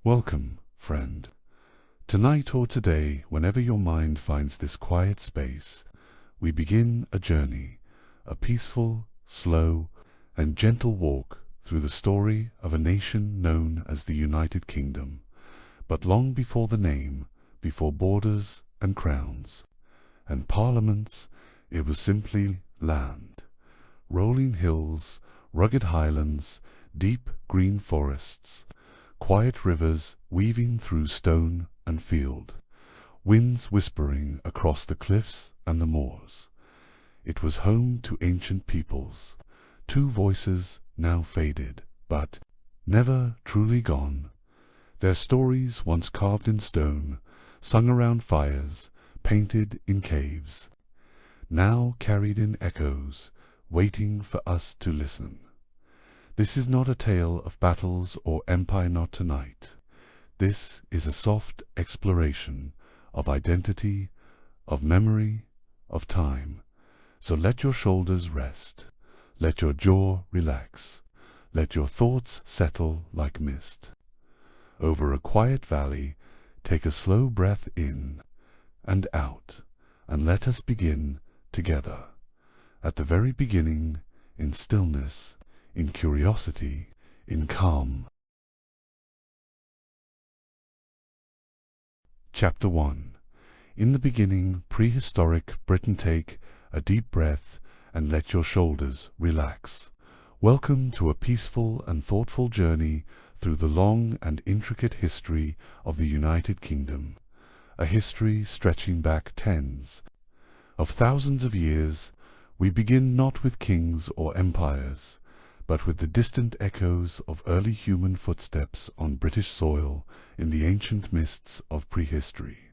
Welcome, friend. Tonight or today, whenever your mind finds this quiet space, we begin a journey, a peaceful, slow, and gentle walk through the story of a nation known as the United Kingdom, but long before the name, before borders and crowns, and parliaments, it was simply land. Rolling hills, rugged highlands, deep green forests, quiet rivers weaving through stone and field, winds whispering across the cliffs and the moors. It was home to ancient peoples, two voices now faded, but never truly gone. Their stories once carved in stone, sung around fires, painted in caves, now carried in echoes, waiting for us to listen. This is not a tale of battles or empire, not tonight. This is a soft exploration of identity, of memory, of time. So let your shoulders rest, let your jaw relax, let your thoughts settle like mist. Over a quiet valley, take a slow breath in and out, and let us begin together. At the very beginning, in stillness, in curiosity, in calm. Chapter 1. In the beginning, prehistoric Britain. Take a deep breath and let your shoulders relax. Welcome to a peaceful and thoughtful journey through the long and intricate history of the United Kingdom, a history stretching back tens of thousands of years. We begin not with kings or empires, but with the distant echoes of early human footsteps on British soil in the ancient mists of prehistory.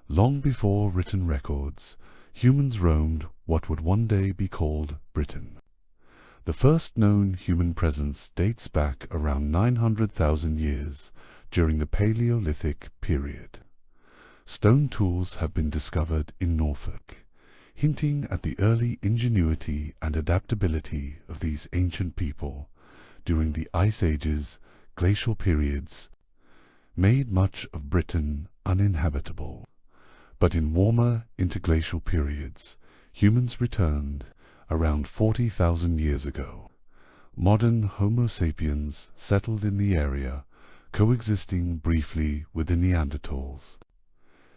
Long before written records, humans roamed what would one day be called Britain. The first known human presence dates back around 900,000 years during the Paleolithic period. Stone tools have been discovered in Norfolk, hinting at the early ingenuity and adaptability of these ancient people during the Ice Ages. Glacial periods made much of Britain uninhabitable. But in warmer interglacial periods, humans returned around 40,000 years ago. Modern Homo sapiens settled in the area, coexisting briefly with the Neanderthals.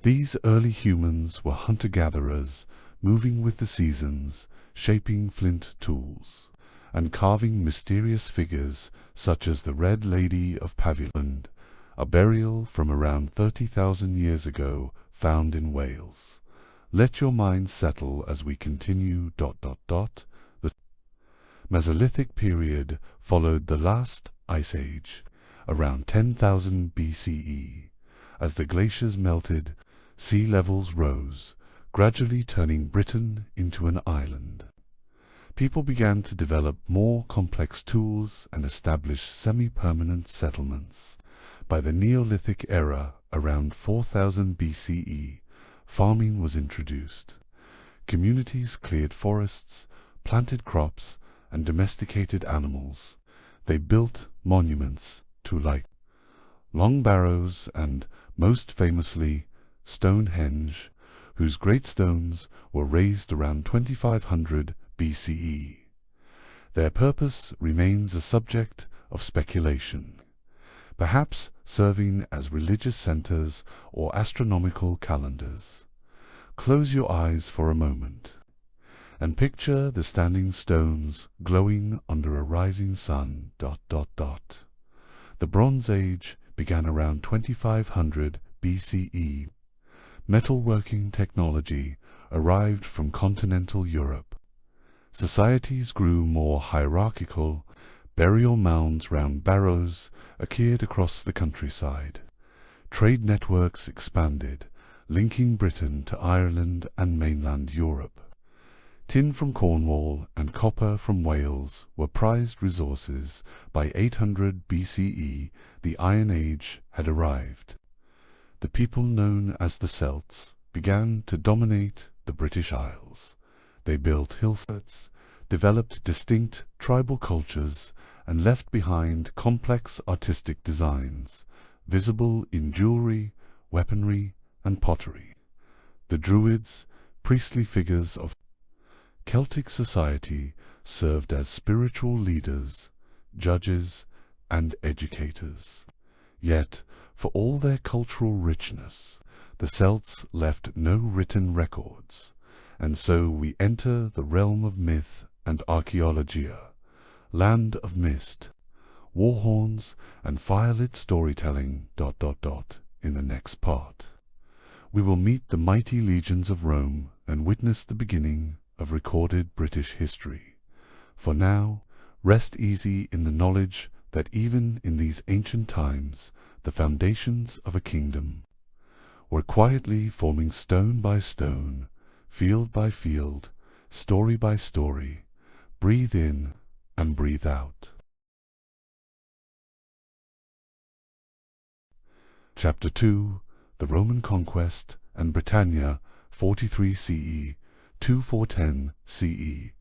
These early humans were hunter-gatherers, moving with the seasons, shaping flint tools, and carving mysterious figures such as the Red Lady of Paviland, a burial from around 30,000 years ago found in Wales. Let your mind settle as we continue. The Mesolithic period followed the last ice age, around 10,000 BCE. As the glaciers melted, sea levels rose, gradually turning Britain into an island. People began to develop more complex tools and establish semi-permanent settlements. By the Neolithic era, around 4000 BCE, farming was introduced. Communities cleared forests, planted crops, and domesticated animals. They built monuments to Long Barrows and, most famously, Stonehenge, whose great stones were raised around 2500 BCE. Their purpose remains a subject of speculation, perhaps serving as religious centers or astronomical calendars. Close your eyes for a moment and picture the standing stones glowing under a rising sun. The Bronze Age began around 2500 BCE. Metalworking technology arrived from continental Europe. Societies grew more hierarchical. Burial mounds round barrows appeared across the countryside. Trade networks expanded, linking Britain to Ireland and mainland Europe. Tin from Cornwall and copper from Wales were prized resources. By 800 BCE, the Iron Age had arrived. The people known as the Celts began to dominate the British Isles. They built hill forts, developed distinct tribal cultures, and left behind complex artistic designs. visible in jewelry, weaponry, and pottery. The Druids, priestly figures of Celtic society, served as spiritual leaders, judges, and educators. Yet, for all their cultural richness, the Celts left no written records, and so we enter the realm of myth and archaeologia, land of mist, war horns, and firelit storytelling ... in the next part. We will meet the mighty legions of Rome and witness the beginning of recorded British history. For now, rest easy in the knowledge that even in these ancient times, the foundations of a kingdom were quietly forming stone by stone, field by field, story by story. Breathe in and breathe out. Chapter 2: The Roman Conquest and Britannia, 43 CE to 410 CE.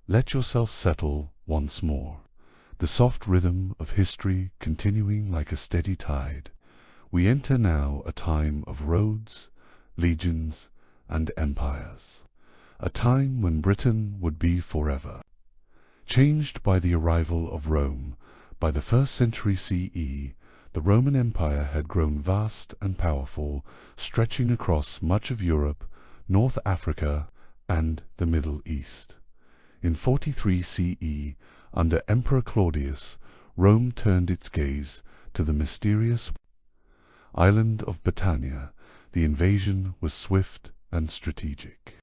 Let yourself settle once more, the soft rhythm of history continuing like a steady tide. We enter now a time of roads, legions, and empires, a time when Britain would be forever changed by the arrival of Rome. By the 1st century CE, the Roman Empire had grown vast and powerful, stretching across much of Europe, North Africa, and the Middle East. In 43 CE, under Emperor Claudius, Rome turned its gaze to the mysterious island of Britannia. The invasion was swift and strategic.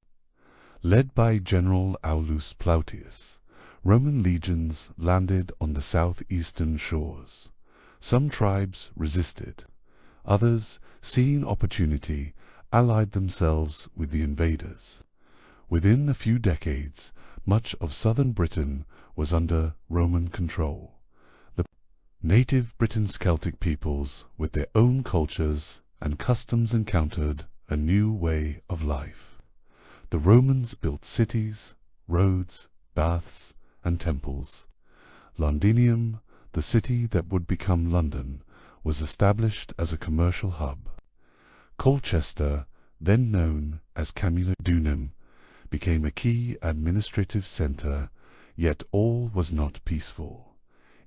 Led by General Aulus Plautius, Roman legions landed on the southeastern shores. Some tribes resisted. Others, seeing opportunity, allied themselves with the invaders. Within a few decades, much of southern Britain was under Roman control. The native Britain's Celtic peoples, with their own cultures and customs, encountered a new way of life. The Romans built cities, roads, baths, and temples. Londinium, the city that would become London, was established as a commercial hub. Colchester, then known as Camulodunum, became a key administrative centre, yet all was not peaceful.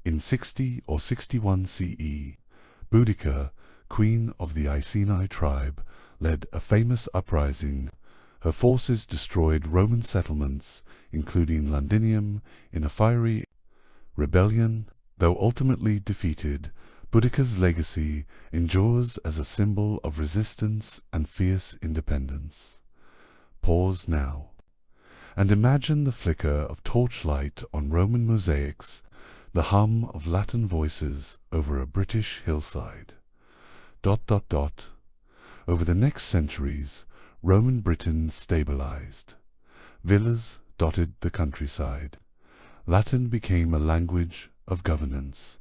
In 60 or 61 CE, Boudica, queen of the Iceni tribe, led a famous uprising. Her forces destroyed Roman settlements, including Londinium, in a fiery rebellion. Though ultimately defeated, Boudica's legacy endures as a symbol of resistance and fierce independence. Pause now, and imagine the flicker of torchlight on Roman mosaics, the hum of Latin voices over a British hillside. ... Over the next centuries, Roman Britain stabilized. Villas dotted the countryside. Latin became a language of governance.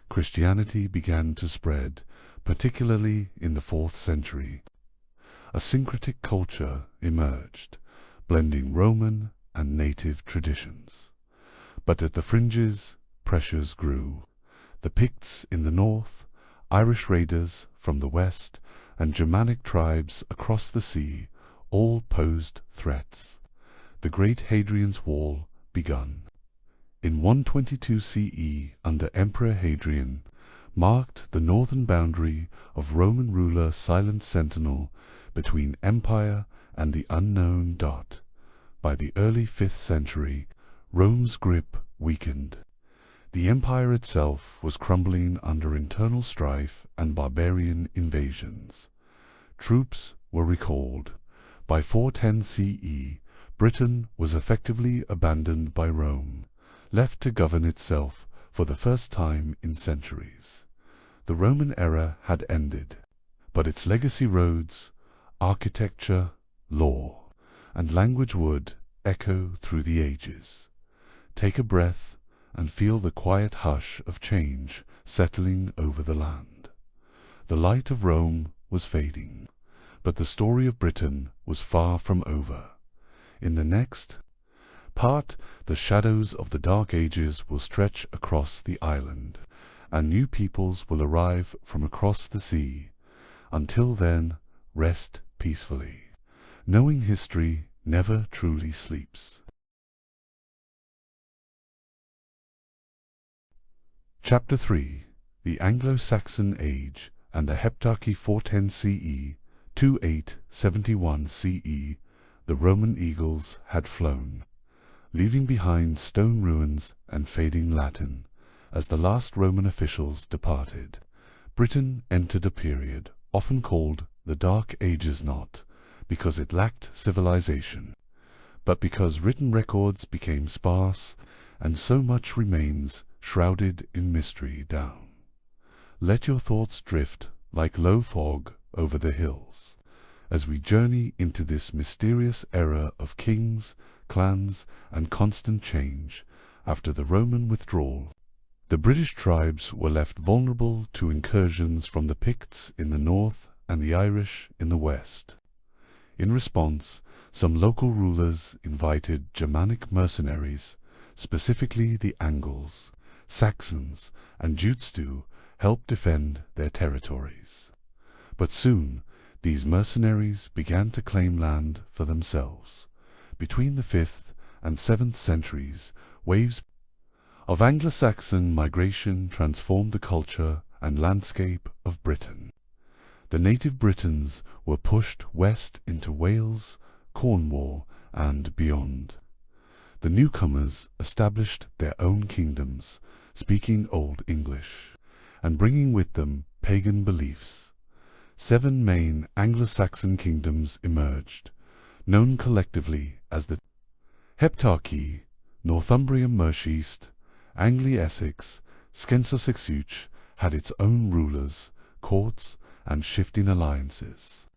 Christianity began to spread, particularly in the 4th century. A syncretic culture emerged, blending Roman and native traditions. But at the fringes, pressures grew. The Picts in the north, Irish raiders from the west, and Germanic tribes across the sea all posed threats. The Great Hadrian's Wall begun. In 122 CE, under Emperor Hadrian, marked the northern boundary of Roman ruler Silent Sentinel between empire and the unknown. By the early 5th century, Rome's grip weakened. The empire itself was crumbling under internal strife and barbarian invasions. Troops were recalled. By 410 CE, Britain was effectively abandoned by Rome, left to govern itself for the first time in centuries. The Roman era had ended, but its legacy roads, architecture, law, and language would echo through the ages. Take a breath and feel the quiet hush of change settling over the land. The light of Rome was fading, but the story of Britain was far from over. In the next part, the shadows of the Dark Ages will stretch across the island, and new peoples will arrive from across the sea. Until then, rest peacefully, knowing history never truly sleeps. Chapter 3. The Anglo-Saxon Age and the Heptarchy 410 CE, 2871 CE, the Roman eagles had flown, leaving behind stone ruins and fading Latin. As the last Roman officials departed, Britain entered a period often called the Dark Ages, not because it lacked civilization, but because written records became sparse and so much remains shrouded in mystery down. Let your thoughts drift like low fog over the hills as we journey into this mysterious era of kings, clans, and constant change. After the Roman withdrawal, the British tribes were left vulnerable to incursions from the Picts in the north and the Irish in the west. In response, some local rulers invited Germanic mercenaries, specifically the Angles, Saxons, and Jutes, to help defend their territories. But soon, these mercenaries began to claim land for themselves. Between the 5th and 7th centuries, waves of Anglo-Saxon migration transformed the culture and landscape of Britain. The native Britons were pushed west into Wales, Cornwall, and beyond. The newcomers established their own kingdoms, speaking Old English, and bringing with them pagan beliefs. 7 main Anglo-Saxon kingdoms emerged, known collectively as the Heptarchy: Northumbria-Merseast, Anglia-Essex, Scenso-Saxouch had its own rulers, courts, and shifting alliances.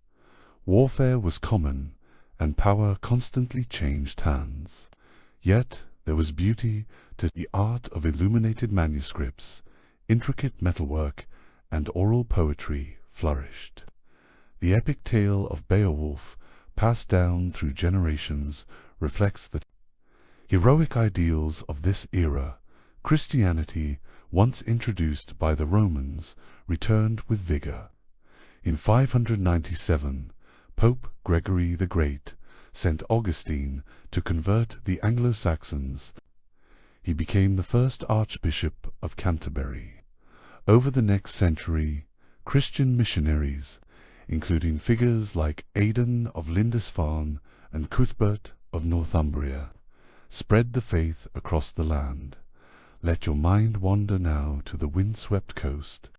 Warfare was common, and power constantly changed hands. Yet there was beauty to the art of illuminated manuscripts, intricate metalwork, and oral poetry flourished. The epic tale of Beowulf, passed down through generations, reflects the heroic ideals of this era. Christianity, once introduced by the Romans, returned with vigor. In 597, Pope Gregory the Great sent Augustine to convert the Anglo-Saxons. He became the first Archbishop of Canterbury. Over the next century, Christian missionaries, including figures like Aidan of Lindisfarne and Cuthbert of Northumbria, spread the faith across the land. Let your mind wander now to the windswept coast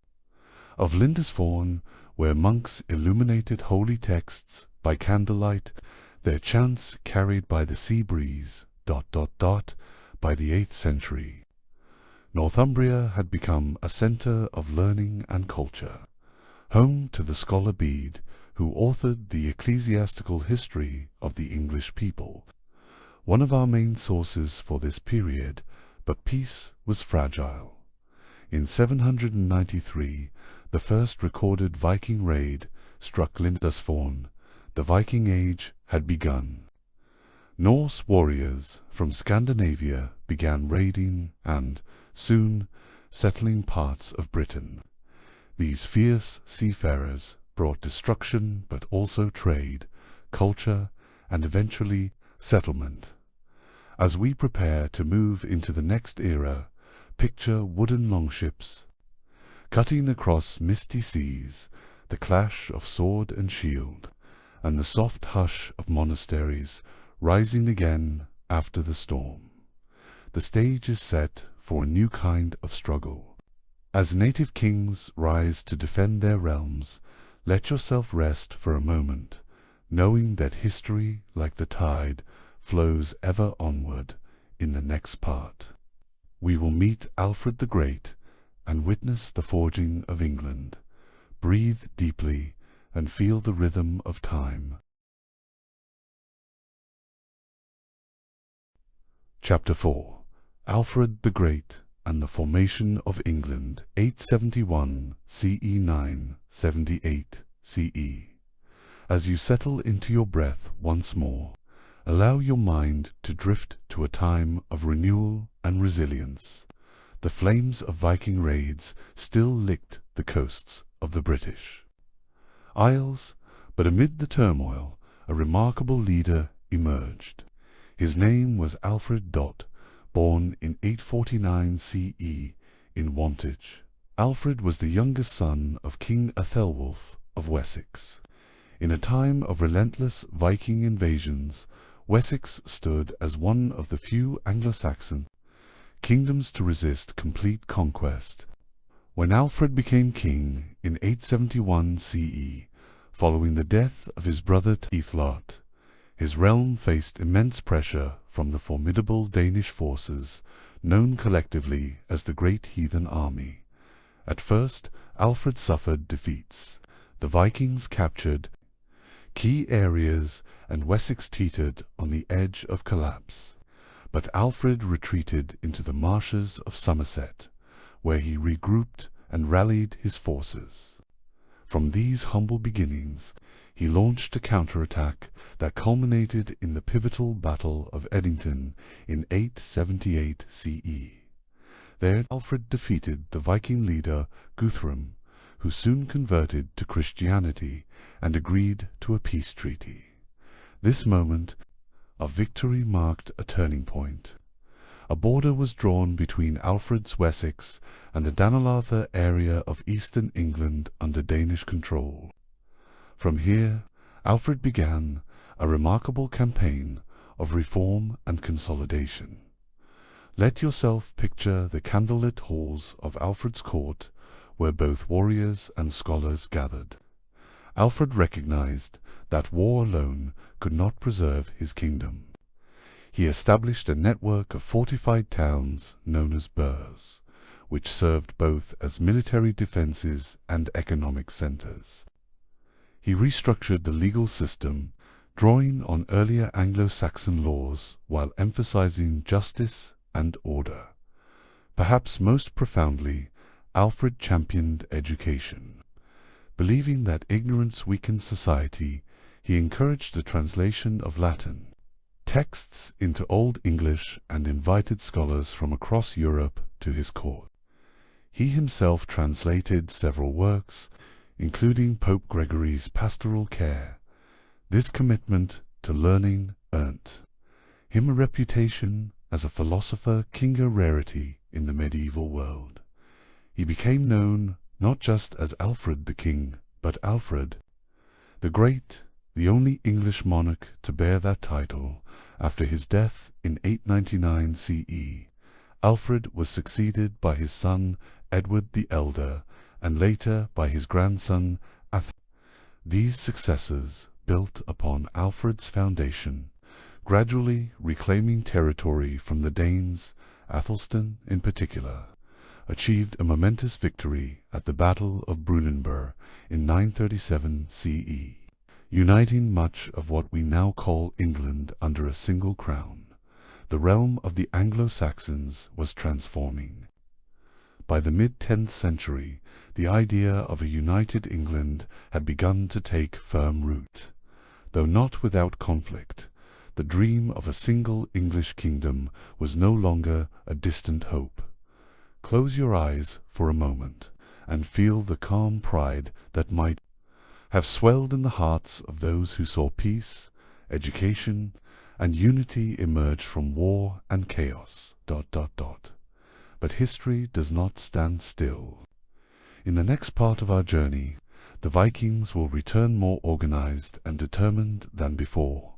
of Lindisfarne, where monks illuminated holy texts by candlelight, their chants carried by the sea breeze, ... By the 8th century, Northumbria had become a centre of learning and culture, home to the scholar Bede, who authored the ecclesiastical history of the English people, one of our main sources for this period. But peace was fragile. In 793, the first recorded Viking raid struck Lindisfarne. The Viking Age had begun. Norse warriors from Scandinavia began raiding and, soon, settling parts of Britain. These fierce seafarers brought destruction, but also trade, culture, and eventually settlement. As we prepare to move into the next era, picture wooden longships cutting across misty seas, the clash of sword and shield, and the soft hush of monasteries rising again after the storm. The stage is set for a new kind of struggle. As native kings rise to defend their realms, let yourself rest for a moment, knowing that history, like the tide, flows ever onward. In the next part, we will meet Alfred the Great and witness the forging of England. Breathe deeply and feel the rhythm of time. Chapter 4. Alfred the Great and the Formation of England, 871 CE 978 CE. As you settle into your breath once more, allow your mind to drift to a time of renewal and resilience. the flames of Viking raids still licked the coasts of the British Isles, but amid the turmoil, a remarkable leader emerged. His name was Alfred Dot, born in 849 CE in Wantage. Alfred was the youngest son of King Athelwulf of Wessex. In a time of relentless Viking invasions, Wessex stood as one of the few Anglo-Saxon kingdoms to resist complete conquest. When Alfred became king in 871 CE, following the death of his brother Ethelred, his realm faced immense pressure from the formidable Danish forces, known collectively as the Great Heathen Army. At first, Alfred suffered defeats. The Vikings captured key areas, and Wessex teetered on the edge of collapse. But Alfred retreated into the marshes of Somerset, where he regrouped and rallied his forces. From these humble beginnings, he launched a counterattack that culminated in the pivotal Battle of Edington in 878 CE. There Alfred defeated the Viking leader Guthrum, who soon converted to Christianity and agreed to a peace treaty. This moment of victory marked a turning point. A border was drawn between Alfred's Wessex and the Danalartha area of eastern England under Danish control. From here, Alfred began a remarkable campaign of reform and consolidation. Let yourself picture the candlelit halls of Alfred's court, where both warriors and scholars gathered. Alfred recognized that war alone could not preserve his kingdom. He established a network of fortified towns known as burhs, which served both as military defenses and economic centers. He restructured the legal system, drawing on earlier Anglo-Saxon laws while emphasizing justice and order. Perhaps most profoundly, Alfred championed education. Believing that ignorance weakened society, he encouraged the translation of Latin texts into Old English and invited scholars from across Europe to his court. He himself translated several works, including Pope Gregory's Pastoral Care. This commitment to learning earned him a reputation as a philosopher king a rarity in the medieval world. He became known not just as Alfred the King, but Alfred the Great, the only English monarch to bear that title. After his death in 899 CE, Alfred was succeeded by his son Edward the Elder, and later by his grandson Athelred. These successors built upon Alfred's foundation, gradually reclaiming territory from the Danes. Athelstan, in particular, achieved a momentous victory at the Battle of Brunanburh in 937 CE, uniting much of what we now call England under a single crown. The realm of the Anglo-Saxons was transforming. By the mid-10th century, the idea of a united England had begun to take firm root. Though not without conflict, the dream of a single English kingdom was no longer a distant hope. Close your eyes for a moment and feel the calm pride that might have swelled in the hearts of those who saw peace, education, and unity emerge from war and chaos. But history does not stand still. In the next part of our journey, the Vikings will return more organized and determined than before,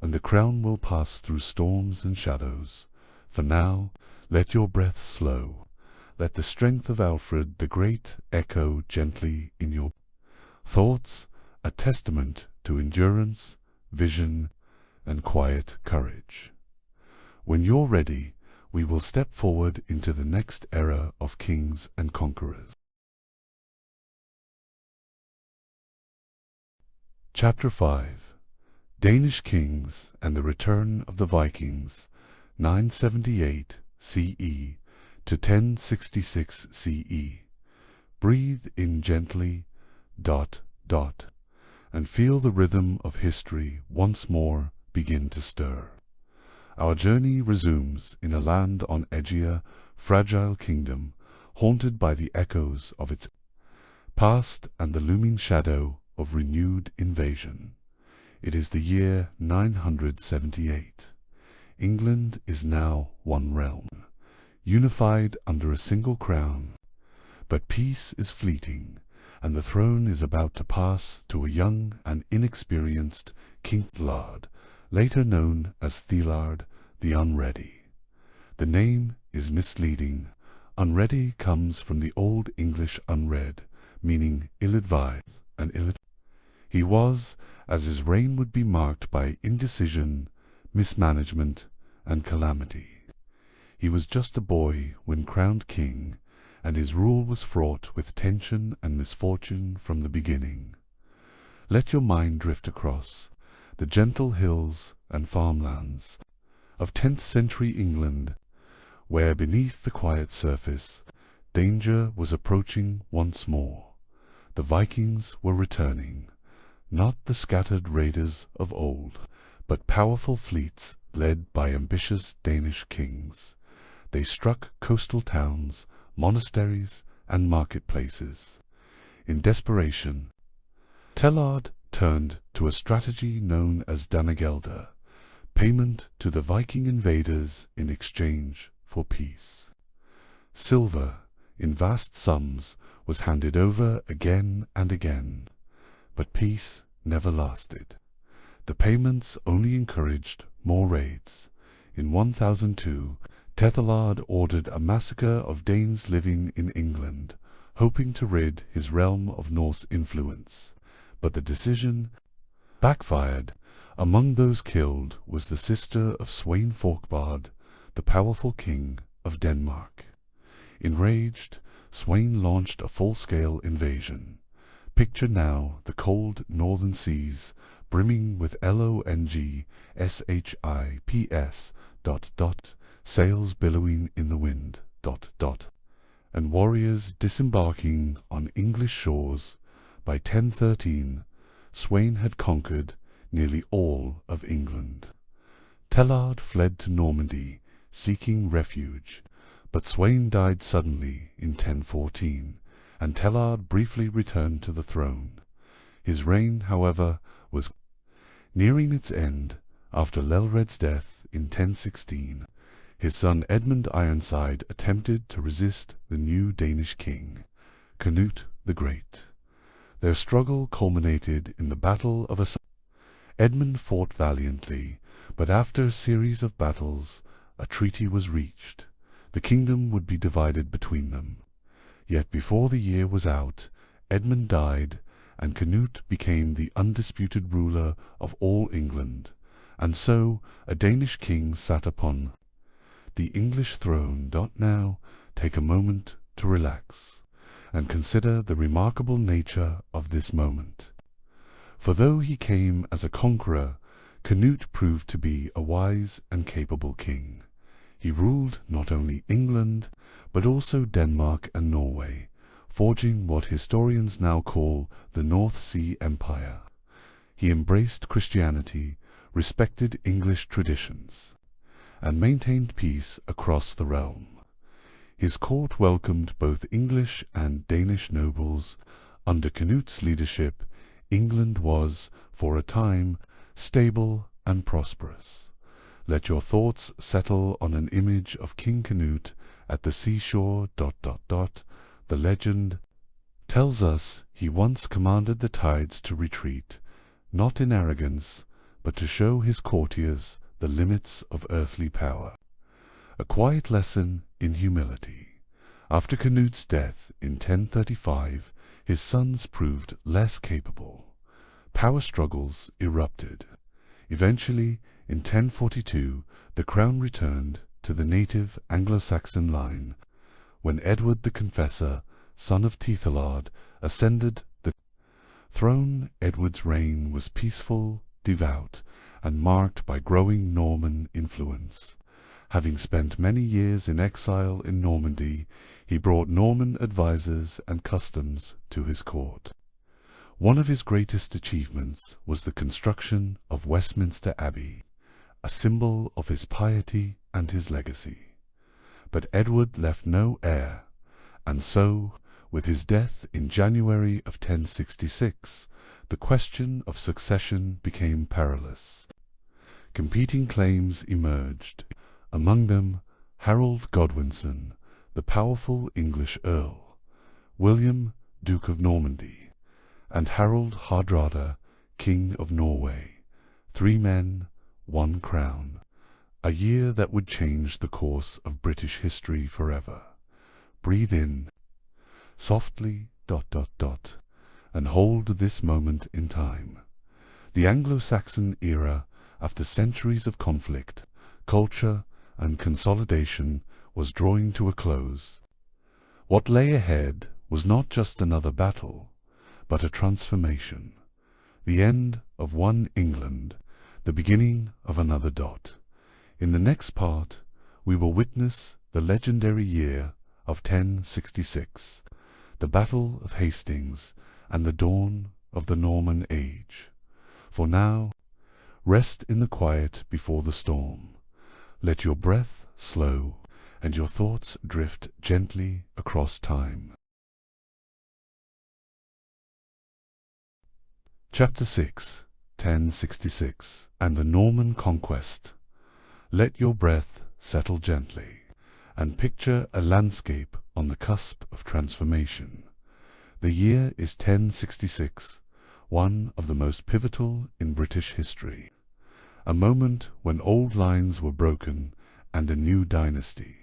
and the crown will pass through storms and shadows. For now, let your breath slow. Let the strength of Alfred the Great echo gently in your thoughts, a testament to endurance, vision, and quiet courage. When you're ready, we will step forward into the next era of kings and conquerors. Chapter 5. Danish Kings and the Return of the Vikings, 978 CE to 1066 CE. Breathe in gently, and feel the rhythm of history once more begin to stir. Our journey resumes in a land on edgier, fragile kingdom, haunted by the echoes of its past and the looming shadow of renewed invasion. It is the year 978. England is now one realm, unified under a single crown. But peace is fleeting, and the throne is about to pass to a young and inexperienced King Thelard, later known as Thelard the Unready. The name is misleading. Unready comes from the Old English unread, meaning ill-advised and ill-advised. He was, as his reign would be marked by indecision, mismanagement, and calamity. He was just a boy when crowned king, and his rule was fraught with tension and misfortune from the beginning. Let your mind drift across the gentle hills and farmlands of 10th century England, where beneath the quiet surface, danger was approaching once more. The Vikings were returning, not the scattered raiders of old, but powerful fleets led by ambitious Danish kings. They struck coastal towns, monasteries, and marketplaces. In desperation, Thelard turned to a strategy known as Danagelde, payment to the Viking invaders in exchange for peace. Silver, in vast sums, was handed over again and again, but peace never lasted. The payments only encouraged more raids. In 1002, Thelard ordered a massacre of Danes living in England, hoping to rid his realm of Norse influence. But the decision backfired. Among those killed was the sister of Sweyn Forkbard, the powerful king of Denmark. Enraged, Sweyn launched a full-scale invasion. Picture now the cold northern seas brimming with LONGSHIPS ... sails billowing in the wind ... and warriors disembarking on English shores. By 1013, Sweyn had conquered nearly all of England. Thelard fled to Normandy, seeking refuge, but Sweyn died suddenly in 1014, and Thelard briefly returned to the throne. His reign, however, was nearing its end. After Lelred's death in 1016, his son Edmund Ironside attempted to resist the new Danish king, Canute the Great. Their struggle culminated in the Battle of Edmund fought valiantly, but after a series of battles, a treaty was reached. The kingdom would be divided between them. Yet before the year was out, Edmund died, and Canute became the undisputed ruler of all England, and so a Danish king sat upon the English throne. Now take a moment to relax and consider the remarkable nature of this moment. For though he came as a conqueror, Canute proved to be a wise and capable king. He ruled not only England, but also Denmark and Norway, forging what historians now call the North Sea Empire. He embraced Christianity, respected English traditions, and maintained peace across the realm. His court welcomed both English and Danish nobles. Under Canute's leadership, England was, for a time, stable and prosperous. Let your thoughts settle on an image of King Canute at the seashore. The legend tells us he once commanded the tides to retreat, not in arrogance, but to show his courtiers the limits of earthly power. A quiet lesson in humility. After Canute's death in 1035, his sons proved less capable. Power struggles erupted. Eventually, in 1042, the crown returned to the native Anglo-Saxon line. When Edward the Confessor, son of Thelard, ascended the throne, Edward's reign was peaceful, devout, and marked by growing Norman influence. Having spent many years in exile in Normandy, he brought Norman advisors and customs to his court. One of his greatest achievements was the construction of Westminster Abbey, a symbol of his piety and his legacy. but Edward left no heir, and so, with his death in January of 1066, the question of succession became perilous. Competing claims emerged, among them Harold Godwinson, the powerful English earl, William, Duke of Normandy, and Harold Hardrada, King of Norway. 3 men, 1 crown, a year that would change the course of British history forever. Breathe in, softly, ... and hold this moment in time. The Anglo-Saxon era, after centuries of conflict, culture, and consolidation, was drawing to a close. What lay ahead was not just another battle, but a transformation. The end of one England, the beginning of another. In the next part, we will witness the legendary year of 1066, the Battle of Hastings, and the dawn of the Norman Age. For now, rest in the quiet before the storm. Let your breath slow and your thoughts drift gently across time. Chapter 6, 1066, and the Norman Conquest. Let your breath settle gently, and picture a landscape on the cusp of transformation. The year is 1066, one of the most pivotal in British history. A moment when old lines were broken and a new dynasty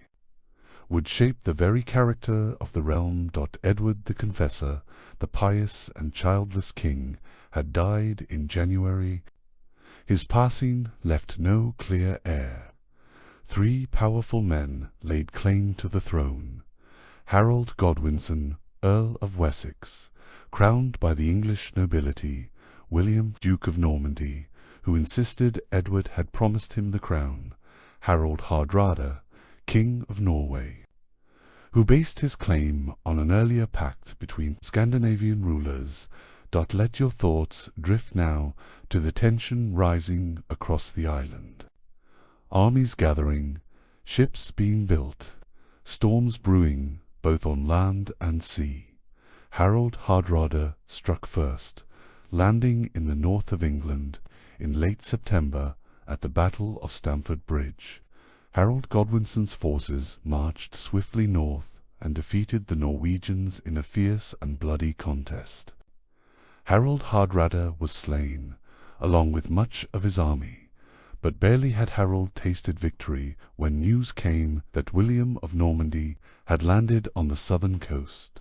would shape the very character of the realm. Edward the Confessor, the pious and childless king, had died in January. His passing left no clear heir. 3 powerful men laid claim to the throne. Harold Godwinson, Earl of Wessex, crowned by the English nobility, William, Duke of Normandy, who insisted Edward had promised him the crown, Harold Hardrada, King of Norway, who based his claim on an earlier pact between Scandinavian rulers. Let your thoughts drift now to the tension rising across the island. Armies gathering, ships being built, storms brewing both on land and sea. Harold Hardrada struck first, landing in the north of England in late September at the Battle of Stamford Bridge. Harold Godwinson's forces marched swiftly north and defeated the Norwegians in a fierce and bloody contest. Harold Hardrada was slain, along with much of his army, but barely had Harold tasted victory when news came that William of Normandy had landed on the southern coast.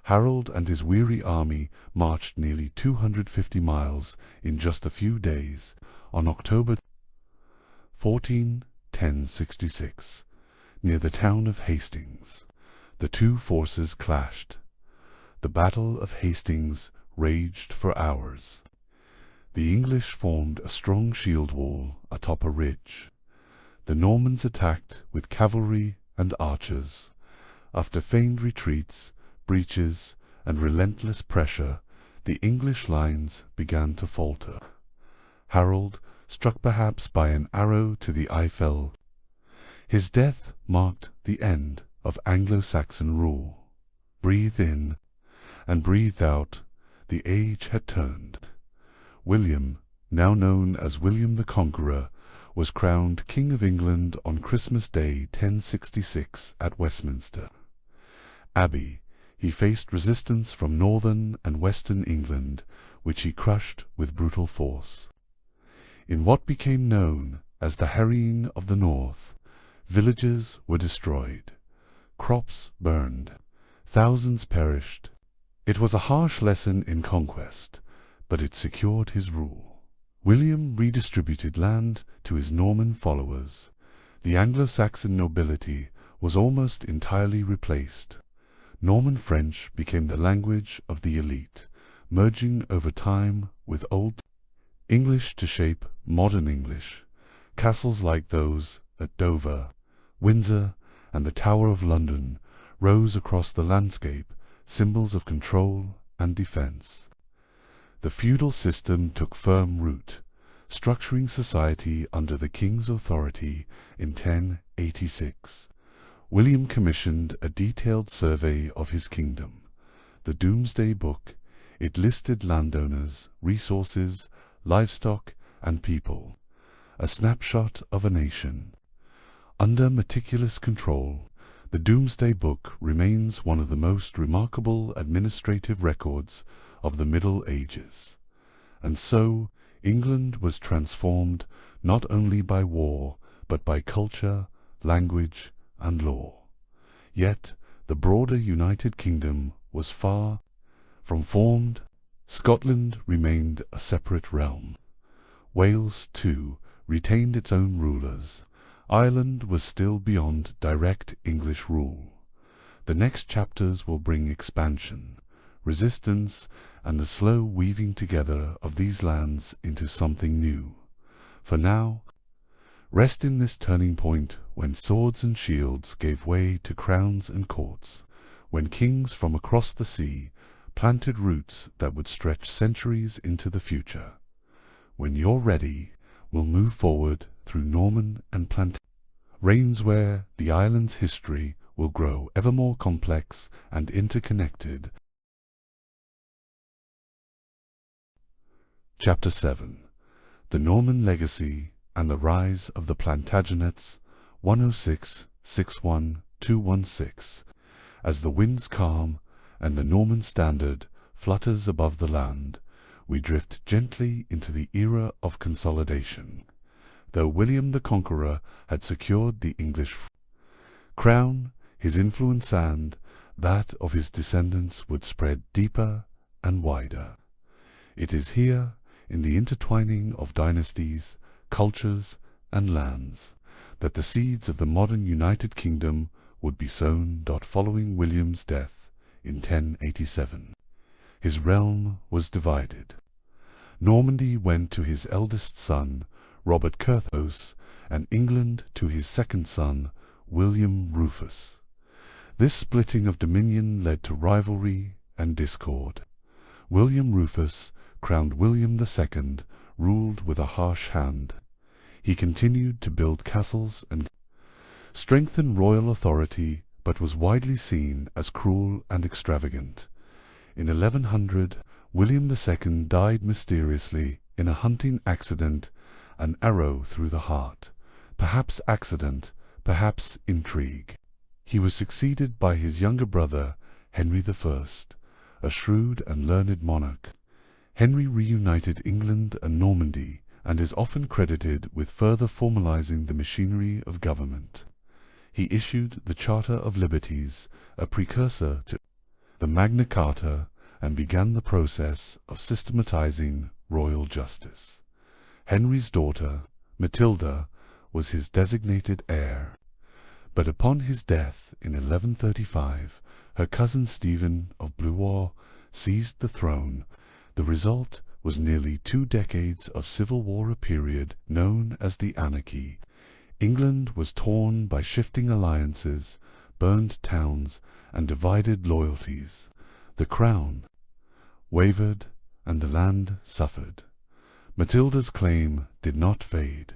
Harold and his weary army marched nearly 250 miles in just a few days. On October 14, 1066, near the town of Hastings, the 2 forces clashed. The Battle of Hastings raged for hours. The English formed a strong shield wall atop a ridge. The Normans attacked with cavalry and archers. After feigned retreats, breaches, and relentless pressure, the English lines began to falter. Harold, struck perhaps by an arrow to the eye, fell. His death marked the end of Anglo-Saxon rule. Breathe in and breathe out. The age had turned. William, now known as William the Conqueror, was crowned King of England on Christmas Day 1066 at Westminster Abbey. He faced resistance from northern and western England, which he crushed with brutal force. In what became known as the Harrying of the North, villages were destroyed, crops burned, thousands perished. It was a harsh lesson in conquest, but it secured his rule. William redistributed land to his Norman followers. The Anglo-Saxon nobility was almost entirely replaced. Norman French became the language of the elite, merging over time with Old English to shape modern English. Castles like those at Dover, Windsor, and the Tower of London rose across the landscape, symbols of control and defense. The feudal system took firm root, structuring society under the king's authority in 1086. William commissioned a detailed survey of his kingdom. The Domesday Book. It listed landowners, resources, livestock, and people. A snapshot of a nation. Under meticulous control, the Domesday Book remains one of the most remarkable administrative records of the Middle Ages. And so, England was transformed not only by war, but by culture, language, and law. Yet, the broader United Kingdom was far from formed. Scotland remained a separate realm. Wales, too, retained its own rulers. Ireland was still beyond direct English rule. The next chapters will bring expansion, resistance, and the slow weaving together of these lands into something new. For now, rest in this turning point when swords and shields gave way to crowns and courts, when kings from across the sea planted roots that would stretch centuries into the future. When you're ready, we'll move forward through Norman and Plantagenet reigns where the island's history will grow ever more complex and interconnected. Chapter 7. The Norman Legacy and the Rise of the Plantagenets, 106-61-216. As the winds calm and the Norman standard flutters above the land, we drift gently into the era of consolidation. Though William the Conqueror had secured the English crown, his influence and that of his descendants would spread deeper and wider. It is here, in the intertwining of dynasties, cultures, and lands, that the seeds of the modern United Kingdom would be sown. Following William's death in 1087, his realm was divided. Normandy went to his eldest son, Robert Curthose, and England to his second son, William Rufus. This splitting of dominion led to rivalry and discord. William Rufus, crowned William II, ruled with a harsh hand. He continued to build castles and strengthen royal authority, but was widely seen as cruel and extravagant. In 1100, William II died mysteriously in a hunting accident, an arrow through the heart. Perhaps accident, perhaps intrigue. He was succeeded by his younger brother, Henry I, a shrewd and learned monarch. Henry reunited England and Normandy, and is often credited with further formalizing the machinery of government. He issued the Charter of Liberties, a precursor to the Magna Carta, and began the process of systematizing royal justice. Henry's daughter, Matilda, was his designated heir. But upon his death in 1135, her cousin Stephen of Blois seized the throne. The result was nearly 2 decades of civil war, a period known as the Anarchy. England was torn by shifting alliances, burned towns, and divided loyalties. The crown wavered, and the land suffered. Matilda's claim did not fade.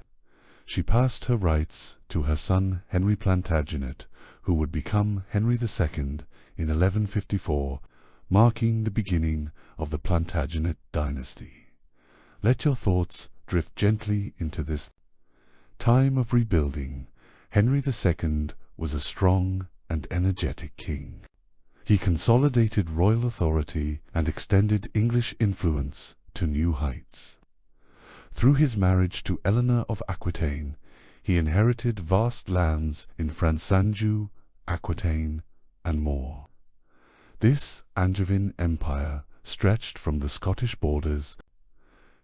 She passed her rights to her son Henry Plantagenet, who would become Henry II in 1154, marking the beginning of the Plantagenet dynasty. Let your thoughts drift gently into this time of rebuilding. Henry II was a strong and energetic king. He consolidated royal authority and extended English influence to new heights. Through his marriage to Eleanor of Aquitaine, he inherited vast lands in France-Anjou, Aquitaine, and more. This Angevin empire stretched from the Scottish borders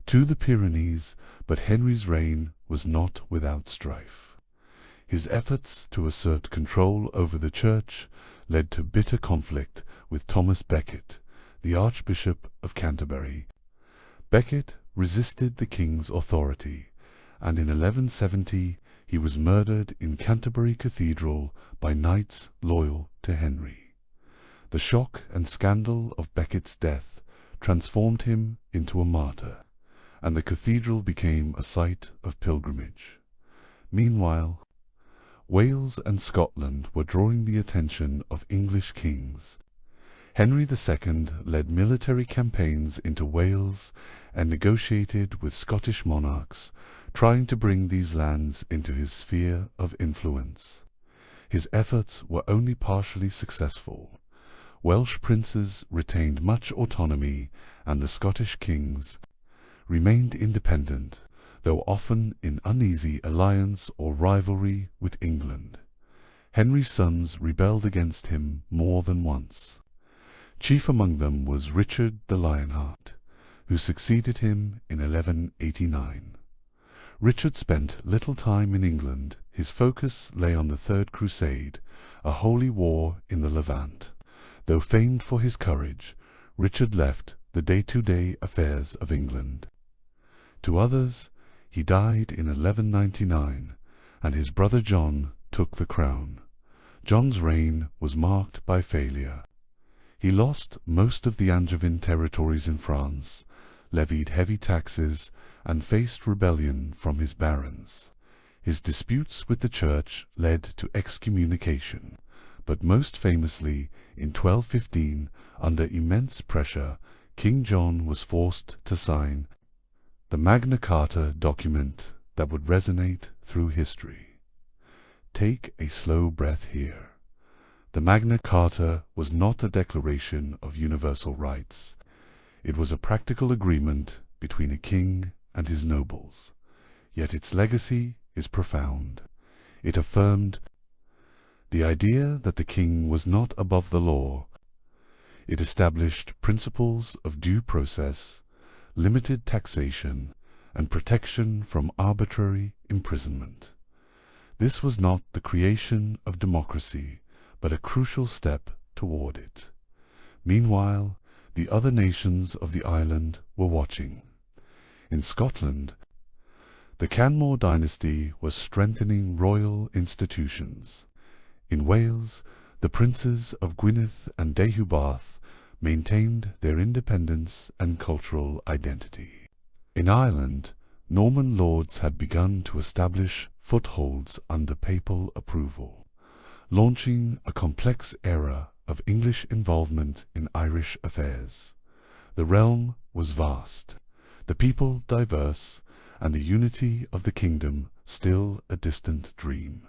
to the Pyrenees, but Henry's reign was not without strife. His efforts to assert control over the Church led to bitter conflict with Thomas Becket, the Archbishop of Canterbury. Becket resisted the king's authority, and in 1170 he was murdered in Canterbury Cathedral by knights loyal to Henry. The shock and scandal of Becket's death transformed him into a martyr, and the cathedral became a site of pilgrimage. Meanwhile, Wales and Scotland were drawing the attention of English kings. Henry II led military campaigns into Wales and negotiated with Scottish monarchs, trying to bring these lands into his sphere of influence. His efforts were only partially successful. Welsh princes retained much autonomy, and the Scottish kings remained independent, though often in uneasy alliance or rivalry with England. Henry's sons rebelled against him more than once. Chief among them was Richard the Lionheart, who succeeded him in 1189. Richard spent little time in England. His focus lay on the Third Crusade, a holy war in the Levant. Though famed for his courage, Richard left the day-to-day affairs of England. To others, he died in 1199, and his brother John took the crown. John's reign was marked by failure. He lost most of the Angevin territories in France, levied heavy taxes, and faced rebellion from his barons. His disputes with the Church led to excommunication, but most famously, in 1215, under immense pressure, King John was forced to sign the Magna Carta document that would resonate through history. Take a slow breath here. The Magna Carta was not a declaration of universal rights. It was a practical agreement between a king and his nobles. Yet its legacy is profound. It affirmed the idea that the king was not above the law. It established principles of due process, limited taxation, and protection from arbitrary imprisonment. This was not the creation of democracy, but a crucial step toward it. Meanwhile, the other nations of the island were watching. In Scotland, the Canmore dynasty was strengthening royal institutions. In Wales, the princes of Gwynedd and Deheubarth maintained their independence and cultural identity. In Ireland, Norman lords had begun to establish footholds under papal approval, launching a complex era of English involvement in Irish affairs. The realm was vast, the people diverse, and the unity of the kingdom still a distant dream.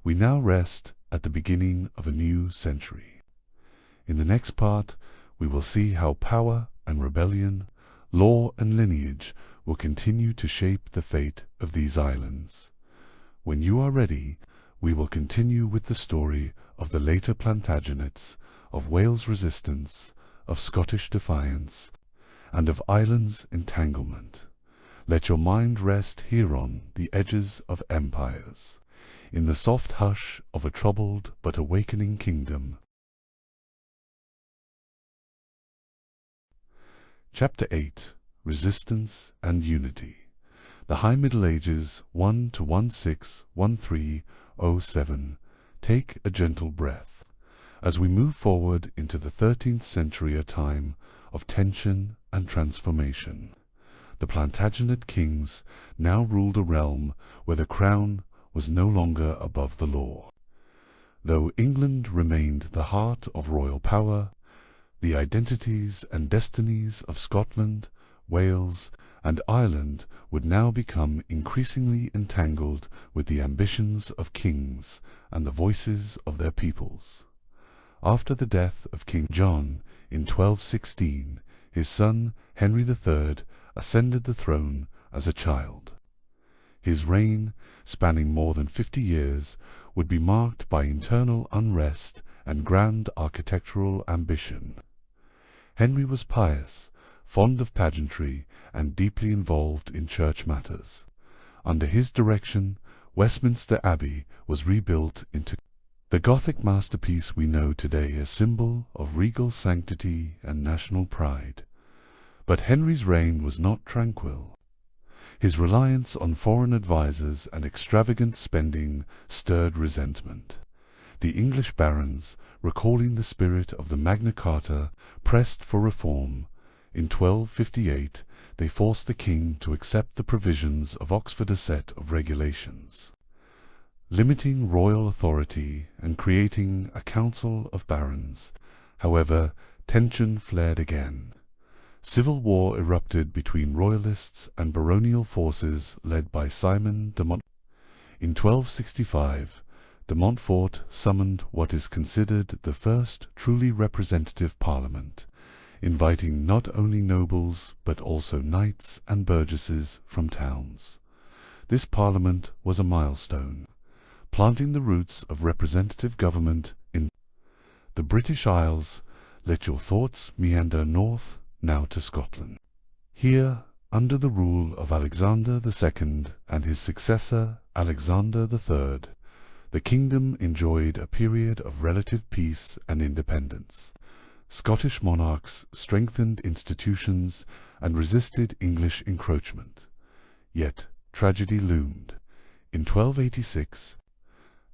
We now rest at the beginning of a new century. In the next part, we will see how power and rebellion, law and lineage will continue to shape the fate of these islands. When you are ready, we will continue with the story of the later Plantagenets, of Wales' resistance, of Scottish defiance, and of Ireland's entanglement. Let your mind rest here on the edges of empires, in the soft hush of a troubled but awakening kingdom. Chapter 8. Resistance and Unity. The High Middle Ages 1 to 161307. Take a gentle breath. As we move forward into the 13th century, a time of tension and transformation. The Plantagenet kings now ruled a realm where the crown was no longer above the law. Though England remained the heart of royal power, the identities and destinies of Scotland, Wales, and Ireland would now become increasingly entangled with the ambitions of kings and the voices of their peoples. After the death of King John in 1216, his son Henry III ascended the throne as a child. His reign, spanning more than 50 years, would be marked by internal unrest and grand architectural ambition. Henry was pious, fond of pageantry, and deeply involved in church matters. Under his direction, Westminster Abbey was rebuilt into the Gothic masterpiece we know today, a symbol of regal sanctity and national pride. But Henry's reign was not tranquil. His reliance on foreign advisers and extravagant spending stirred resentment. The English barons, recalling the spirit of the Magna Carta, pressed for reform. In 1258, they forced the king to accept the provisions of Oxford's set of regulations. limiting royal authority and creating a council of barons. However, tension flared again. Civil war erupted between royalists and baronial forces led by Simon de Montfort. In 1265, de Montfort summoned what is considered the first truly representative parliament, inviting not only nobles but also knights and burgesses from towns. This parliament was a milestone, planting the roots of representative government in the British Isles. Let your thoughts meander north, now to Scotland. Here, under the rule of Alexander II and his successor Alexander III, the kingdom enjoyed a period of relative peace and independence. Scottish monarchs strengthened institutions and resisted English encroachment. Yet tragedy loomed. In 1286,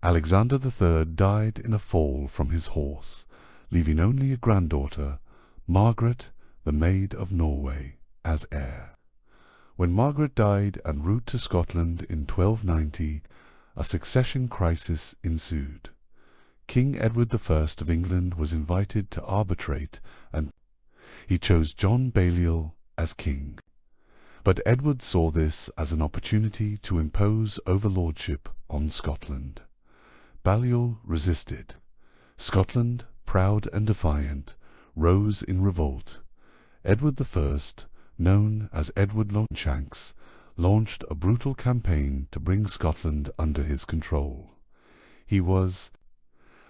Alexander III died in a fall from his horse, leaving only a granddaughter, Margaret, the Maid of Norway, as heir. When Margaret died en route to Scotland in 1290, a succession crisis ensued. King Edward I of England was invited to arbitrate, and he chose John Balliol as king. But Edward saw this as an opportunity to impose overlordship on Scotland. Balliol resisted. Scotland, proud and defiant, rose in revolt. Edward I, known as Edward Longshanks, launched a brutal campaign to bring Scotland under his control. He was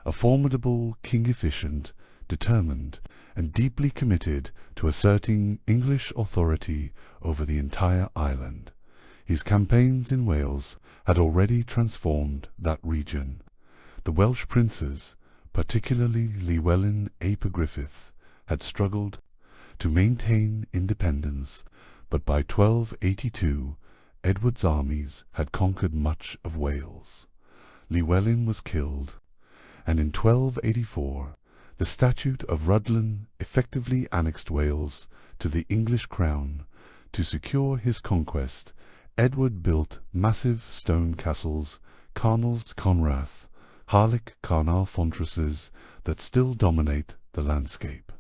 a formidable king, efficient, determined, and deeply committed to asserting English authority over the entire island. His campaigns in Wales had already transformed that region. The Welsh princes, particularly Llywelyn ap Gruffudd, had struggled to maintain independence, but by 1282 Edward's armies had conquered much of Wales. Llywelyn was killed, and in 1284 the Statute of Rhuddlan effectively annexed Wales to the English crown. To secure his conquest, Edward built massive stone castles, Carnels Conrath, Harlech Carnal fortresses that still dominate the landscape.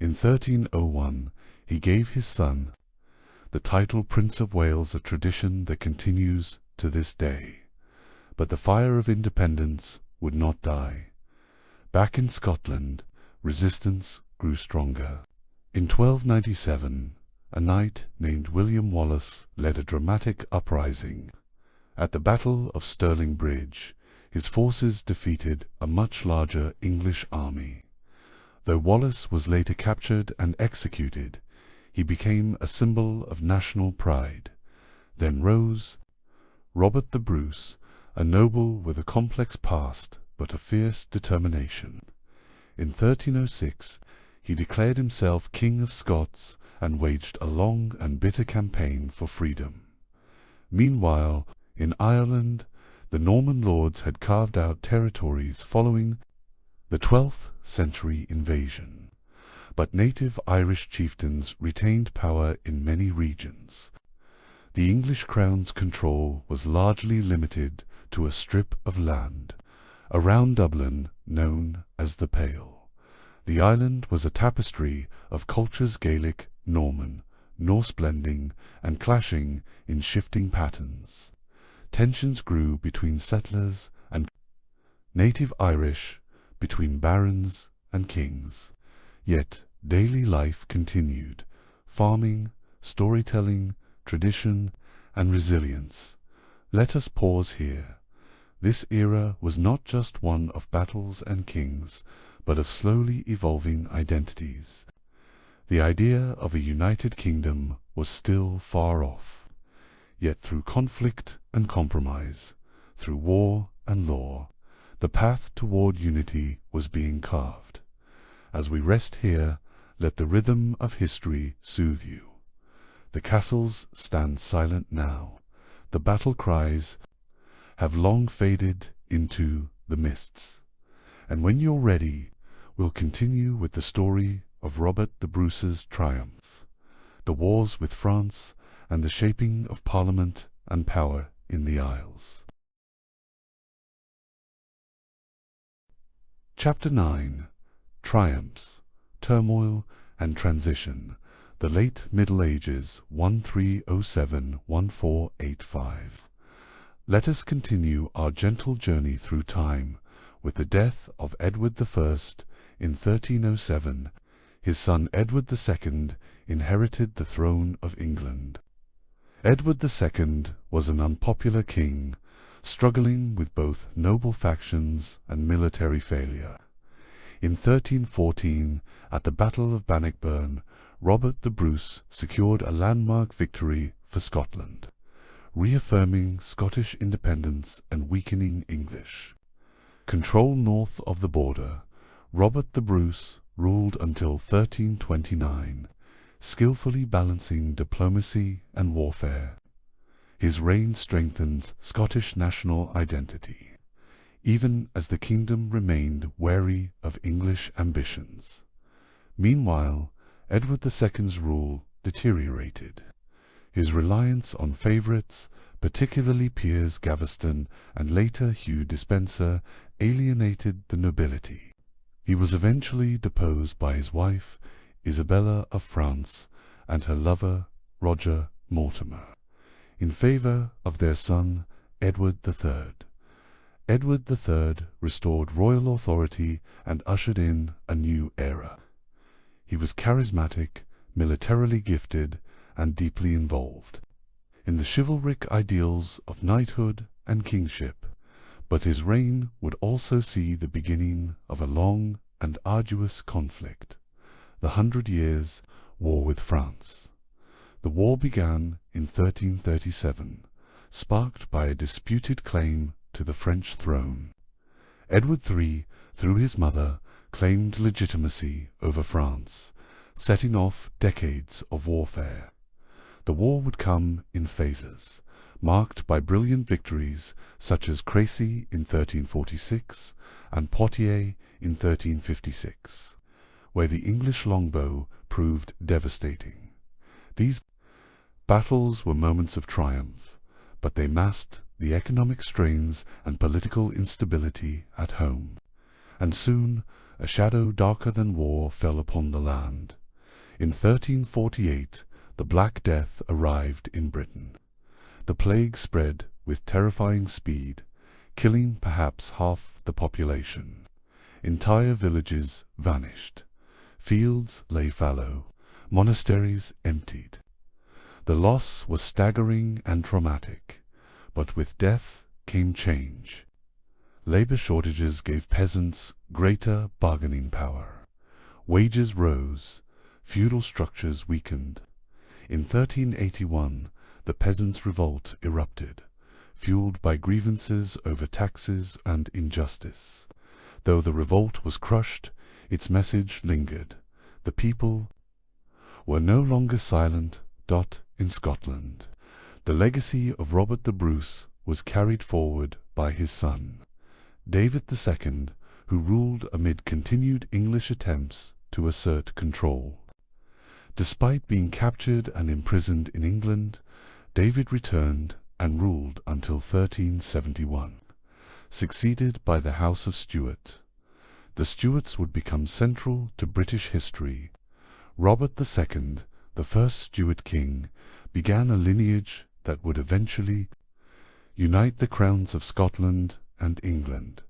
In 1301 he gave his son the title Prince of Wales, a tradition that continues to this day. But the fire of independence would not die. Back in Scotland, resistance grew stronger. In 1297, a knight named William Wallace led a dramatic uprising. At the Battle of Stirling Bridge, his forces defeated a much larger English army. Though Wallace was later captured and executed, he became a symbol of national pride. Then rose Robert the Bruce, a noble with a complex past but a fierce determination. In 1306 he declared himself King of Scots and waged a long and bitter campaign for freedom. Meanwhile, in Ireland, the Norman lords had carved out territories following the 12th century invasion, but native Irish chieftains retained power in many regions. The English crown's control was largely limited to a strip of land around Dublin known as the Pale. The island was a tapestry of cultures: Gaelic, Norman, Norse blending and clashing in shifting patterns. Tensions grew between settlers and native Irish, between barons and kings. Yet daily life continued: farming, storytelling, tradition, and resilience. Let us pause here. This era was not just one of battles and kings, but of slowly evolving identities. The idea of a united kingdom was still far off. Yet through conflict and compromise, through war and law, the path toward unity was being carved. As we rest here, let the rhythm of history soothe you. The castles stand silent now. The battle cries have long faded into the mists. And when you're ready, we'll continue with the story of Robert the Bruce's triumph, the wars with France, and the shaping of Parliament and power in the Isles. Chapter 9. Triumphs, Turmoil and Transition, the Late Middle Ages 1307-1485. Let us continue our gentle journey through time with the death of Edward I in 1307. His son Edward II inherited the throne of England. Edward II was an unpopular king, struggling with both noble factions and military failure. In 1314, at the Battle of Bannockburn, Robert the Bruce secured a landmark victory for Scotland, reaffirming Scottish independence and weakening English control north of the border. Robert the Bruce ruled until 1329, skillfully balancing diplomacy and warfare. His reign strengthens Scottish national identity, even as the kingdom remained wary of English ambitions. Meanwhile, Edward II's rule deteriorated. His reliance on favourites, particularly Piers Gaveston and later Hugh Despenser, alienated the nobility. He was eventually deposed by his wife, Isabella of France, and her lover, Roger Mortimer, in favour of their son, Edward III. Edward III restored royal authority and ushered in a new era. He was charismatic, militarily gifted, and deeply involved in the chivalric ideals of knighthood and kingship, but his reign would also see the beginning of a long and arduous conflict, the 100 Years' War with France. The war began in 1337, sparked by a disputed claim to the French throne. Edward III, through his mother, claimed legitimacy over France, setting off decades of warfare. The war would come in phases, marked by brilliant victories such as Crécy in 1346 and Poitiers in 1356, where the English longbow proved devastating. These battles were moments of triumph, but they masked the economic strains and political instability at home, and soon a shadow darker than war fell upon the land. In 1348, the Black Death arrived in Britain. The plague spread with terrifying speed, killing perhaps half the population. Entire villages vanished. Fields lay fallow. Monasteries emptied. The loss was staggering and traumatic, but with death came change. Labor shortages gave peasants greater bargaining power. Wages rose. Feudal structures weakened. In 1381, the peasants' revolt erupted, fueled by grievances over taxes and injustice. Though the revolt was crushed, its message lingered. The people were no longer silent. In Scotland, the legacy of Robert the Bruce was carried forward by his son, David II, who ruled amid continued English attempts to assert control. Despite being captured and imprisoned in England, David returned and ruled until 1371, succeeded by the House of Stuart. The Stuarts would become central to British history. Robert II, the first Stuart king, began a lineage that would eventually unite the crowns of Scotland and England.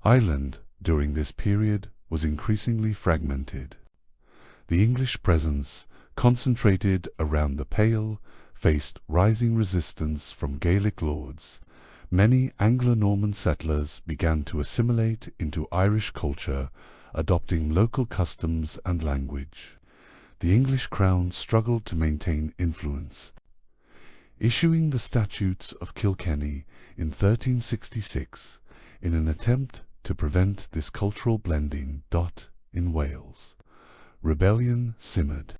Ireland, during this period, was increasingly fragmented. The English presence, concentrated around the Pale, faced rising resistance from Gaelic lords. Many Anglo-Norman settlers began to assimilate into Irish culture, adopting local customs and language. The English crown struggled to maintain influence, issuing the Statutes of Kilkenny in 1366 in an attempt to prevent this cultural blending. In Wales, rebellion simmered.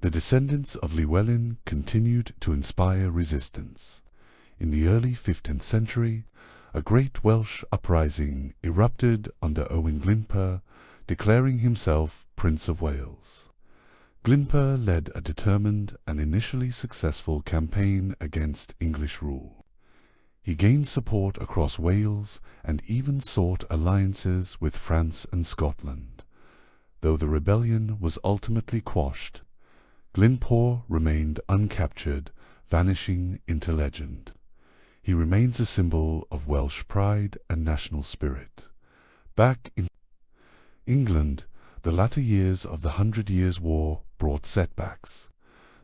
The descendants of Llywelyn continued to inspire resistance. In the early 15th century, a great Welsh uprising erupted under Owain Glyndwr, declaring himself Prince of Wales. Glyndwr led a determined and initially successful campaign against English rule. He gained support across Wales and even sought alliances with France and Scotland. Though the rebellion was ultimately quashed, Glyndŵr remained uncaptured, vanishing into legend. He remains a symbol of Welsh pride and national spirit. Back in England, the latter years of the 100 Years' War brought setbacks.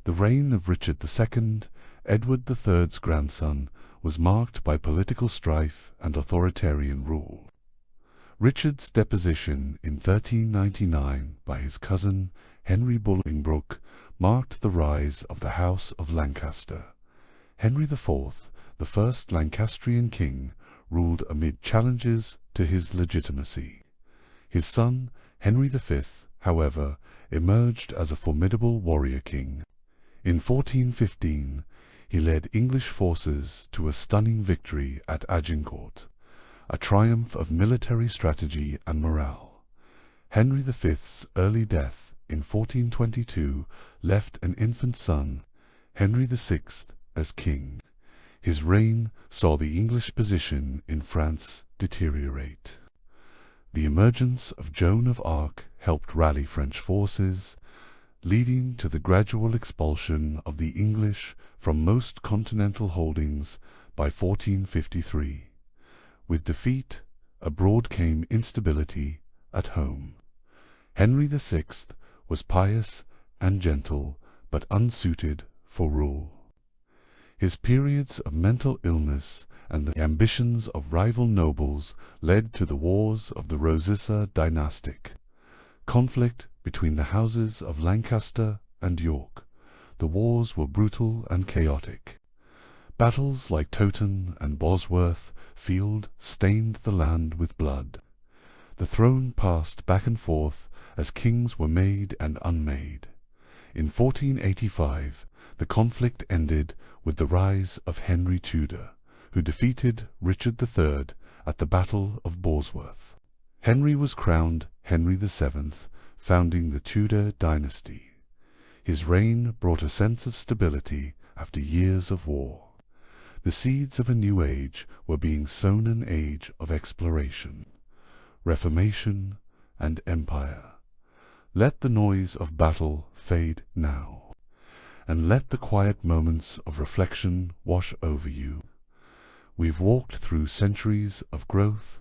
The reign of Richard II, Edward III's grandson, was marked by political strife and authoritarian rule. Richard's deposition in 1399 by his cousin Henry Bolingbroke marked the rise of the House of Lancaster. Henry IV, the first Lancastrian king, ruled amid challenges to his legitimacy. His son, Henry V, however, emerged as a formidable warrior king. In 1415, he led English forces to a stunning victory at Agincourt, a triumph of military strategy and morale. Henry V's early death in 1422 left an infant son, Henry VI, as king. His reign saw the English position in France deteriorate. The emergence of Joan of Arc helped rally French forces, leading to the gradual expulsion of the English from most continental holdings by 1453. With defeat, abroad came instability at home. Henry VI was pious and gentle, but unsuited for rule. His periods of mental illness and the ambitions of rival nobles led to the Wars of the Rosicsa dynastic. Conflict between the houses of Lancaster and York. The wars were brutal and chaotic. Battles like Towton and Bosworth Field stained the land with blood. The throne passed back and forth as kings were made and unmade. In 1485, the conflict ended with the rise of Henry Tudor, who defeated Richard III at the Battle of Bosworth. Henry was crowned Henry VII, founding the Tudor dynasty. His reign brought a sense of stability after years of war. The seeds of a new age were being sown, an age of exploration, reformation, and empire. Let the noise of battle fade now, and let the quiet moments of reflection wash over you. We've walked through centuries of growth,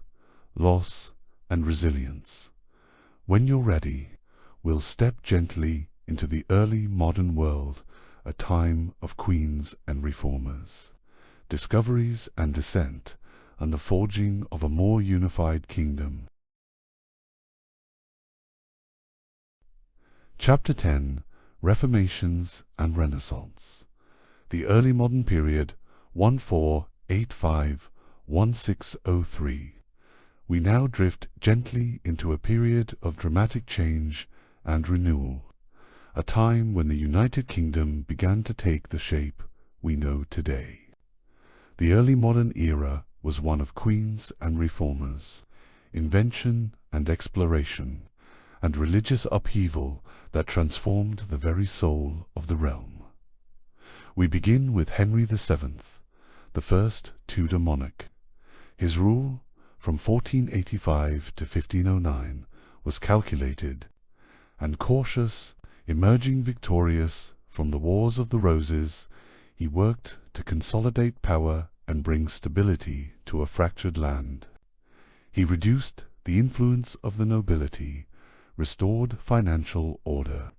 loss, and resilience. When you're ready, we'll step gently into the early modern world, a time of queens and reformers, discoveries and dissent, and the forging of a more unified kingdom. Chapter 10. Reformations and Renaissance. The early modern period, 1485–1603. We now drift gently into a period of dramatic change and renewal, a time when the United Kingdom began to take the shape we know today. The early modern era was one of queens and reformers, invention and exploration, and religious upheaval that transformed the very soul of the realm. We begin with Henry VII, the first Tudor monarch. His rule, from 1485 to 1509, was calculated and cautious. Emerging victorious from the Wars of the Roses, he worked to consolidate power and bring stability to a fractured land. He reduced the influence of the nobility, restored financial order,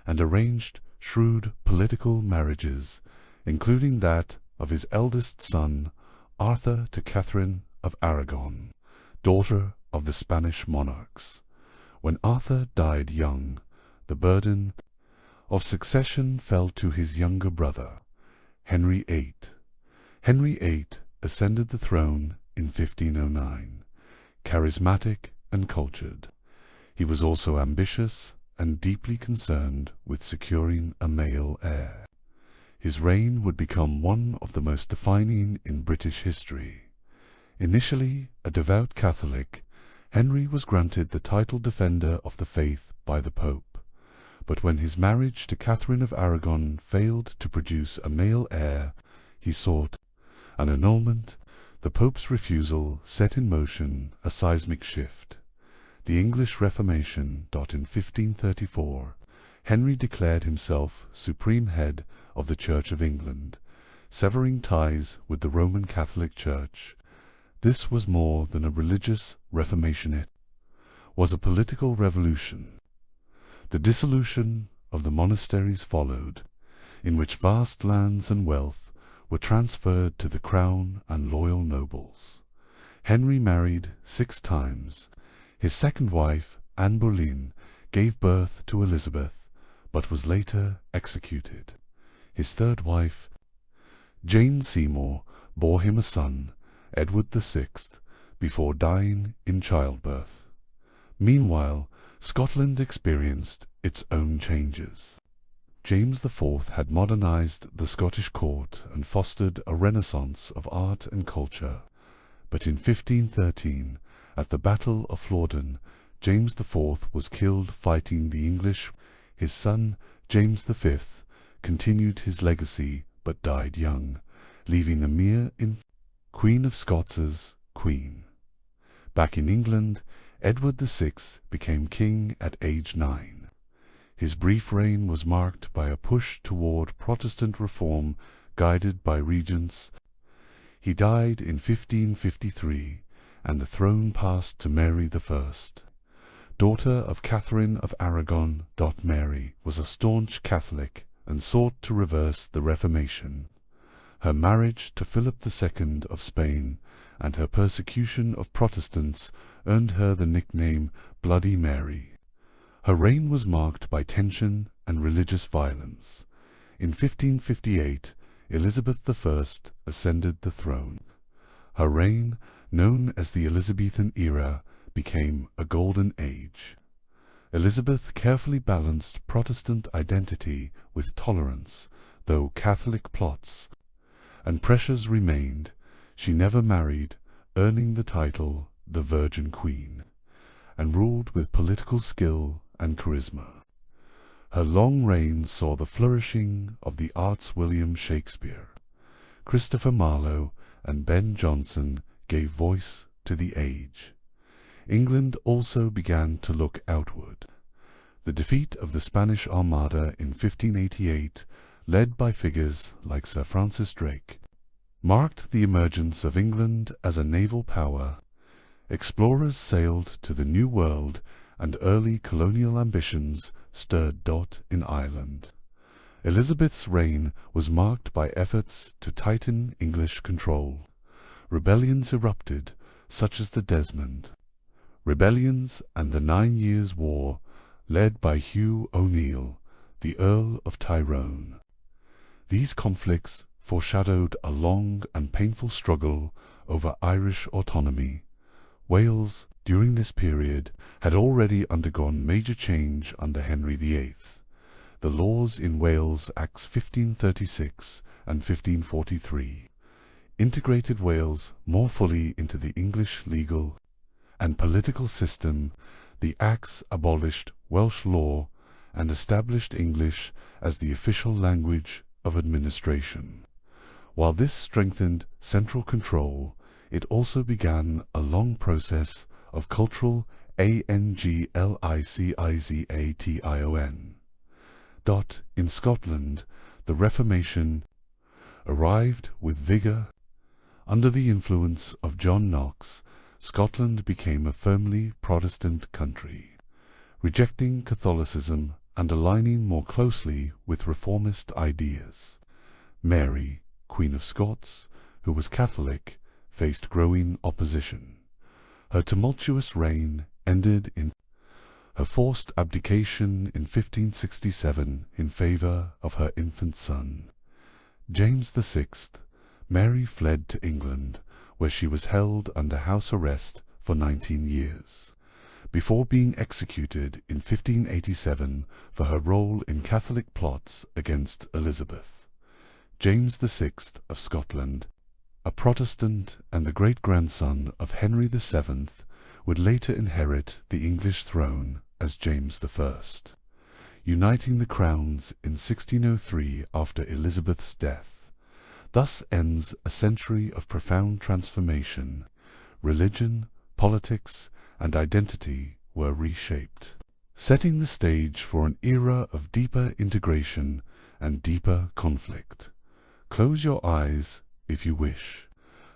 and arranged shrewd political marriages, including that of his eldest son, Arthur, to Catherine of Aragon, daughter of the Spanish monarchs. When Arthur died young, the burden of succession fell to his younger brother, Henry VIII. Henry VIII ascended the throne in 1509, charismatic and cultured. He was also ambitious and deeply concerned with securing a male heir. His reign would become one of the most defining in British history. Initially a devout Catholic, Henry was granted the title Defender of the Faith by the Pope. But when his marriage to Catherine of Aragon failed to produce a male heir, he sought an annulment The Pope's refusal set in motion a seismic shift. The English Reformation. In 1534, Henry declared himself supreme head of the Church of England, severing ties with the Roman Catholic Church. This was more than a religious reformation, it was a political revolution. The dissolution of the monasteries followed, in which vast lands and wealth were transferred to the crown and loyal nobles. Henry married 6 times. His second wife, Anne Boleyn, gave birth to Elizabeth, but was later executed. His third wife, Jane Seymour, bore him a son, Edward VI, before dying in childbirth. Meanwhile, Scotland experienced its own changes. James IV had modernized the Scottish court and fostered a renaissance of art and culture. But in 1513, at the Battle of Flodden, James IV was killed fighting the English. His son, James V, continued his legacy but died young, leaving a mere Queen of Scots' queen. Back in England, Edward VI became king at age 9. His brief reign was marked by a push toward Protestant reform guided by regents. He died in 1553, and the throne passed to Mary I, daughter of Catherine of Aragon. Mary was a staunch Catholic and sought to reverse the Reformation. Her marriage to Philip II of Spain and her persecution of Protestants earned her the nickname Bloody Mary. Her reign was marked by tension and religious violence. In 1558, Elizabeth I ascended the throne. Her reign, known as the Elizabethan era, became a golden age. Elizabeth carefully balanced Protestant identity with tolerance, though Catholic plots and pressures remained. She never married, earning the title the Virgin Queen, and ruled with political skill and charisma. Her long reign saw the flourishing of the arts. William Shakespeare, Christopher Marlowe, and Ben Jonson gave voice to the age. England also began to look outward. The defeat of the Spanish Armada in 1588, led by figures like Sir Francis Drake, marked the emergence of England as a naval power. Explorers sailed to the New World, and early colonial ambitions stirred in Ireland. Elizabeth's reign was marked by efforts to tighten English control. Rebellions erupted, such as the Desmond Rebellions and the 9 Years' War, led by Hugh O'Neill, the Earl of Tyrone. These conflicts foreshadowed a long and painful struggle over Irish autonomy. Wales, during this period, had already undergone major change under Henry VIII. The laws in Wales Acts 1536 and 1543 integrated Wales more fully into the English legal and political system. The Acts abolished Welsh law and established English as the official language of administration. While this strengthened central control, it also began a long process of cultural anglicisation. In Scotland, the Reformation arrived with vigour. Under the influence of John Knox, Scotland became a firmly Protestant country, rejecting Catholicism and aligning more closely with reformist ideas. Mary, Queen of Scots, who was Catholic, faced growing opposition. Her tumultuous reign ended in her forced abdication in 1567 in favour of her infant son, James VI. Mary fled to England, where she was held under house arrest for 19 years, before being executed in 1587 for her role in Catholic plots against Elizabeth. James VI of Scotland, a Protestant and the great-grandson of Henry VII, would later inherit the English throne as James I, uniting the crowns in 1603 after Elizabeth's death. Thus ends a century of profound transformation. Religion, politics, and identity were reshaped, setting the stage for an era of deeper integration and deeper conflict. Close your eyes if you wish.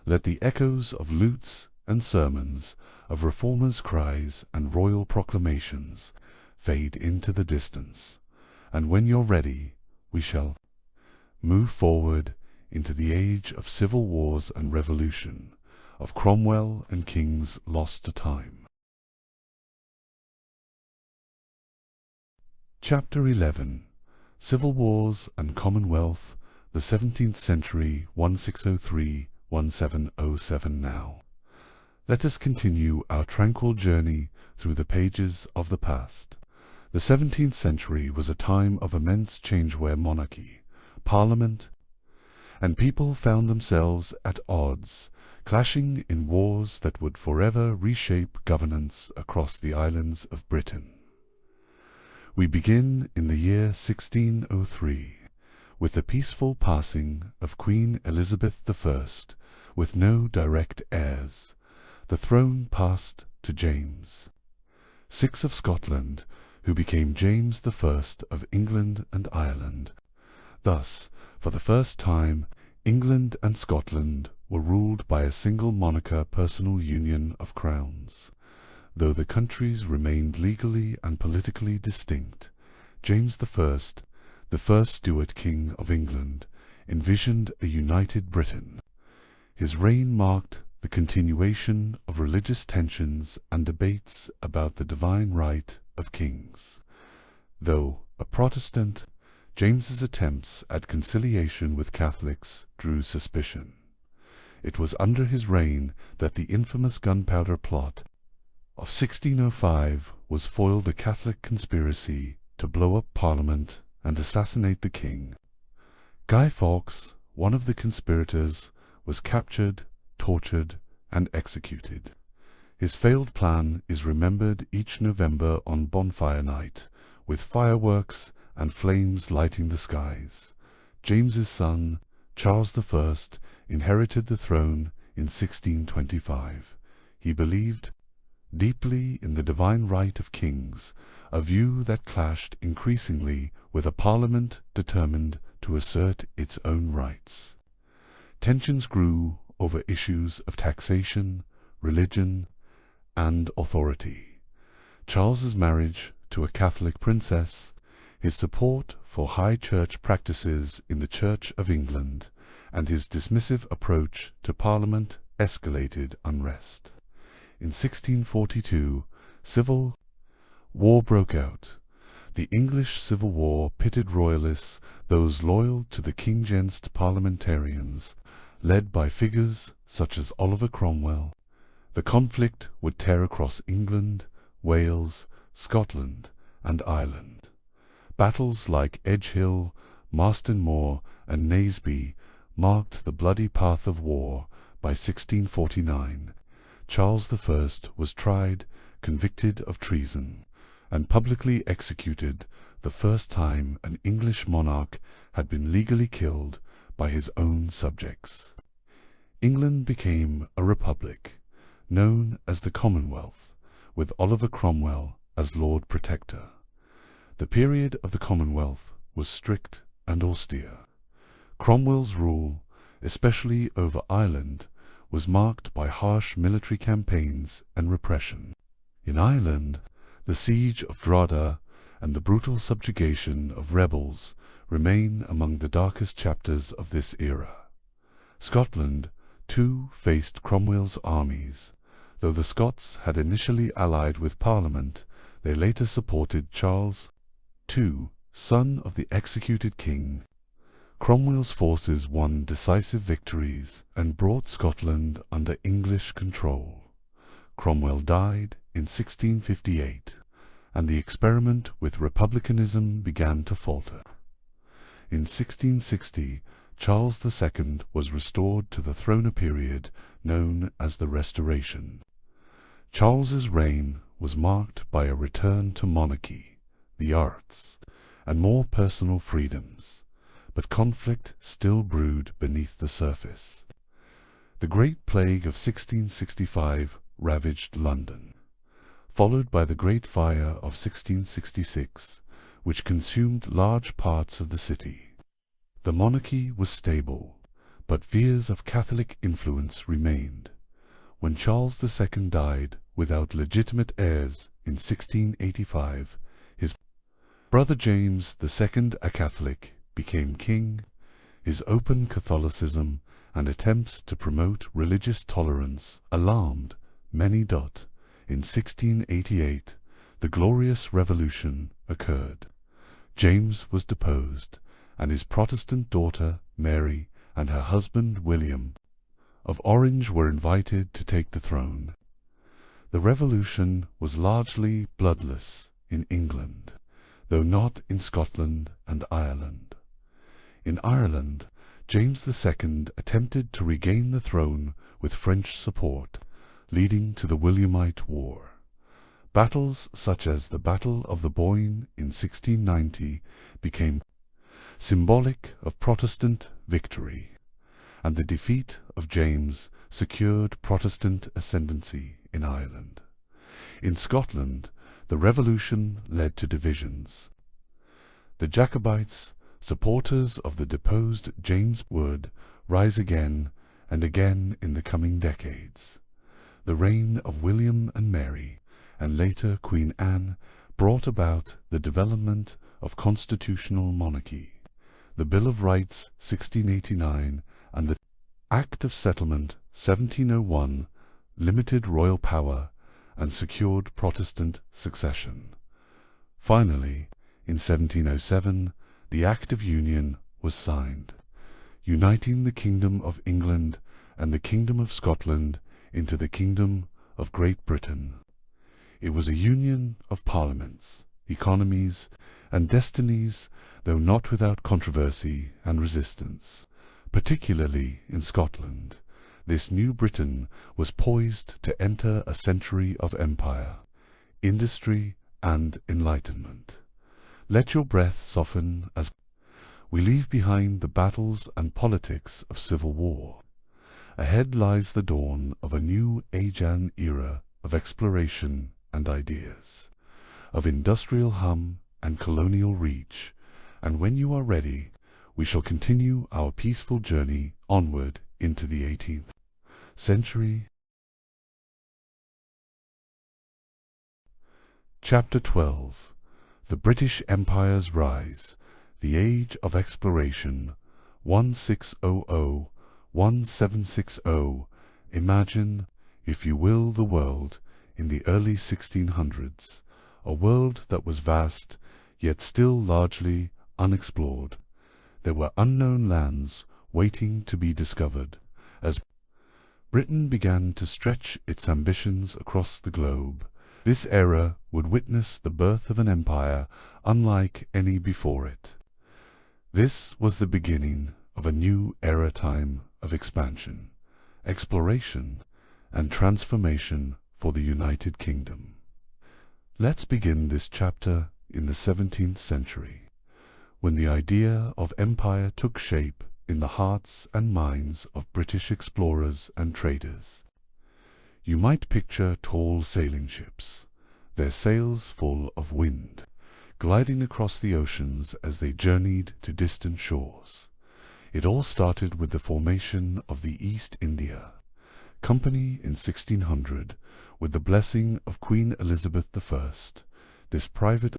Let the echoes of lutes and sermons, of reformers' cries and royal proclamations fade into the distance. And when you're ready, we shall move forward into the age of civil wars and revolution, of Cromwell and kings lost to time. Chapter 11. Civil Wars and Commonwealth, the 17th century, 1603–1707 now. Let us continue our tranquil journey through the pages of the past. The 17th century was a time of immense change where monarchy, parliament, and people found themselves at odds, clashing in wars that would forever reshape governance across the islands of Britain. We begin in the year 1603, with the peaceful passing of Queen Elizabeth I, with no direct heirs. The throne passed to James VI of Scotland, who became James I of England and Ireland. Thus, for the first time, England and Scotland were ruled by a single monarch personal union of crowns. Though the countries remained legally and politically distinct, James I, the first Stuart King of England, envisioned a united Britain. His reign marked the continuation of religious tensions and debates about the divine right of kings. Though a Protestant, James's attempts at conciliation with Catholics drew suspicion. It was under his reign that the infamous Gunpowder Plot of 1605 was foiled, a Catholic conspiracy to blow up Parliament and assassinate the king. Guy Fawkes, one of the conspirators, was captured, tortured, and executed. His failed plan is remembered each November on Bonfire Night, with fireworks and flames lighting the skies. James's son, Charles I, inherited the throne in 1625. He believed deeply in the divine right of kings, a view that clashed increasingly with a parliament determined to assert its own rights. Tensions grew over issues of taxation, religion, and authority. Charles's marriage to a Catholic princess, his support for high church practices in the Church of England, and his dismissive approach to Parliament escalated unrest. In 1642, civil war broke out. The English Civil War pitted royalists, those loyal to the king-against parliamentarians, led by figures such as Oliver Cromwell. The conflict would tear across England, Wales, Scotland, and Ireland. Battles like Edgehill, Marston Moor, and Naseby marked the bloody path of war. By 1649, Charles I was tried, convicted of treason, and publicly executed, the first time an English monarch had been legally killed by his own subjects. England became a republic, known as the Commonwealth, with Oliver Cromwell as Lord Protector. The period of the Commonwealth was strict and austere. Cromwell's rule, especially over Ireland, was marked by harsh military campaigns and repression. In Ireland, the siege of Drogheda and the brutal subjugation of rebels remain among the darkest chapters of this era. Scotland, too, faced Cromwell's armies. Though the Scots had initially allied with Parliament, they later supported Charles II, son of the executed king. Cromwell's forces won decisive victories and brought Scotland under English control. Cromwell died in 1658, and the experiment with republicanism began to falter. In 1660, Charles II was restored to the throne, a period known as the Restoration. Charles's reign was marked by a return to monarchy, the arts, and more personal freedoms. but conflict still brewed beneath the surface. The Great Plague of 1665 ravaged London, followed by the Great Fire of 1666, which consumed large parts of the city. The monarchy was stable, but fears of Catholic influence remained. When Charles II died without legitimate heirs in 1685, his brother James II, a Catholic, became king. His open Catholicism and attempts to promote religious tolerance alarmed many. In 1688, the Glorious Revolution occurred. James was deposed, and his Protestant daughter Mary and her husband William of Orange were invited to take the throne. The revolution was largely bloodless in England, though not in Scotland and Ireland. In Ireland, James II attempted to regain the throne with French support, leading to the Williamite War. Battles such as the Battle of the Boyne in 1690 became symbolic of Protestant victory, and the defeat of James secured Protestant ascendancy in Ireland. In Scotland, the revolution led to divisions. The Jacobites, supporters of the deposed James, would rise again and again in the coming decades. The reign of William and Mary, and later Queen Anne, brought about the development of constitutional monarchy. The Bill of Rights 1689 and the Act of Settlement 1701 limited royal power and secured Protestant succession. Finally, in 1707, the Act of Union was signed, uniting the Kingdom of England and the Kingdom of Scotland into the Kingdom of Great Britain. It was a union of parliaments, economies, and destinies, though not without controversy and resistance. Particularly in Scotland, this new Britain was poised to enter a century of empire, industry, and enlightenment. Let your breath soften as we leave behind the battles and politics of civil war. Ahead lies the dawn of a new age-an era of exploration and ideas, of industrial hum and colonial reach, and when you are ready, we shall continue our peaceful journey onward into the 18th century. Chapter 12. The British Empire's Rise, the Age of Exploration, 1600–1760. Imagine, if you will, the world in the early 1600s, a world that was vast, yet still largely unexplored. There were unknown lands waiting to be discovered. As Britain began to stretch its ambitions across the globe, this era would witness the birth of an empire unlike any before it. This was the beginning of a new era-time of expansion, exploration, and transformation for the United Kingdom. Let's begin this chapter in the 17th century, when the idea of empire took shape in the hearts and minds of British explorers and traders. You might picture tall sailing ships, their sails full of wind, gliding across the oceans as they journeyed to distant shores. It all started with the formation of the East India Company in 1600, with the blessing of Queen Elizabeth I. This private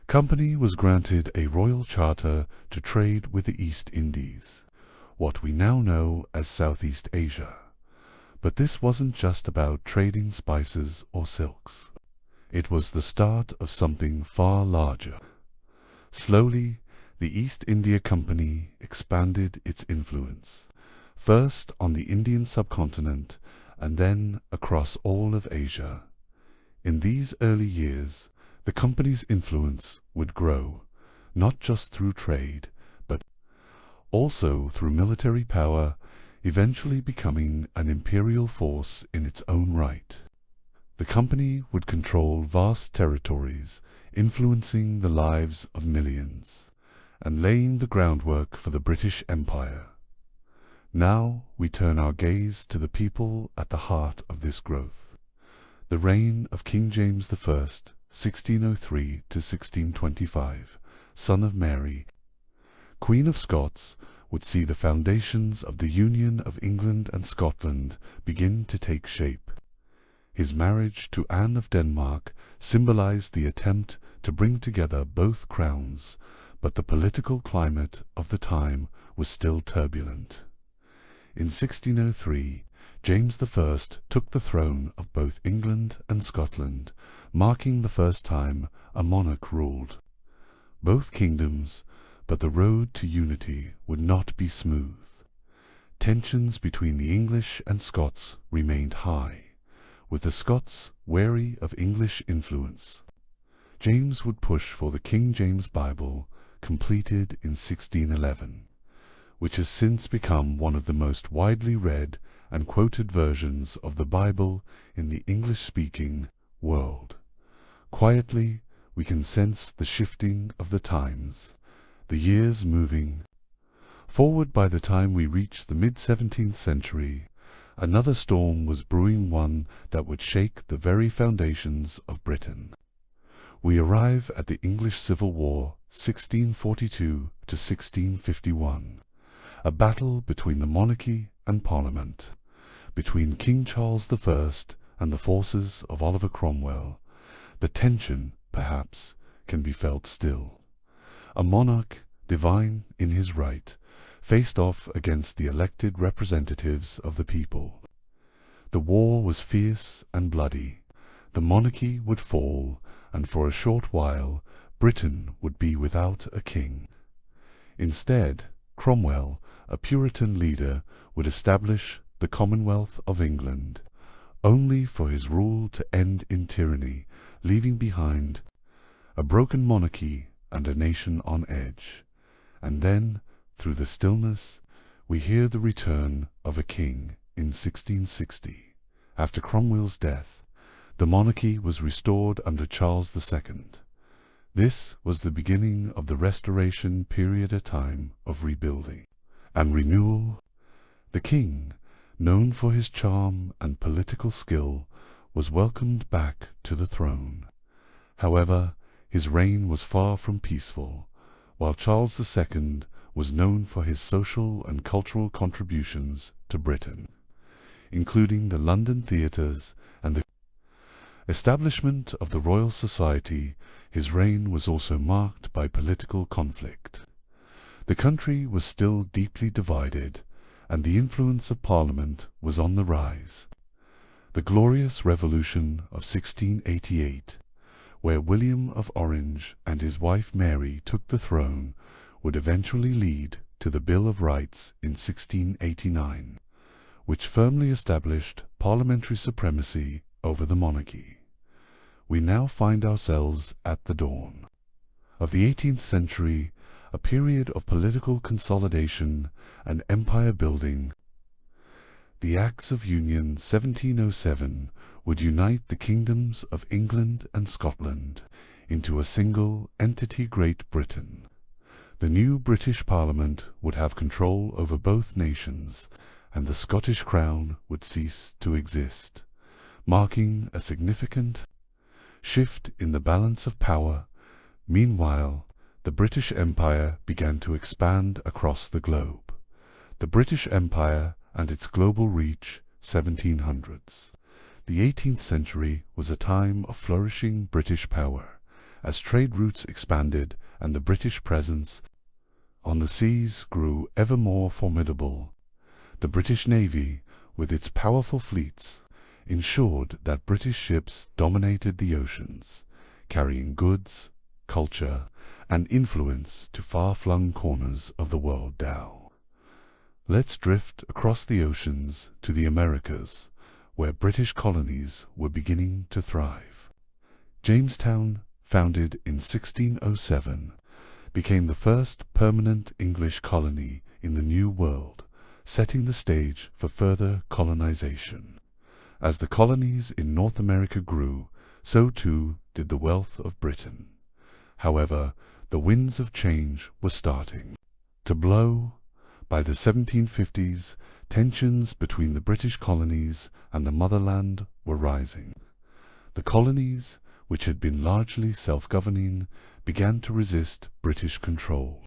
company was granted a royal charter to trade with the East Indies, what we now know as Southeast Asia. But this wasn't just about trading spices or silks. It was the start of something far larger. Slowly, the East India Company expanded its influence, first on the Indian subcontinent and then across all of Asia. In these early years, the company's influence would grow, not just through trade, but also through military power, eventually becoming an imperial force in its own right. The company would control vast territories, influencing the lives of millions, and laying the groundwork for the British Empire. Now we turn our gaze to the people at the heart of this growth. The reign of King James I, 1603 to 1625, son of Mary, Queen of Scots, would see the foundations of the Union of England and Scotland begin to take shape. His marriage to Anne of Denmark symbolized the attempt to bring together both crowns, but the political climate of the time was still turbulent. In 1603, James I took the throne of both England and Scotland, marking the first time a monarch ruled both kingdoms, but the road to unity would not be smooth. Tensions between the English and Scots remained high, with the Scots wary of English influence. James would push for the King James Bible, completed in 1611, which has since become one of the most widely read and quoted versions of the Bible in the English-speaking world. Quietly, we can sense the shifting of the times, the years moving forward. By the time we reach the mid-17th century, another storm was brewing, one that would shake the very foundations of Britain. We arrive at the English Civil War, 1642 to 1651, a battle between the monarchy and Parliament, between King Charles I and the forces of Oliver Cromwell. The tension, perhaps, can be felt still. A monarch, divine in his right, faced off against the elected representatives of the people. The war was fierce and bloody. The monarchy would fall, and for a short while Britain would be without a king. Instead, Cromwell, a Puritan leader, would establish the Commonwealth of England, only for his rule to end in tyranny, leaving behind a broken monarchy and a nation on edge. And then, through the stillness, we hear the return of a king in 1660. After Cromwell's death, the monarchy was restored under Charles II. This was the beginning of the Restoration period, a time of rebuilding and renewal. The king, known for his charm and political skill, was welcomed back to the throne. However, his reign was far from peaceful. While Charles II was known for his social and cultural contributions to Britain, including the London theatres and the establishment of the Royal Society, his reign was also marked by political conflict. The country was still deeply divided, and the influence of Parliament was on the rise. The Glorious Revolution of 1688, where William of Orange and his wife Mary took the throne, would eventually lead to the Bill of Rights in 1689, which firmly established parliamentary supremacy over the monarchy. We now find ourselves at the dawn of the 18th century, a period of political consolidation and empire building. The Acts of Union 1707 would unite the kingdoms of England and Scotland into a single entity, Great Britain. The new British Parliament would have control over both nations, and the Scottish crown would cease to exist, marking a significant shift in the balance of power. Meanwhile, the British Empire began to expand across the globe. The British Empire and its global reach, 1700s. The 18th century was a time of flourishing British power, as trade routes expanded and the British presence on the seas grew ever more formidable. The British Navy, with its powerful fleets, ensured that British ships dominated the oceans, carrying goods, culture, and influence to far-flung corners of the world. Now, let's drift across the oceans to the Americas, where British colonies were beginning to thrive. Jamestown, founded in 1607, became the first permanent English colony in the New World, setting the stage for further colonization. As the colonies in North America grew, so too did the wealth of Britain. However, the winds of change were starting to blow. By the 1750s, tensions between the British colonies and the motherland were rising. The colonies, which had been largely self-governing, began to resist British control.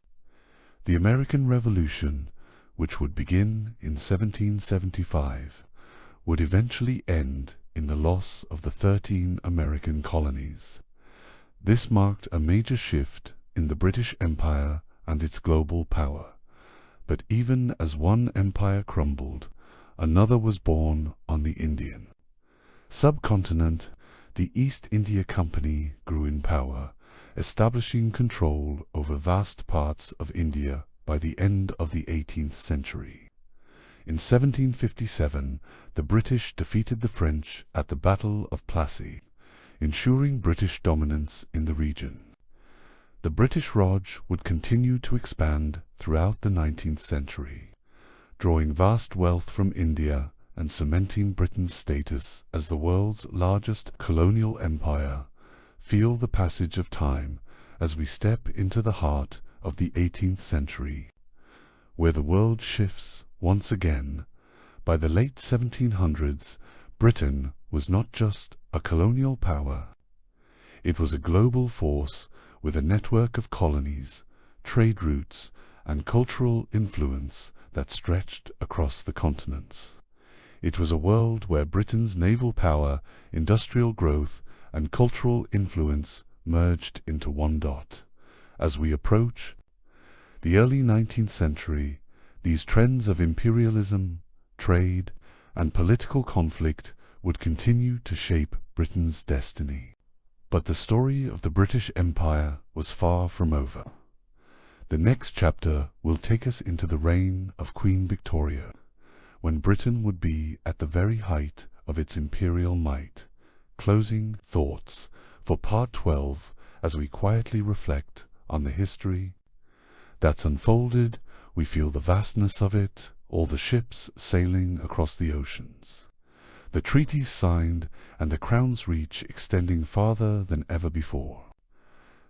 The American Revolution, which would begin in 1775, would eventually end in the loss of the 13 American colonies. This marked a major shift in the British Empire and its global power. But even as one empire crumbled, another was born on the Indian subcontinent. The East India Company grew in power, establishing control over vast parts of India by the end of the 18th century. In 1757, the British defeated the French at the Battle of Plassey, ensuring British dominance in the region. The British Raj would continue to expand throughout the 19th century, drawing vast wealth from India and cementing Britain's status as the world's largest colonial empire. Feel the passage of time as we step into the heart of the 18th century, where the world shifts once again. By the late 1700s, Britain was not just a colonial power. It was a global force with a network of colonies, trade routes, and cultural influence that stretched across the continents. It was a world where Britain's naval power, industrial growth, and cultural influence merged into one dot. As we approach the early 19th century, these trends of imperialism, trade, and political conflict would continue to shape Britain's destiny. But the story of the British Empire was far from over. The next chapter will take us into the reign of Queen Victoria, when Britain would be at the very height of its imperial might. Closing thoughts for Part 12 as we quietly reflect on the history that's unfolded. We feel the vastness of it, all the ships sailing across the oceans, the treaties signed, and the Crown's reach extending farther than ever before.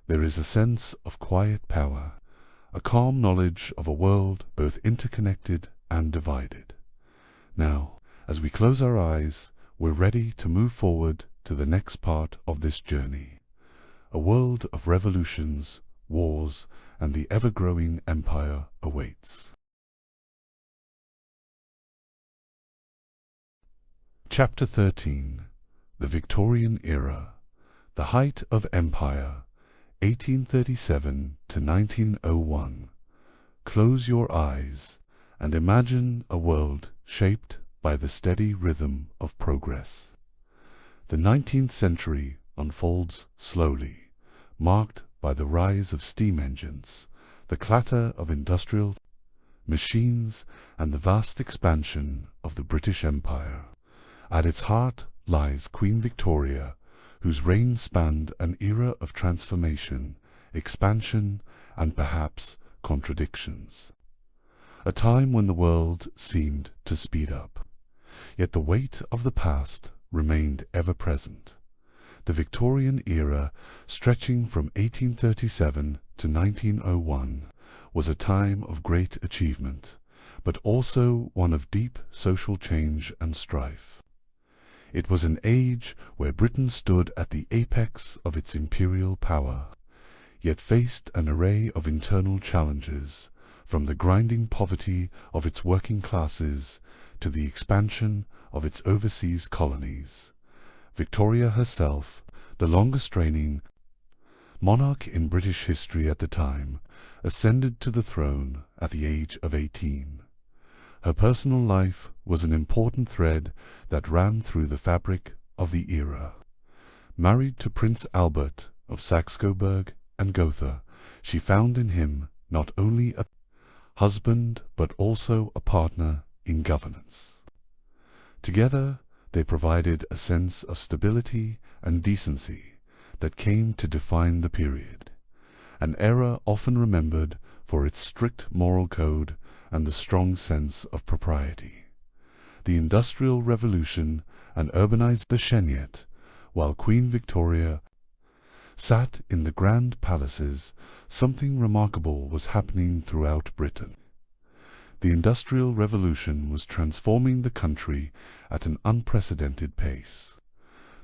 There is a sense of quiet power, a calm knowledge of a world both interconnected and divided. Now, as we close our eyes, we're ready to move forward to the next part of this journey. A world of revolutions, wars, and the ever-growing empire awaits. Chapter 13. The Victorian Era. The Height of Empire, 1837 to 1901. Close your eyes and imagine a world shaped by the steady rhythm of progress. The 19th century unfolds slowly, marked by the rise of steam engines, the clatter of industrial machines, and the vast expansion of the British Empire. At its heart lies Queen Victoria, whose reign spanned an era of transformation, expansion, and perhaps contradictions. A time when the world seemed to speed up, yet the weight of the past remained ever present. The Victorian era, stretching from 1837 to 1901, was a time of great achievement, but also one of deep social change and strife. It was an age where Britain stood at the apex of its imperial power, yet faced an array of internal challenges, from the grinding poverty of its working classes to the expansion of its overseas colonies. Victoria herself, the longest-reigning monarch in British history at the time, ascended to the throne at the age of 18. Her personal life was an important thread that ran through the fabric of the era. Married to Prince Albert of Saxe-Coburg and Gotha, she found in him not only a husband but also a partner in governance. Together, they provided a sense of stability and decency that came to define the period, an era often remembered for its strict moral code and the strong sense of propriety. The Industrial Revolution and urbanized the Chenyet, while Queen Victoria sat in the grand palaces, something remarkable was happening throughout Britain. The Industrial Revolution was transforming the country at an unprecedented pace.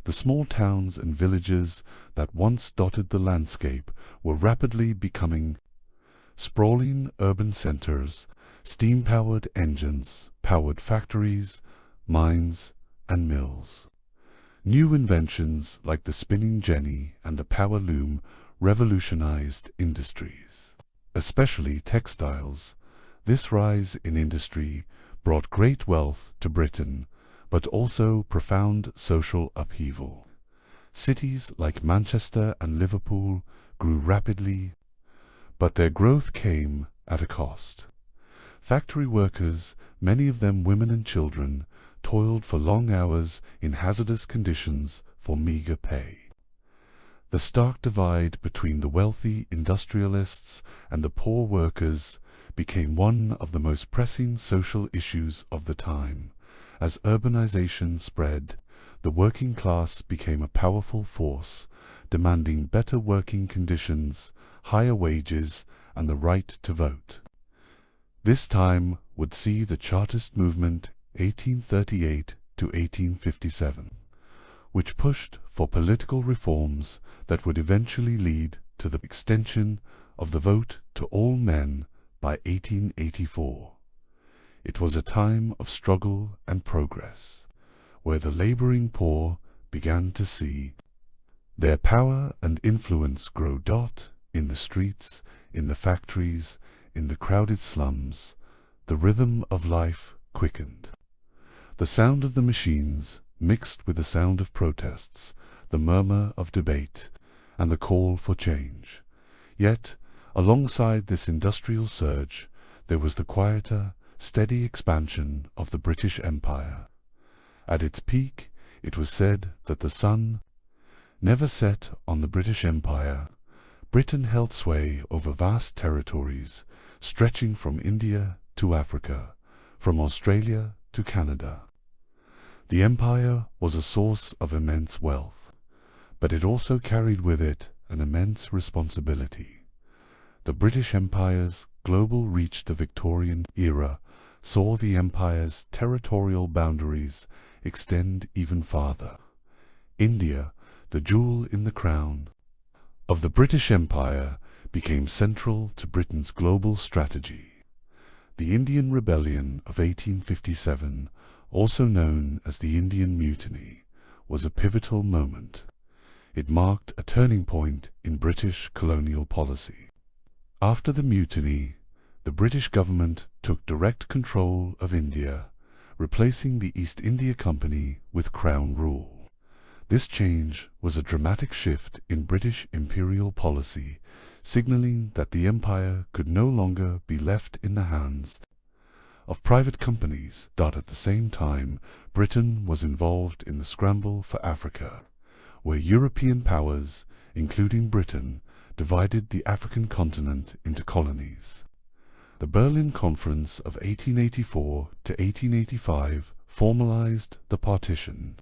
The small towns and villages that once dotted the landscape were rapidly becoming sprawling urban centers. Steam-powered engines powered factories, mines, and mills. New inventions like the spinning jenny and the power loom revolutionized industries, especially textiles. This rise in industry brought great wealth to Britain, but also profound social upheaval. Cities like Manchester and Liverpool grew rapidly, but their growth came at a cost. Factory workers, many of them women and children, toiled for long hours in hazardous conditions for meager pay. The stark divide between the wealthy industrialists and the poor workers became one of the most pressing social issues of the time. As urbanization spread, the working class became a powerful force, demanding better working conditions, higher wages, and the right to vote. This time would see the Chartist movement 1838 to 1857, which pushed for political reforms that would eventually lead to the extension of the vote to all men by 1884. It was a time of struggle and progress, where the laboring poor began to see their power and influence grow. In the streets, in the factories, in the crowded slums, the rhythm of life quickened. The sound of the machines mixed with the sound of protests, the murmur of debate, and the call for change. Yet, alongside this industrial surge, there was the quieter, steady expansion of the British Empire. At its peak, it was said that the sun never set on the British Empire. Britain held sway over vast territories, stretching from India to Africa, from Australia to Canada. The empire was a source of immense wealth, but it also carried with it an immense responsibility. The British Empire's global reach. The Victorian era saw the empire's territorial boundaries extend even farther. India, the jewel in the crown of the British Empire, became central to Britain's global strategy. The Indian Rebellion of 1857, also known as the Indian Mutiny, was a pivotal moment. It marked a turning point in British colonial policy. After the mutiny, the British government took direct control of India, replacing the East India Company with Crown rule. This change was a dramatic shift in British imperial policy, signaling that the empire could no longer be left in the hands of private companies. At the same time, Britain was involved in the scramble for Africa, where European powers, including Britain, divided the African continent into colonies. The Berlin Conference of 1884 to 1885 formalized the partition,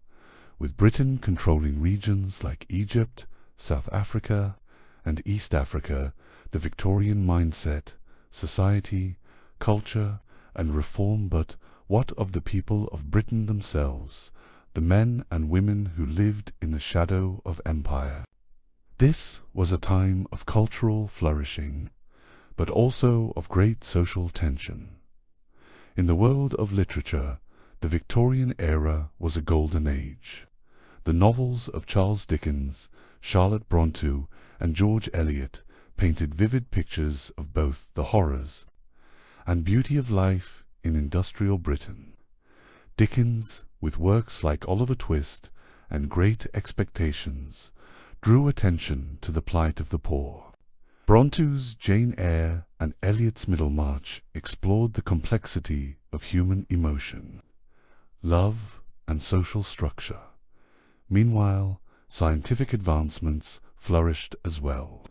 with Britain controlling regions like Egypt, South Africa, and East Africa. The Victorian mindset, society, culture, and reform. But what of the people of Britain themselves, the men and women who lived in the shadow of empire? This was a time of cultural flourishing, but also of great social tension. In the world of literature, the Victorian era was a golden age. The novels of Charles Dickens, Charlotte Brontë, and George Eliot painted vivid pictures of both the horrors and beauty of life in industrial Britain. Dickens, with works like Oliver Twist and Great Expectations, drew attention to the plight of the poor. Bronte's Jane Eyre and Eliot's Middlemarch explored the complexity of human emotion, love, and social structure. Meanwhile, scientific advancements flourished as well.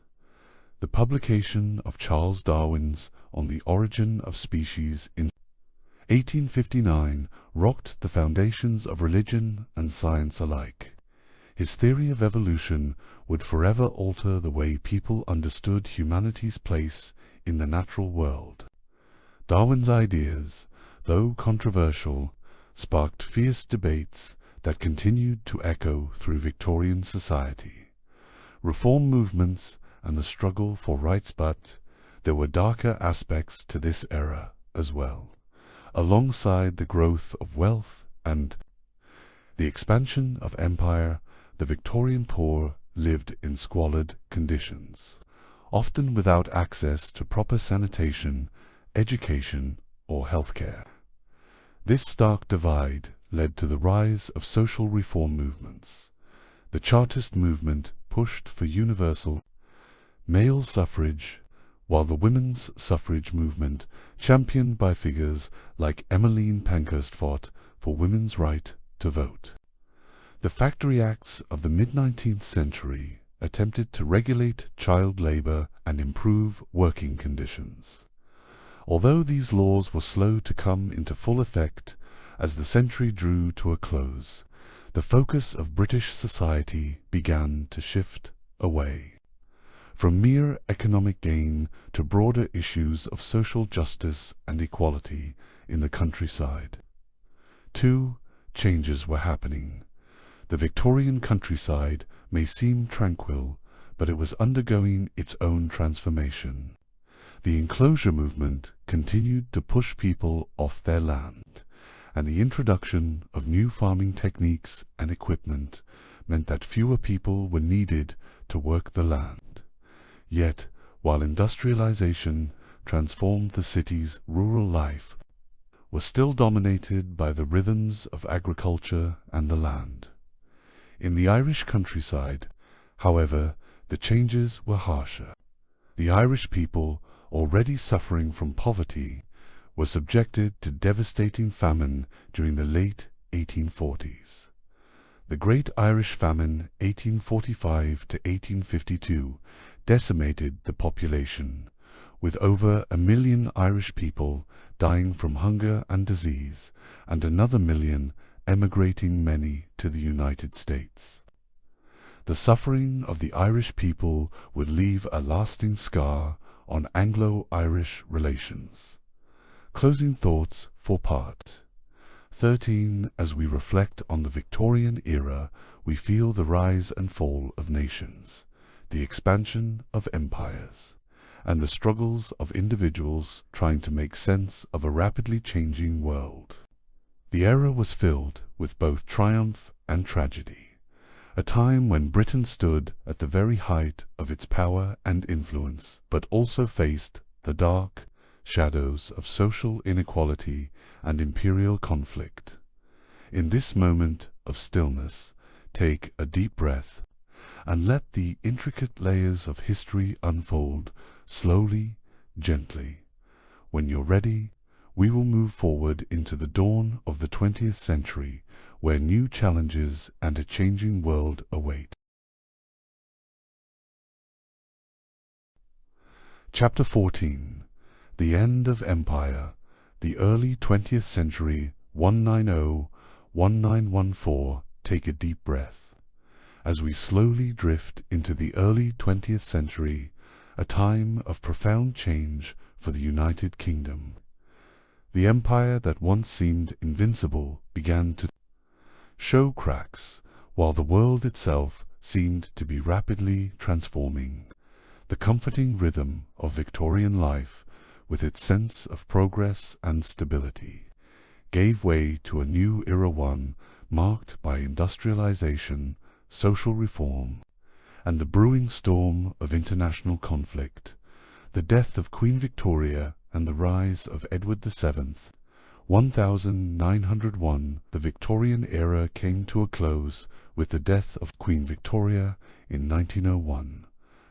The publication of Charles Darwin's On the Origin of Species in 1859 rocked the foundations of religion and science alike. His theory of evolution would forever alter the way people understood humanity's place in the natural world. Darwin's ideas, though controversial, sparked fierce debates that continued to echo through Victorian society. Reform movements and the struggle for rights, but there were darker aspects to this era as well. Alongside the growth of wealth and the expansion of empire, the Victorian poor lived in squalid conditions, often without access to proper sanitation, education, or healthcare. This stark divide led to the rise of social reform movements. The Chartist movement pushed for universal male suffrage, while the women's suffrage movement, championed by figures like Emmeline Pankhurst, fought for women's right to vote. The Factory Acts of the mid-19th century attempted to regulate child labor and improve working conditions. Although these laws were slow to come into full effect as the century drew to a close, the focus of British society began to shift away from mere economic gain to broader issues of social justice and equality in the countryside. Two changes were happening. The Victorian countryside may seem tranquil, but it was undergoing its own transformation. The enclosure movement continued to push people off their land, and the introduction of new farming techniques and equipment meant that fewer people were needed to work the land. Yet, while industrialization transformed the city's rural life, was still dominated by the rhythms of agriculture and the land. In the Irish countryside, however, the changes were harsher. The Irish people, already suffering from poverty, were subjected to devastating famine during the late 1840s. The Great Irish Famine 1845 to 1852 decimated the population, with over 1 million Irish people dying from hunger and disease, and another 1 million emigrating, many to the United States. The suffering of the Irish people would leave a lasting scar on Anglo-Irish relations. Closing thoughts for Part 13. As we reflect on the Victorian era, we feel the rise and fall of nations, the expansion of empires, and the struggles of individuals trying to make sense of a rapidly changing world. The era was filled with both triumph and tragedy, a time when Britain stood at the very height of its power and influence, but also faced the dark shadows of social inequality and imperial conflict. In this moment of stillness, take a deep breath and let the intricate layers of history unfold slowly, gently. When you're ready, we will move forward into the dawn of the 20th century, where new challenges and a changing world await. Chapter 14. The End of Empire, the Early 20th Century, 190-1914. Take a deep breath. As we slowly drift into the early 20th century, a time of profound change for the United Kingdom. The empire that once seemed invincible began to show cracks, while the world itself seemed to be rapidly transforming. The comforting rhythm of Victorian life, with its sense of progress and stability, gave way to a new era, one marked by industrialization, social reform, and the brewing storm of international conflict. The death of Queen Victoria and the rise of Edward VII, 1901. The Victorian era came to a close with the death of Queen Victoria in 1901.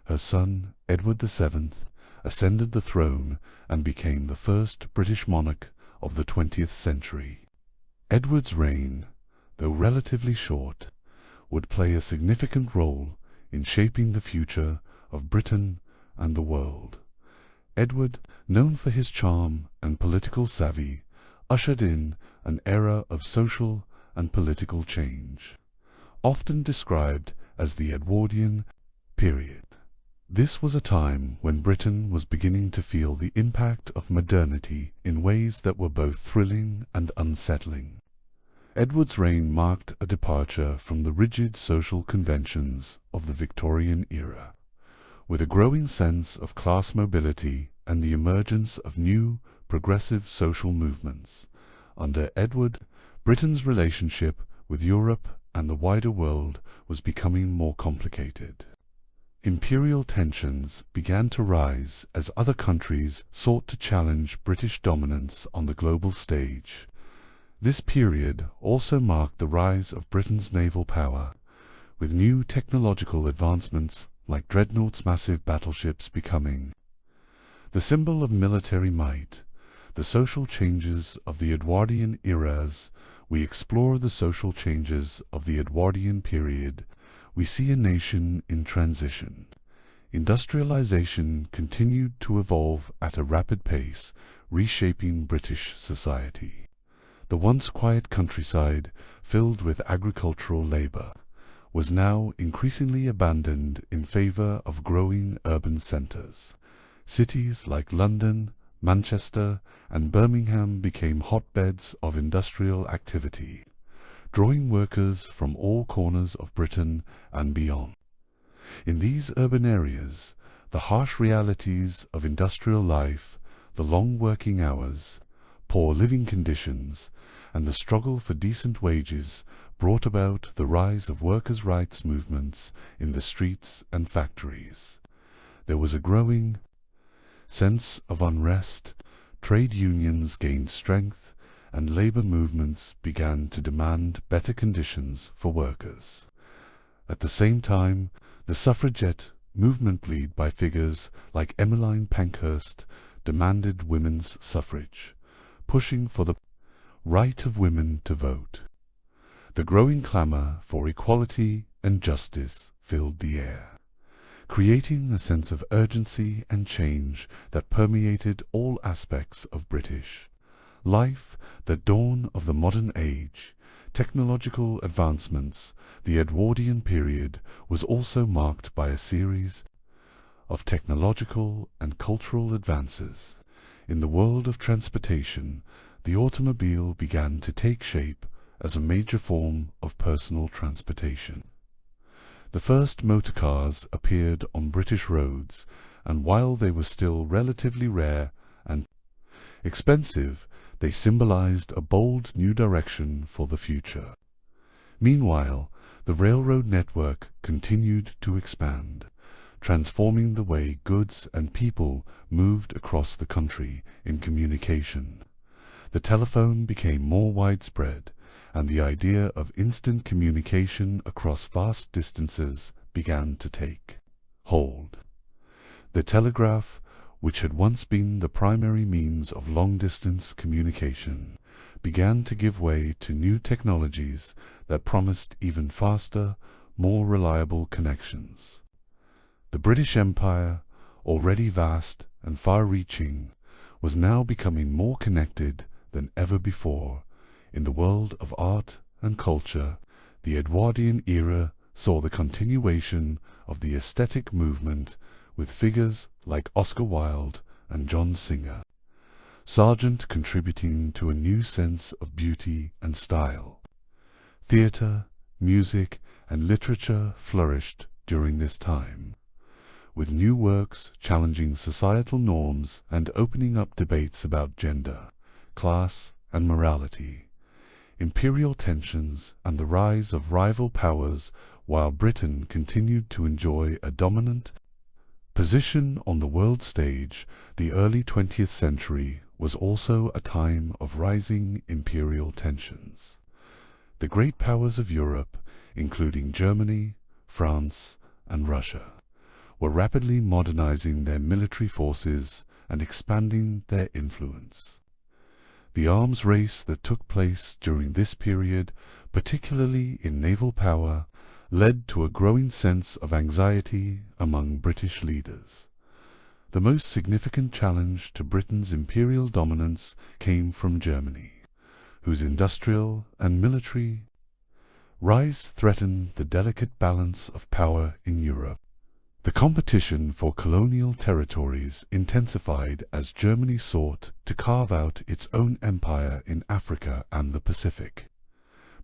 Her son, Edward VII, ascended the throne and became the first British monarch of the 20th century. Edward's reign, though relatively short, would play a significant role in shaping the future of Britain and the world. Edward, known for his charm and political savvy, ushered in an era of social and political change. often described as the Edwardian period. This was a time when Britain was beginning to feel the impact of modernity in ways that were both thrilling and unsettling. Edward's reign marked a departure from the rigid social conventions of the Victorian era, with a growing sense of class mobility and the emergence of new, progressive social movements. Under Edward, Britain's relationship with Europe and the wider world was becoming more complicated. Imperial tensions began to rise as other countries sought to challenge British dominance on the global stage. This period also marked the rise of Britain's naval power, with new technological advancements like Dreadnought's massive battleships becoming the symbol of military might. The social changes of the Edwardian eras. We explore the social changes of the Edwardian period. We see a nation in transition. Industrialization continued to evolve at a rapid pace, reshaping British society. The once quiet countryside, filled with agricultural labor, was now increasingly abandoned in favor of growing urban centers. Cities like London, Manchester, and Birmingham became hotbeds of industrial activity, drawing workers from all corners of Britain and beyond. In these urban areas, the harsh realities of industrial life, the long working hours, poor living conditions, and the struggle for decent wages brought about the rise of workers' rights movements in the streets and factories. There was a growing sense of unrest, trade unions gained strength, and labor movements began to demand better conditions for workers. At the same time, the suffragette movement, led by figures like Emmeline Pankhurst, demanded women's suffrage, pushing for the right of women to vote. The growing clamor for equality and justice filled the air, creating a sense of urgency and change that permeated all aspects of British life. The dawn of the modern age, technological advancements. The Edwardian period was also marked by a series of technological and cultural advances. In the world of transportation, the automobile began to take shape as a major form of personal transportation. The first motor cars appeared on British roads, and while they were still relatively rare and expensive, they symbolized a bold new direction for the future. Meanwhile, the railroad network continued to expand, transforming the way goods and people moved across the country in communication. The telephone became more widespread, and the idea of instant communication across vast distances began to take hold. The telegraph, which had once been the primary means of long-distance communication, began to give way to new technologies that promised even faster, more reliable connections. The British Empire, already vast and far-reaching, was now becoming more connected than ever before. In the world of art and culture, the Edwardian era saw the continuation of the aesthetic movement, with figures like Oscar Wilde and John Singer Sargent contributing to a new sense of beauty and style. Theatre, music, and literature flourished during this time, with new works challenging societal norms and opening up debates about gender, class, and morality. Imperial tensions and the rise of rival powers, while Britain continued to enjoy a dominant position on the world stage. The early 20th century was also a time of rising imperial tensions. The great powers of Europe, including Germany, France, and Russia, were rapidly modernizing their military forces and expanding their influence. The arms race that took place during this period, particularly in naval power, led to a growing sense of anxiety among British leaders. The most significant challenge to Britain's imperial dominance came from Germany, whose industrial and military rise threatened the delicate balance of power in Europe. The competition for colonial territories intensified as Germany sought to carve out its own empire in Africa and the Pacific.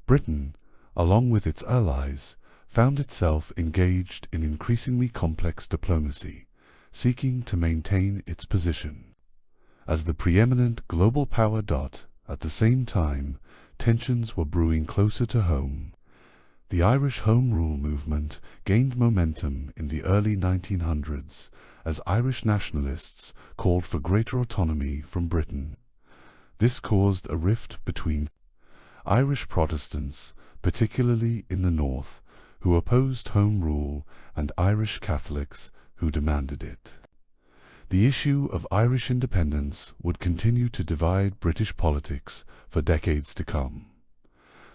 Britain, along with its allies, found itself engaged in increasingly complex diplomacy, seeking to maintain its position as the preeminent global power. At the same time, tensions were brewing closer to home. The Irish Home Rule movement gained momentum in the early 1900s as Irish nationalists called for greater autonomy from Britain. This caused a rift between Irish Protestants, particularly in the north, who opposed Home Rule, and Irish Catholics who demanded it. The issue of Irish independence would continue to divide British politics for decades to come.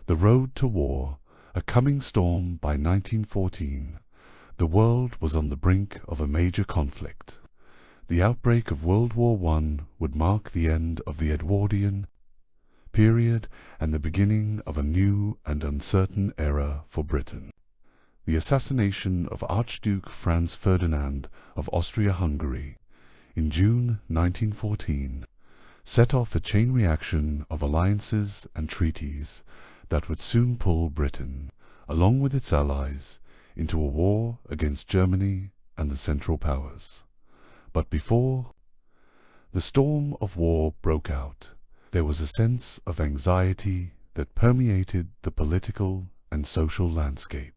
The road to war, a coming storm by 1914, the world was on the brink of a major conflict. The outbreak of World War I would mark the end of the Edwardian period and the beginning of a new and uncertain era for Britain. The assassination of Archduke Franz Ferdinand of Austria-Hungary in June 1914 set off a chain reaction of alliances and treaties that would soon pull Britain, along with its allies, into a war against Germany and the Central Powers. But before the storm of war broke out, there was a sense of anxiety that permeated the political and social landscape.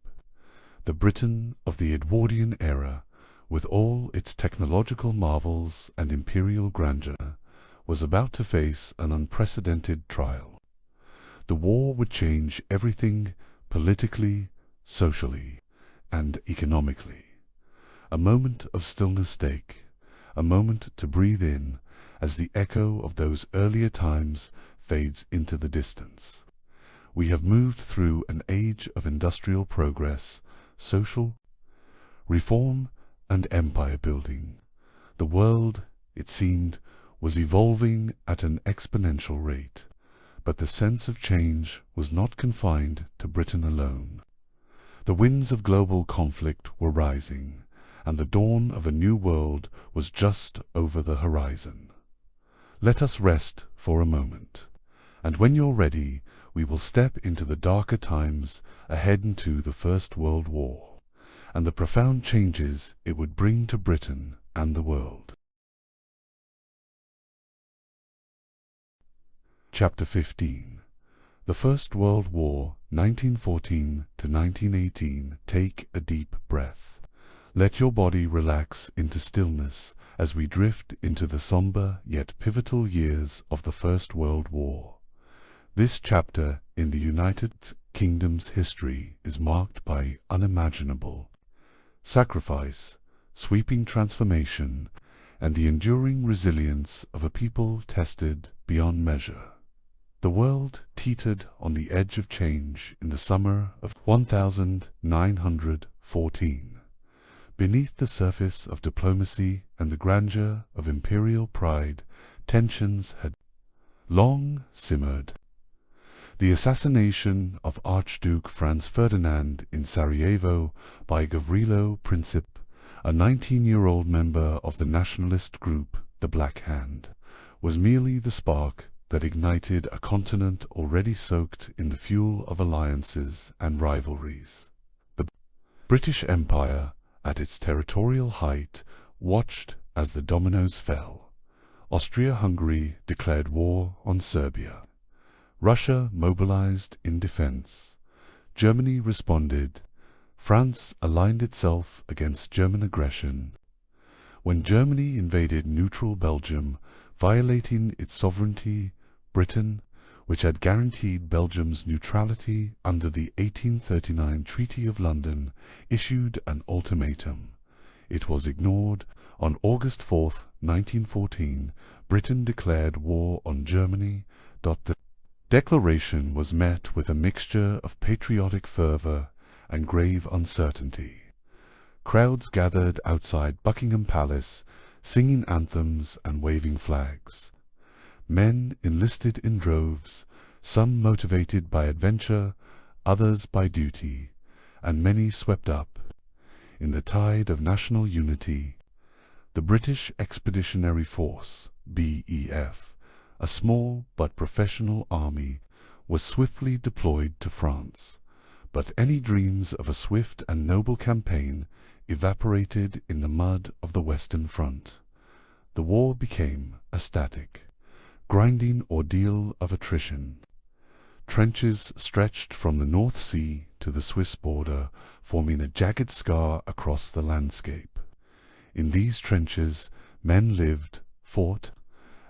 The Britain of the Edwardian era, with all its technological marvels and imperial grandeur, was about to face an unprecedented trial. The war would change everything politically, socially, and economically. A moment of stillness stake, a moment to breathe in as the echo of those earlier times fades into the distance. We have moved through an age of industrial progress, social reform, and empire building. The world, it seemed, was evolving at an exponential rate, but the sense of change was not confined to Britain alone. The winds of global conflict were rising, and the dawn of a new world was just over the horizon. Let us rest for a moment, and when you're ready, we will step into the darker times ahead into the First World War, and the profound changes it would bring to Britain and the world. Chapter 15. The First World War, 1914 to 1918. Take a deep breath. Let your body relax into stillness as we drift into the somber yet pivotal years of the First World War. This chapter in the United Kingdom's history is marked by unimaginable sacrifice, sweeping transformation, and the enduring resilience of a people tested beyond measure. The world teetered on the edge of change in the summer of 1914. Beneath the surface of diplomacy and the grandeur of imperial pride, tensions had long simmered. The assassination of Archduke Franz Ferdinand in Sarajevo by Gavrilo Princip, a 19-year-old member of the nationalist group the Black Hand, was merely the spark that ignited a continent already soaked in the fuel of alliances and rivalries. The British Empire, at its territorial height, watched as the dominoes fell. Austria-Hungary declared war on Serbia. Russia mobilized in defense. Germany responded. France aligned itself against German aggression. When Germany invaded neutral Belgium, violating its sovereignty, Britain, which had guaranteed Belgium's neutrality under the 1839 Treaty of London, issued an ultimatum. It was ignored. On August 4, 1914, Britain declared war on Germany. The declaration was met with a mixture of patriotic fervor and grave uncertainty. Crowds gathered outside Buckingham Palace, singing anthems and waving flags. Men enlisted in droves, some motivated by adventure, others by duty, and many swept up. In the tide of national unity, the British Expeditionary Force, BEF, a small but professional army, was swiftly deployed to France. But any dreams of a swift and noble campaign evaporated in the mud of the Western Front. The war became a static, grinding ordeal of attrition. Trenches stretched from the North Sea to the Swiss border, forming a jagged scar across the landscape. In these trenches, men lived, fought,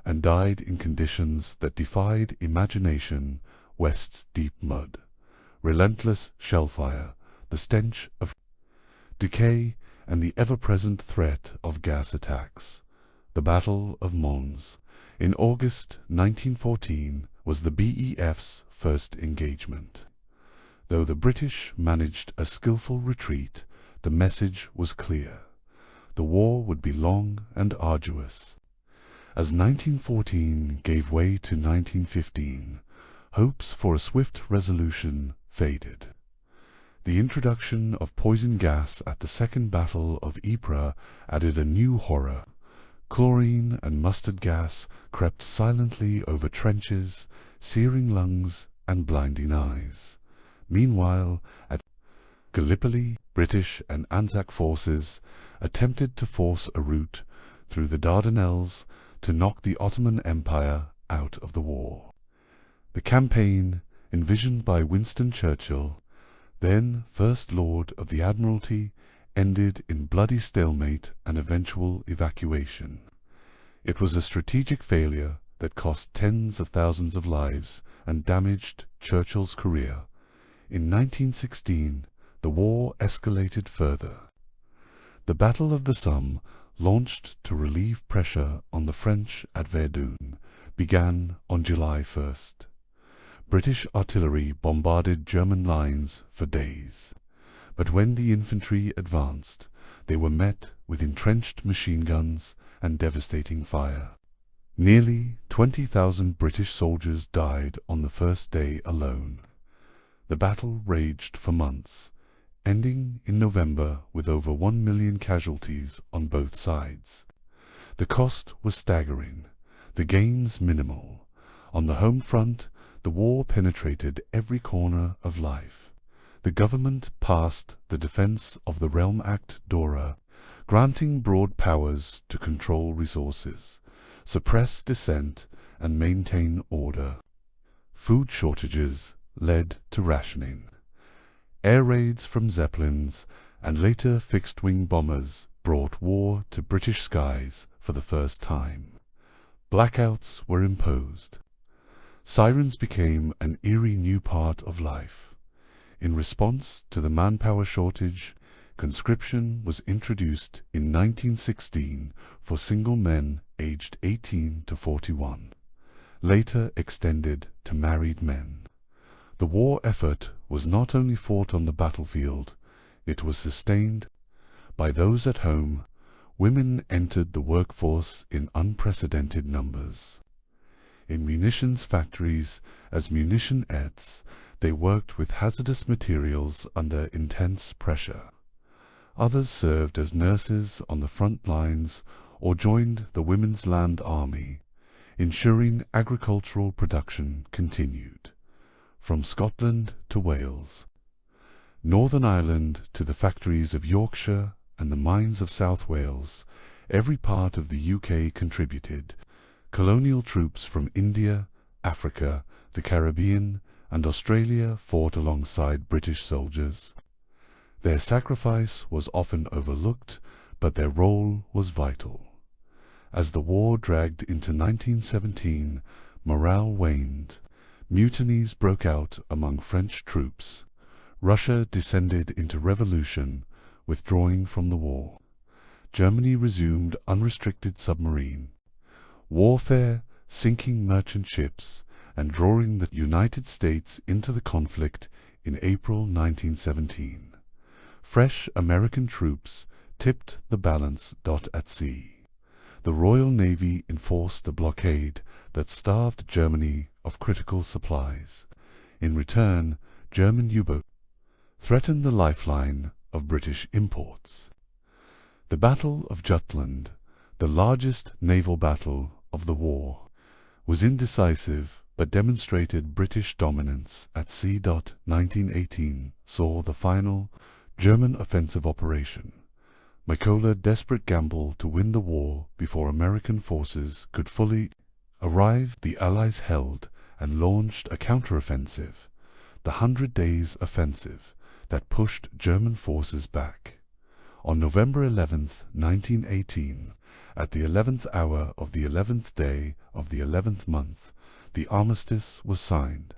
and died in conditions that defied imagination. West's deep mud, relentless shellfire, the stench of decay, and the ever-present threat of gas attacks. The Battle of Mons, in August 1914, was the BEF's first engagement. Though the British managed a skillful retreat, the message was clear. The war would be long and arduous. As 1914 gave way to 1915, hopes for a swift resolution faded. The introduction of poison gas at the Second Battle of Ypres added a new horror. Chlorine and mustard gas crept silently over trenches, searing lungs and blinding eyes. Meanwhile, at Gallipoli, British and Anzac forces attempted to force a route through the Dardanelles to knock the Ottoman Empire out of the war. The campaign, envisioned by Winston Churchill, then First Lord of the Admiralty, ended in bloody stalemate and eventual evacuation. It was a strategic failure that cost tens of thousands of lives and damaged Churchill's career. In 1916, the war escalated further. The Battle of the Somme, launched to relieve pressure on the French at Verdun, began on July 1st. British artillery bombarded German lines for days. But when the infantry advanced, they were met with entrenched machine guns and devastating fire. Nearly 20,000 British soldiers died on the first day alone. The battle raged for months, ending in November with over 1 million casualties on both sides. The cost was staggering, the gains minimal. On the home front, the war penetrated every corner of life. The government passed the Defense of the Realm Act DORA, granting broad powers to control resources, suppress dissent, and maintain order. Food shortages led to rationing. Air raids from Zeppelins and later fixed-wing bombers brought war to British skies for the first time. Blackouts were imposed. Sirens became an eerie new part of life. In response to the manpower shortage, conscription was introduced in 1916 for single men aged 18 to 41, later extended to married men. The war effort was not only fought on the battlefield, it was sustained by those at home. Women entered the workforce in unprecedented numbers. In munitions factories, as munitionettes, they worked with hazardous materials under intense pressure. Others served as nurses on the front lines or joined the Women's Land Army, ensuring agricultural production continued. From Scotland to Wales, Northern Ireland to the factories of Yorkshire and the mines of South Wales, every part of the UK contributed. Colonial troops from India, Africa, the Caribbean, and Australia fought alongside British soldiers. Their sacrifice was often overlooked, but their role was vital. As the war dragged into 1917, morale waned. Mutinies broke out among French troops. Russia descended into revolution, withdrawing from the war. Germany resumed unrestricted submarine warfare, sinking merchant ships, and drawing the United States into the conflict in April 1917. Fresh American troops tipped the balance. At sea, the Royal Navy enforced a blockade that starved Germany of critical supplies. In return, German U-boat threatened the lifeline of British imports. The Battle of Jutland, the largest naval battle of the war, was indecisive but demonstrated British dominance at sea. 1918 saw the final German offensive operation. Mikola desperate gamble to win the war before American forces could fully arrive. The Allies held and launched a counteroffensive, the 100 Days Offensive, that pushed German forces back. On November 11, 1918, at the 11th hour of the 11th day of the 11th month, the armistice was signed.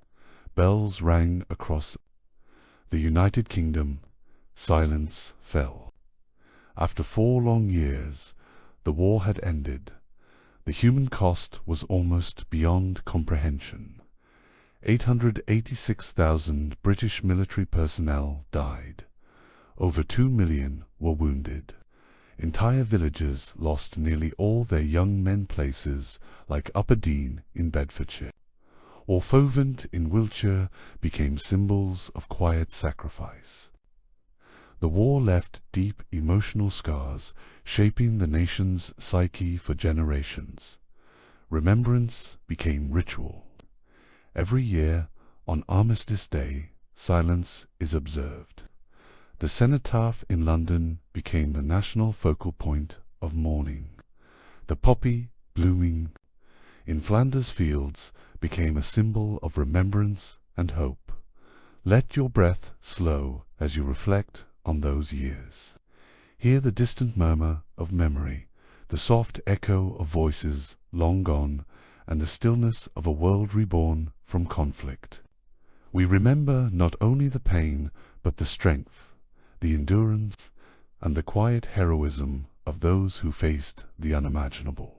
Bells rang across the United Kingdom. Silence fell. After 4 long years, the war had ended. The human cost was almost beyond comprehension. 886,000 British military personnel died. Over 2 million were wounded. Entire villages lost nearly all their young men. Places like Upper Dean in Bedfordshire or Fovant in Wiltshire became symbols of quiet sacrifice. The war left deep emotional scars, shaping the nation's psyche for generations. Remembrance became ritual. Every year, on Armistice Day, silence is observed. The cenotaph in London became the national focal point of mourning. The poppy, blooming in Flanders fields, became a symbol of remembrance and hope. Let your breath slow as you reflect on those years. Hear the distant murmur of memory, the soft echo of voices long gone, and the stillness of a world reborn from conflict. We remember not only the pain, but the strength, the endurance, and the quiet heroism of those who faced the unimaginable.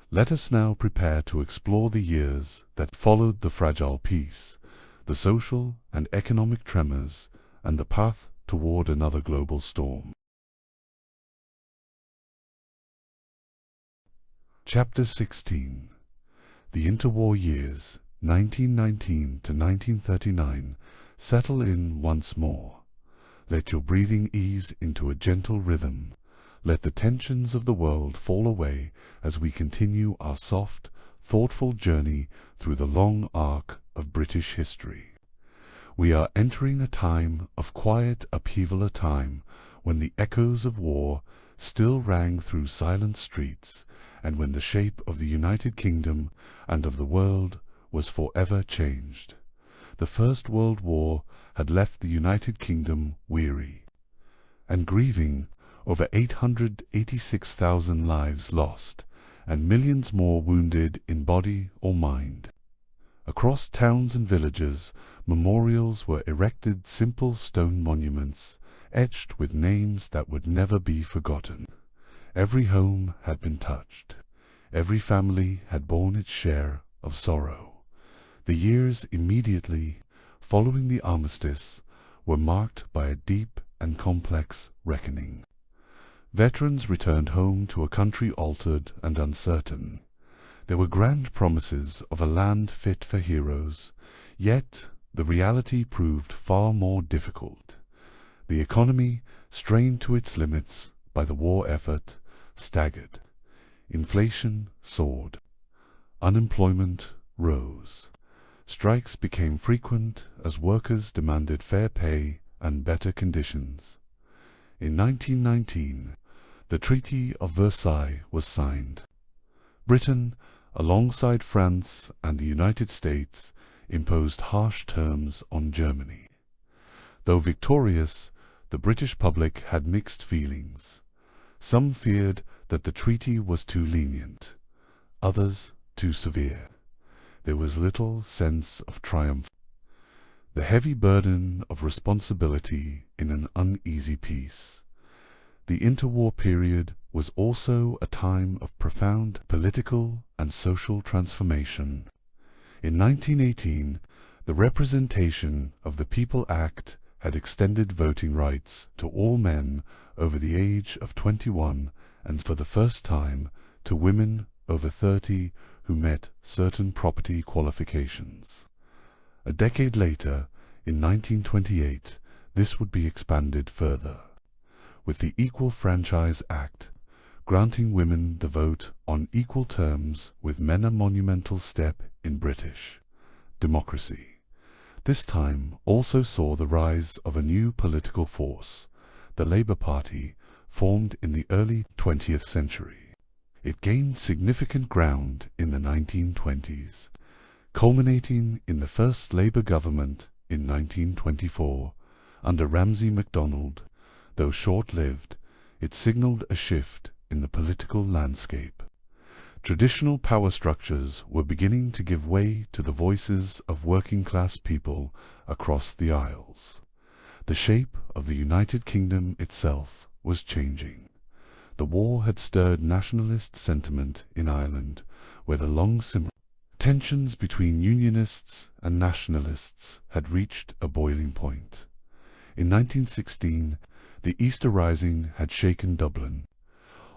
Let us now prepare to explore the years that followed the fragile peace, the social and economic tremors, and the path toward another global storm. Chapter 16. The interwar years, 1919 to 1939, settle in once more. Let your breathing ease into a gentle rhythm. Let the tensions of the world fall away as we continue our soft, thoughtful journey through the long arc of British history. We are entering a time of quiet upheaval, a time when the echoes of war still rang through silent streets, and when the shape of the United Kingdom and of the world was forever changed. The First World War had left the United Kingdom weary and grieving over 886,000 lives lost and millions more wounded in body or mind. Across towns and villages, memorials were erected, simple stone monuments, etched with names that would never be forgotten. Every home had been touched. Every family had borne its share of sorrow. The years immediately following the armistice were marked by a deep and complex reckoning. Veterans returned home to a country altered and uncertain. There were grand promises of a land fit for heroes, yet the reality proved far more difficult. The economy, strained to its limits by the war effort, staggered. Inflation soared. Unemployment rose. Strikes became frequent as workers demanded fair pay and better conditions. In 1919, the Treaty of Versailles was signed. Britain, alongside France and the United States, imposed harsh terms on Germany. Though victorious, the British public had mixed feelings. Some feared that the treaty was too lenient, others too severe. There was little sense of triumph. The heavy burden of responsibility in an uneasy peace. The interwar period was also a time of profound political and social transformation. In 1918, the Representation of the People Act had extended voting rights to all men over the age of 21 and for the first time to women over 30 who met certain property qualifications. A decade later, In 1928, this would be expanded further, with the Equal Franchise Act, granting women the vote on equal terms with men, a monumental step in British democracy. This time also saw the rise of a new political force, the Labour Party, formed in the early 20th century. It gained significant ground in the 1920s, culminating in the first Labour government in 1924 under Ramsay MacDonald. Though short-lived, it signalled a shift in the political landscape. Traditional power structures were beginning to give way to the voices of working-class people across the Isles. The shape of the United Kingdom itself was changing. The war had stirred nationalist sentiment in Ireland, where the long-simmering tensions between Unionists and Nationalists had reached a boiling point. In 1916, the Easter Rising had shaken Dublin.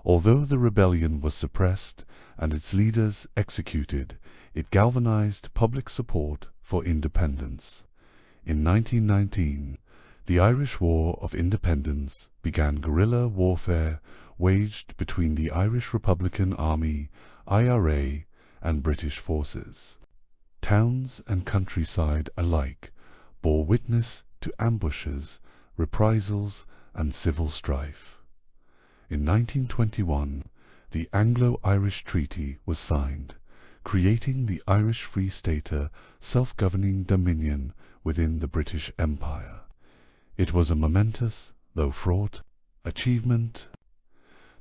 Although the rebellion was suppressed and its leaders executed, it galvanized public support for independence. In 1919, the Irish War of Independence began. Guerrilla warfare waged between the Irish Republican Army, IRA, and British forces. Towns and countryside alike bore witness to ambushes, reprisals, and civil strife. In 1921, the Anglo-Irish Treaty was signed, creating the Irish Free Stater self-governing dominion within the British Empire. It was a momentous, though fraught, achievement.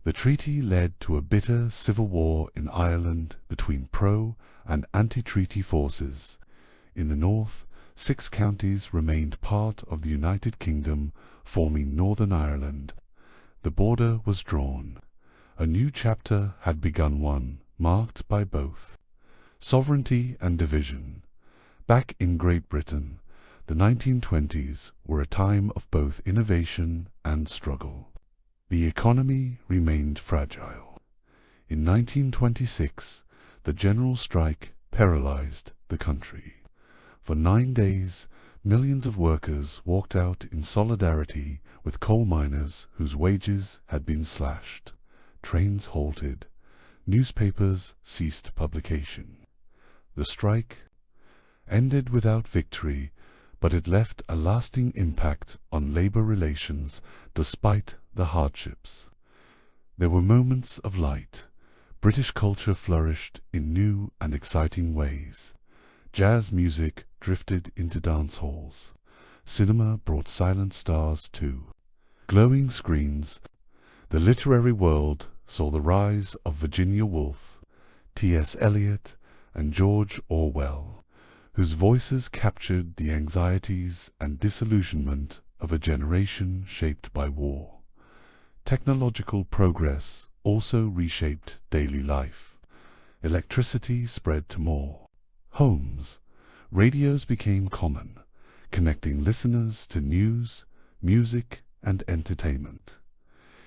The treaty led to a bitter civil war in Ireland between pro- and anti-treaty forces. In the north, 6 counties remained part of the United Kingdom, forming Northern Ireland. The border was drawn. A new chapter had begun, one marked by both sovereignty and division. Back in Great Britain, the 1920s were a time of both innovation and struggle. The economy remained fragile. In 1926, the general strike paralyzed the country. For 9 days, millions of workers walked out in solidarity with coal miners whose wages had been slashed. Trains halted. Newspapers ceased publication. The strike ended without victory, but it left a lasting impact on labor relations despite the hardships. There were moments of light. British culture flourished in new and exciting ways. Jazz music drifted into dance halls. Cinema brought silent stars too. Glowing screens. The literary world saw the rise of Virginia Woolf, T.S. Eliot, and George Orwell, whose voices captured the anxieties and disillusionment of a generation shaped by war. Technological progress also reshaped daily life. Electricity spread to more homes. Radios became common, connecting listeners to news, music, and entertainment.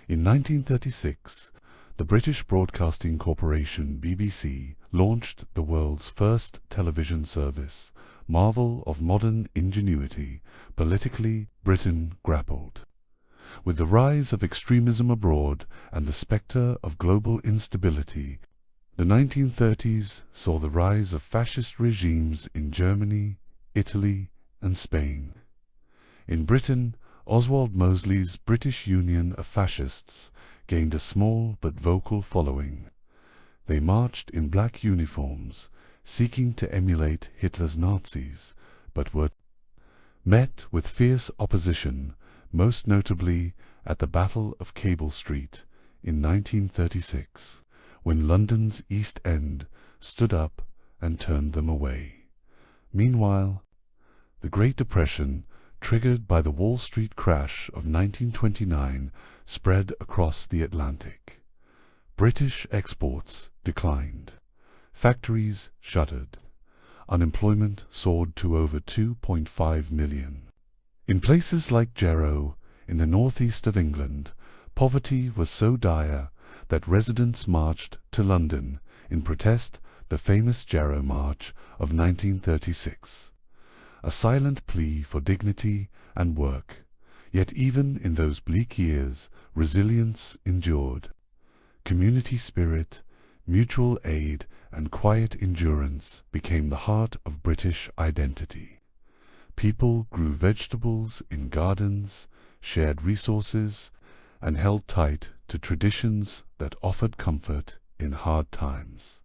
In 1936, the British Broadcasting Corporation BBC launched the world's first television service, marvel of modern ingenuity. Politically, Britain grappled with the rise of extremism abroad and the spectre of global instability. The 1930s saw the rise of fascist regimes in Germany, Italy, and Spain. In Britain, Oswald Mosley's British Union of Fascists gained a small but vocal following. They marched in black uniforms, seeking to emulate Hitler's Nazis, but were met with fierce opposition, most notably at the Battle of Cable Street in 1936, when London's East End stood up and turned them away. Meanwhile, the Great Depression, triggered by the Wall Street crash of 1929, spread across the Atlantic. British exports declined. Factories shuttered. Unemployment soared to over 2.5 million. In places like Jarrow, in the northeast of England, poverty was so dire that residents marched to London in protest, the famous Jarrow March of 1936. a silent plea for dignity and work. Yet even in those bleak years, resilience endured. Community spirit, mutual aid, and quiet endurance became the heart of British identity. People grew vegetables in gardens, shared resources, and held tight to traditions that offered comfort in hard times.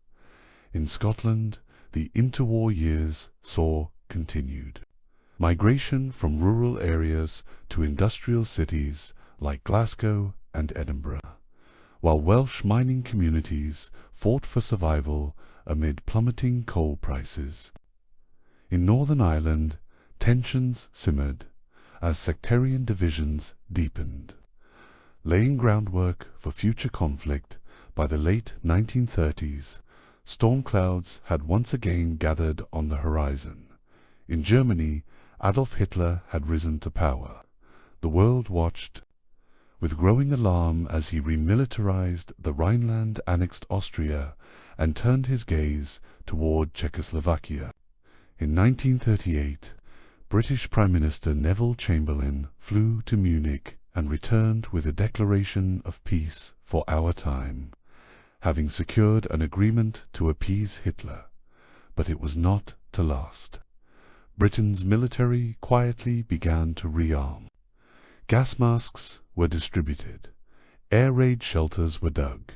In Scotland, the interwar years saw continued migration from rural areas to industrial cities like Glasgow and Edinburgh, while Welsh mining communities fought for survival amid plummeting coal prices. In Northern Ireland, tensions simmered as sectarian divisions deepened, laying groundwork for future conflict. By the late 1930s, storm clouds had once again gathered on the horizon. In Germany, Adolf Hitler had risen to power. The world watched with growing alarm as he remilitarized the Rhineland, annexed Austria, and turned his gaze toward Czechoslovakia. In 1938, British Prime Minister Neville Chamberlain flew to Munich and returned with a declaration of peace for our time, having secured an agreement to appease Hitler. But it was not to last. Britain's military quietly began to rearm. Gas masks were distributed. Air raid shelters were dug.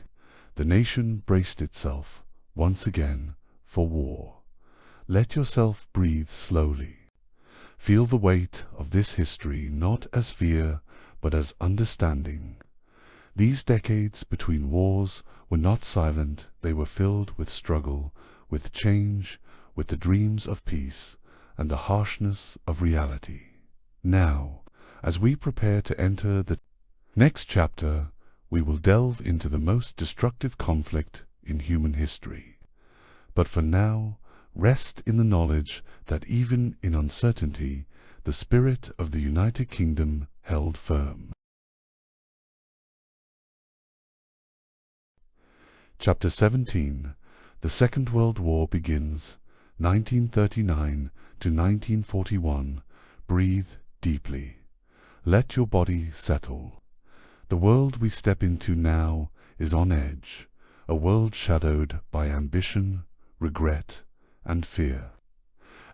The nation braced itself, once again, for war. Let yourself breathe slowly. Feel the weight of this history not as fear, but as understanding. These decades between wars were not silent, they were filled with struggle, with change, with the dreams of peace, and the harshness of reality. Now, as we prepare to enter the next chapter, we will delve into the most destructive conflict in human history. But for now, rest in the knowledge that even in uncertainty, the spirit of the United Kingdom held firm. Chapter 17. The Second World War begins, 1939 to 1941. Breathe deeply. Let your body settle. The world we step into now is on edge, a world shadowed by ambition, regret, and fear.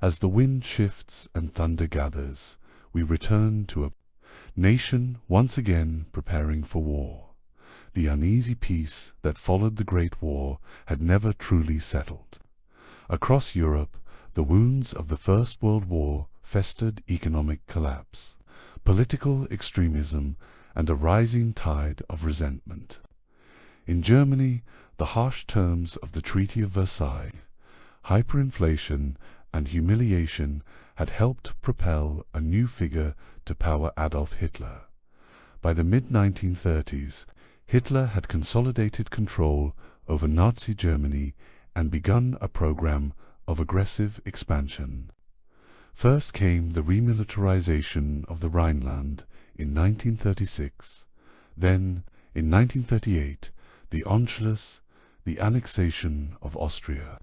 As the wind shifts and thunder gathers, we return to a nation once again preparing for war. The uneasy peace that followed the Great War had never truly settled. Across Europe, the wounds of the First World War festered: economic collapse, political extremism, and a rising tide of resentment. In Germany, the harsh terms of the Treaty of Versailles, hyperinflation, and humiliation had helped propel a new figure to power: Adolf Hitler. By the mid-1930s, Hitler had consolidated control over Nazi Germany and begun a program of aggressive expansion. First came the remilitarization of the Rhineland in 1936, then, in 1938, the Anschluss, the annexation of Austria.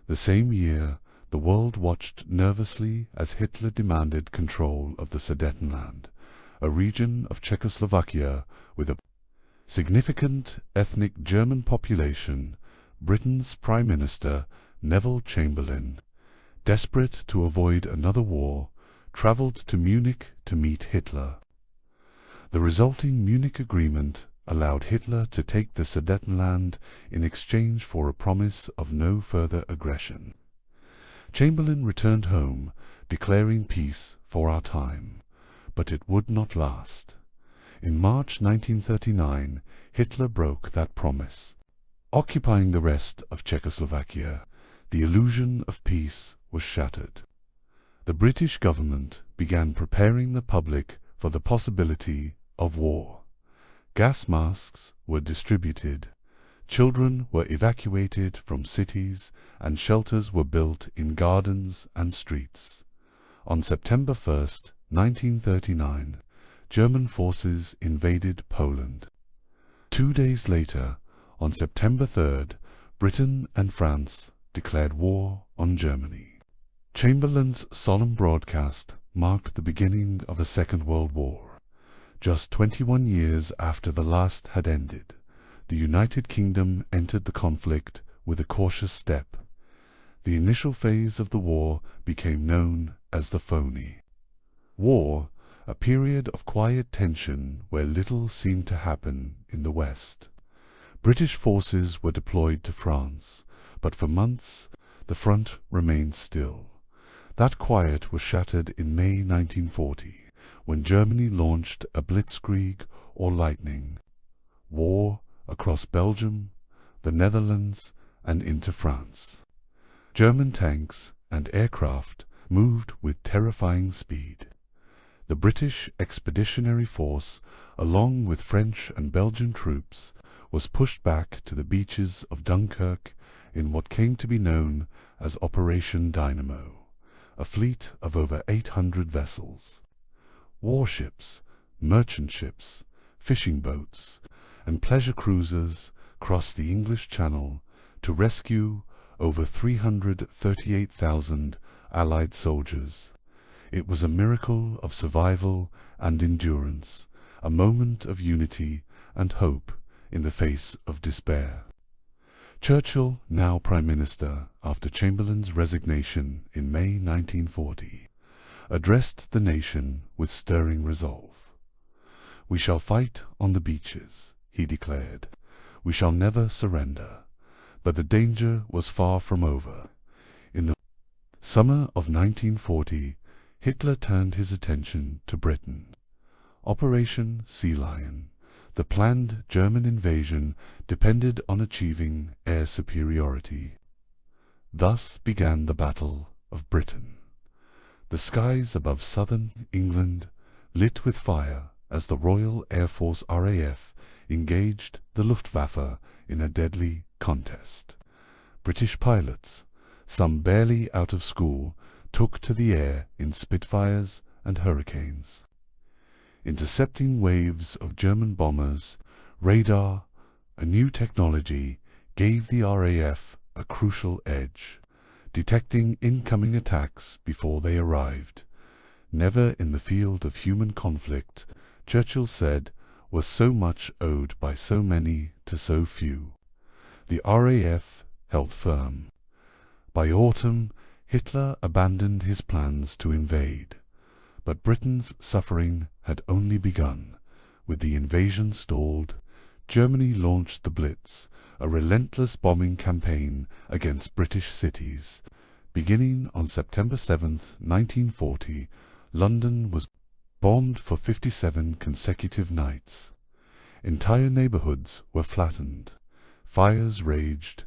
The same year, the world watched nervously as Hitler demanded control of the Sudetenland, a region of Czechoslovakia with a significant ethnic German population. Britain's Prime Minister, Neville Chamberlain, desperate to avoid another war, travelled to Munich to meet Hitler. The resulting Munich Agreement allowed Hitler to take the Sudetenland in exchange for a promise of no further aggression. Chamberlain returned home, declaring peace for our time, but it would not last. In March 1939, Hitler broke that promise. Occupying the rest of Czechoslovakia, the illusion of peace was shattered. The British government began preparing the public for the possibility of war. Gas masks were distributed, children were evacuated from cities, and shelters were built in gardens and streets. On September 1st, 1939, German forces invaded Poland. 2 days later, on September 3rd, Britain and France declared war on Germany. Chamberlain's solemn broadcast marked the beginning of a Second World War. Just 21 years after the last had ended, the United Kingdom entered the conflict with a cautious step. The initial phase of the war became known as the Phony War, a period of quiet tension where little seemed to happen in the West. British forces were deployed to France, but for months the front remained still. That quiet was shattered in May 1940, when Germany launched a blitzkrieg or lightning war across Belgium, the Netherlands, and into France. German tanks and aircraft moved with terrifying speed. The British Expeditionary Force, along with French and Belgian troops, was pushed back to the beaches of Dunkirk in what came to be known as Operation Dynamo, a fleet of over 800 vessels. Warships, merchant ships, fishing boats, and pleasure cruisers crossed the English Channel to rescue over 338,000 Allied soldiers. It was a miracle of survival and endurance, a moment of unity and hope in the face of despair. Churchill, now Prime Minister after Chamberlain's resignation in May 1940, addressed the nation with stirring resolve. "We shall fight on the beaches," he declared. "We shall never surrender." But the danger was far from over. In the summer of 1940, Hitler turned his attention to Britain. Operation Sea Lion, the planned German invasion, depended on achieving air superiority. Thus began the Battle of Britain. The skies above southern England lit with fire as the Royal Air Force RAF engaged the Luftwaffe in a deadly contest. British pilots, some barely out of school, took to the air in Spitfires and Hurricanes. Intercepting waves of German bombers, radar, a new technology, gave the RAF a crucial edge, detecting incoming attacks before they arrived. Never in the field of human conflict, Churchill said, was so much owed by so many to so few. The RAF held firm. By autumn, Hitler abandoned his plans to invade. But Britain's suffering had only begun. With the invasion stalled, Germany launched the Blitz, a relentless bombing campaign against British cities. Beginning on September 7, 1940, London was bombed for 57 consecutive nights. Entire neighborhoods were flattened. Fires raged.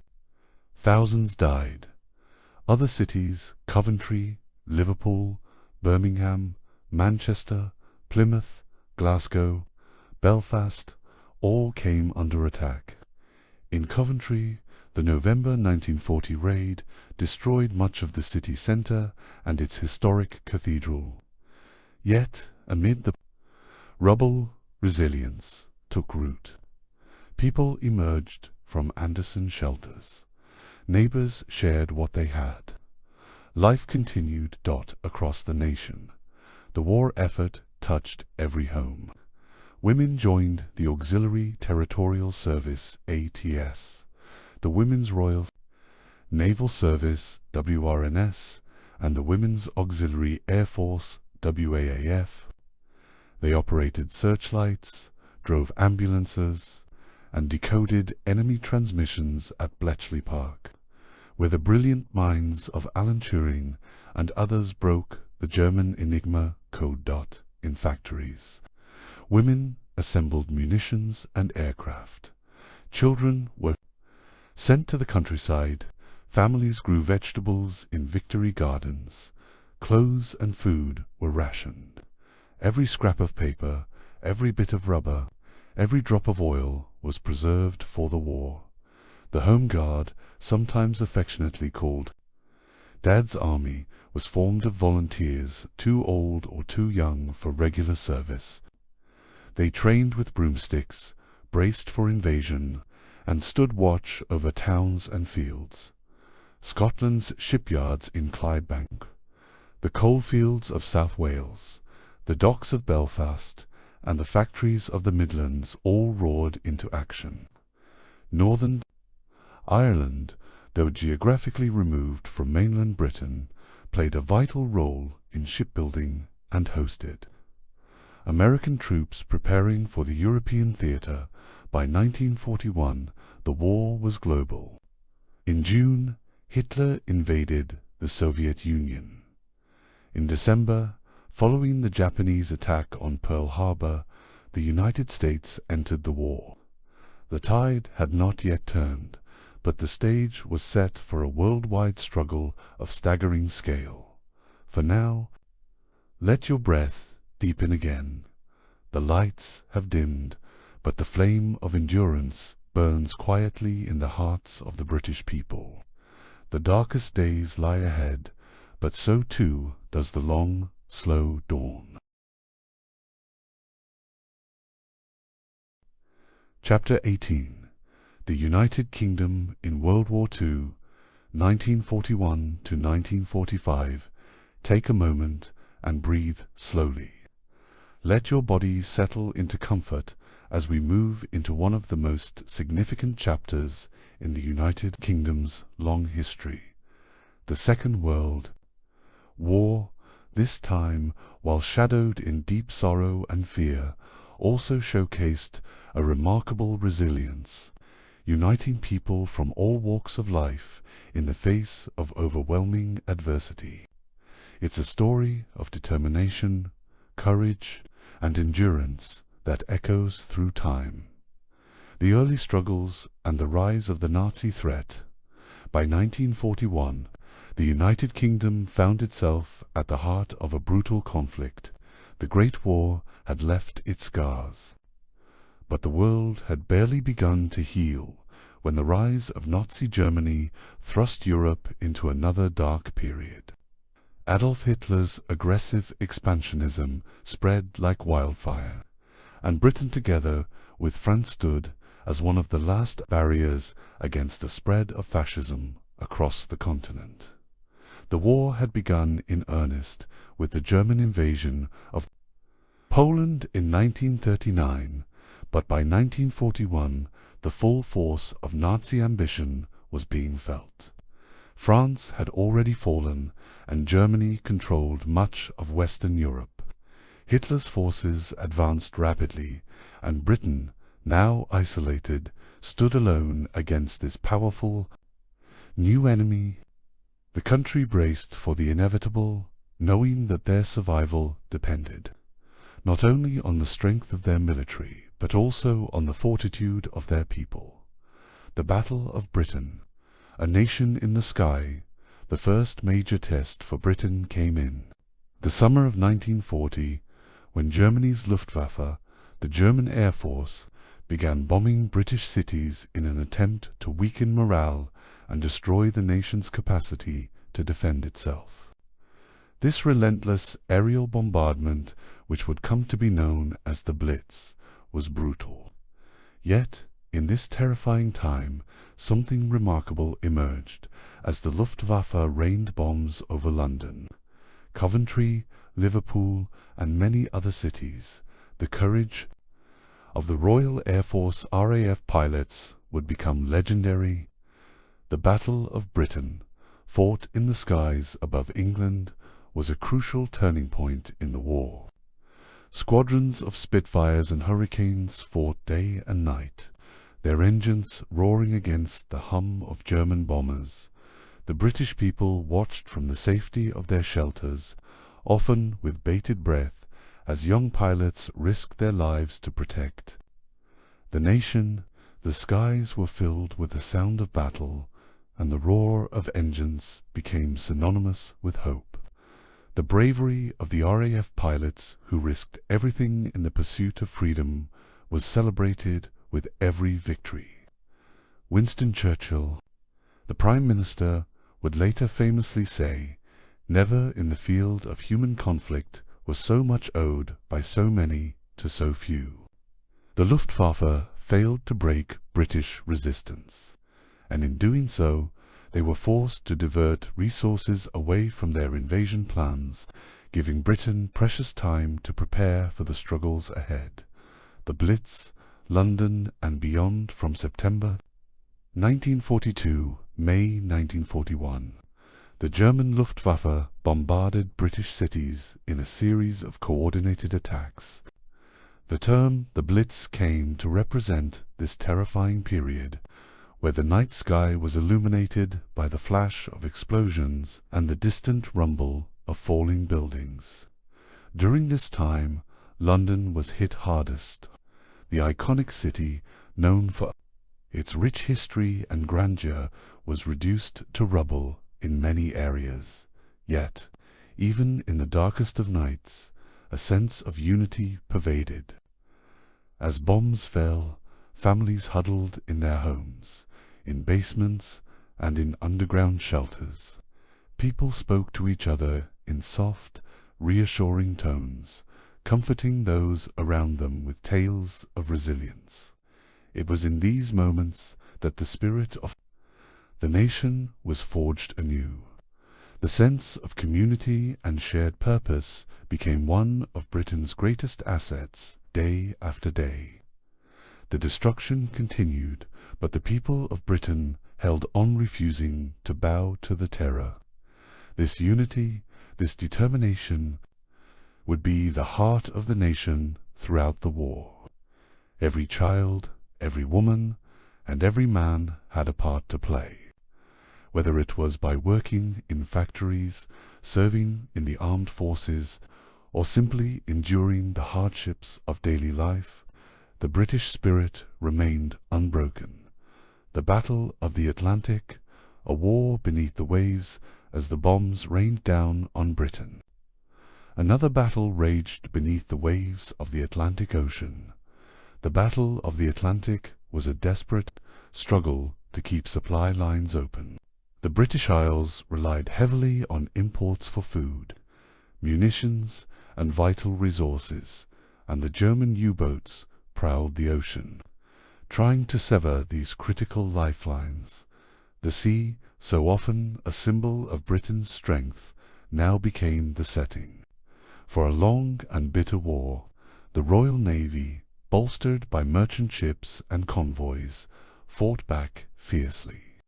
Thousands died. Other cities, Coventry, Liverpool, Birmingham, Manchester, Plymouth, Glasgow, Belfast, all came under attack. In Coventry, the November 1940 raid destroyed much of the city centre and its historic cathedral. Yet, amid the rubble, resilience took root. People emerged from Anderson shelters. Neighbours shared what they had. Life continued across the nation. The war effort touched every home. Women joined the Auxiliary Territorial Service ATS, the Women's Royal Naval Service WRNS, and the Women's Auxiliary Air Force WAAF. They operated searchlights, drove ambulances, and decoded enemy transmissions at Bletchley Park, where the brilliant minds of Alan Turing and others broke the German Enigma code in factories. Women assembled munitions and aircraft. Children were sent to the countryside. Families grew vegetables in victory gardens. Clothes and food were rationed. Every scrap of paper, every bit of rubber, every drop of oil was preserved for the war. The Home Guard, sometimes affectionately called Dad's Army, was formed of volunteers too old or too young for regular service. They trained with broomsticks, braced for invasion, and stood watch over towns and fields. Scotland's shipyards in Clydebank The coalfields of South Wales, the docks of Belfast, and the factories of the Midlands all roared into action. Northern Ireland, though geographically removed from mainland Britain, played a vital role in shipbuilding and hosted American troops preparing for the European theatre. By 1941, the war was global. In June, Hitler invaded the Soviet Union. In December, following the Japanese attack on Pearl Harbor, the United States entered the war. The tide had not yet turned, but the stage was set for a worldwide struggle of staggering scale. For now, let your breath deepen again. The lights have dimmed, but the flame of endurance burns quietly in the hearts of the British people. The darkest days lie ahead, but so too does the long, slow dawn. Chapter 18. The United Kingdom in World War II, 1941 to 1945. Take a moment and breathe slowly. Let your body settle into comfort as we move into one of the most significant chapters in the United Kingdom's long history. The Second World War, this time, while shadowed in deep sorrow and fear, also showcased a remarkable resilience, uniting people from all walks of life in the face of overwhelming adversity. It's a story of determination, courage, and endurance that echoes through time. The early struggles and the rise of the Nazi threat. By 1941, the United Kingdom found itself at the heart of a brutal conflict. The Great War had left its scars. But the world had barely begun to heal when the rise of Nazi Germany thrust Europe into another dark period. Adolf Hitler's aggressive expansionism spread like wildfire, and Britain, together with France, stood as one of the last barriers against the spread of fascism across the continent. The war had begun in earnest with the German invasion of Poland in 1939, but by 1941 the full force of Nazi ambition was being felt. France had already fallen, and Germany controlled much of Western Europe. Hitler's forces advanced rapidly, and Britain, now isolated, stood alone against this powerful new enemy. The country braced for the inevitable, knowing that their survival depended not only on the strength of their military, but also on the fortitude of their people. The Battle of Britain, a nation in the sky, the first major test for Britain, came in the summer of 1940, when Germany's Luftwaffe, the German Air Force, began bombing British cities in an attempt to weaken morale and destroy the nation's capacity to defend itself. This relentless aerial bombardment, which would come to be known as the Blitz, was brutal. Yet, in this terrifying time, something remarkable emerged as the Luftwaffe rained bombs over London, Coventry, Liverpool, and many other cities. The courage of the Royal Air Force RAF pilots would become legendary. The Battle of Britain, fought in the skies above England, was a crucial turning point in the war. Squadrons of Spitfires and Hurricanes fought day and night, their engines roaring against the hum of German bombers. The British people watched from the safety of their shelters, often with bated breath, as young pilots risked their lives to protect the nation. The skies were filled with the sound of battle, and the roar of engines became synonymous with hope. The bravery of the RAF pilots, who risked everything in the pursuit of freedom, was celebrated with every victory. Winston Churchill, the Prime Minister, would later famously say, "Never in the field of human conflict was so much owed by so many to so few." The Luftwaffe failed to break British resistance, and in doing so, They were forced to divert resources away from their invasion plans, giving Britain precious time to prepare for the struggles ahead. The Blitz, London and beyond from September 1942, May 1941. The German Luftwaffe bombarded British cities in a series of coordinated attacks. The term the Blitz came to represent this terrifying period, where the night sky was illuminated by the flash of explosions and the distant rumble of falling buildings. During this time, London was hit hardest. The iconic city, known for its rich history and grandeur, was reduced to rubble in many areas. Yet, even in the darkest of nights, a sense of unity pervaded. As bombs fell, families huddled in their homes, in basements and in underground shelters. People spoke to each other in soft, reassuring tones, comforting those around them with tales of resilience. It was in these moments that the spirit of the nation was forged anew. The sense of community and shared purpose became one of Britain's greatest assets day after day. The destruction continued, but the people of Britain held on, refusing to bow to the terror. This unity, this determination, would be the heart of the nation throughout the war. Every child, every woman, and every man had a part to play. Whether it was by working in factories, serving in the armed forces, or simply enduring the hardships of daily life, the British spirit remained unbroken. The Battle of the Atlantic, a war beneath the waves as the bombs rained down on Britain. Another battle raged beneath the waves of the Atlantic Ocean. The Battle of the Atlantic was a desperate struggle to keep supply lines open. The British Isles relied heavily on imports for food, munitions, and vital resources, and the German U-boats prowled the ocean, trying to sever these critical lifelines. The sea, so often a symbol of Britain's strength, now became the setting. For a long and bitter war, the Royal Navy, bolstered by merchant ships and convoys, fought back fiercely.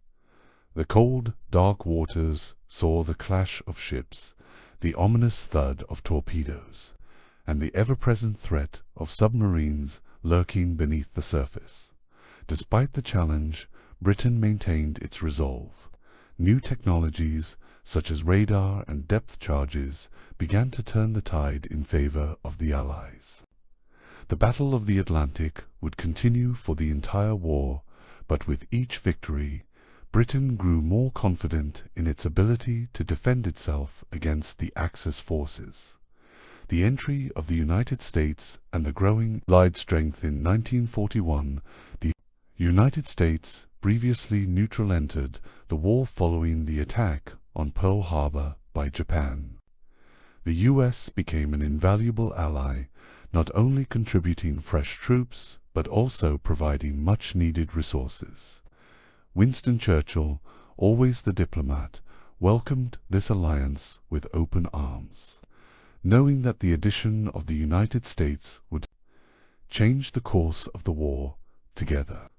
The cold, dark waters saw the clash of ships, the ominous thud of torpedoes, and the ever-present threat of submarines lurking beneath the surface. Despite the challenge, Britain maintained its resolve. New technologies, such as radar and depth charges, began to turn the tide in favor of the Allies. The Battle of the Atlantic would continue for the entire war, but with each victory, Britain grew more confident in its ability to defend itself against the Axis forces. The entry of the United States and the growing Allied strength in 1941, the United States previously neutral entered the war following the attack on Pearl Harbor by Japan. The U.S. became an invaluable ally, not only contributing fresh troops, but also providing much-needed resources. Winston Churchill, always the diplomat, welcomed this alliance with open arms, knowing that the addition of the United States would change the course of the war together.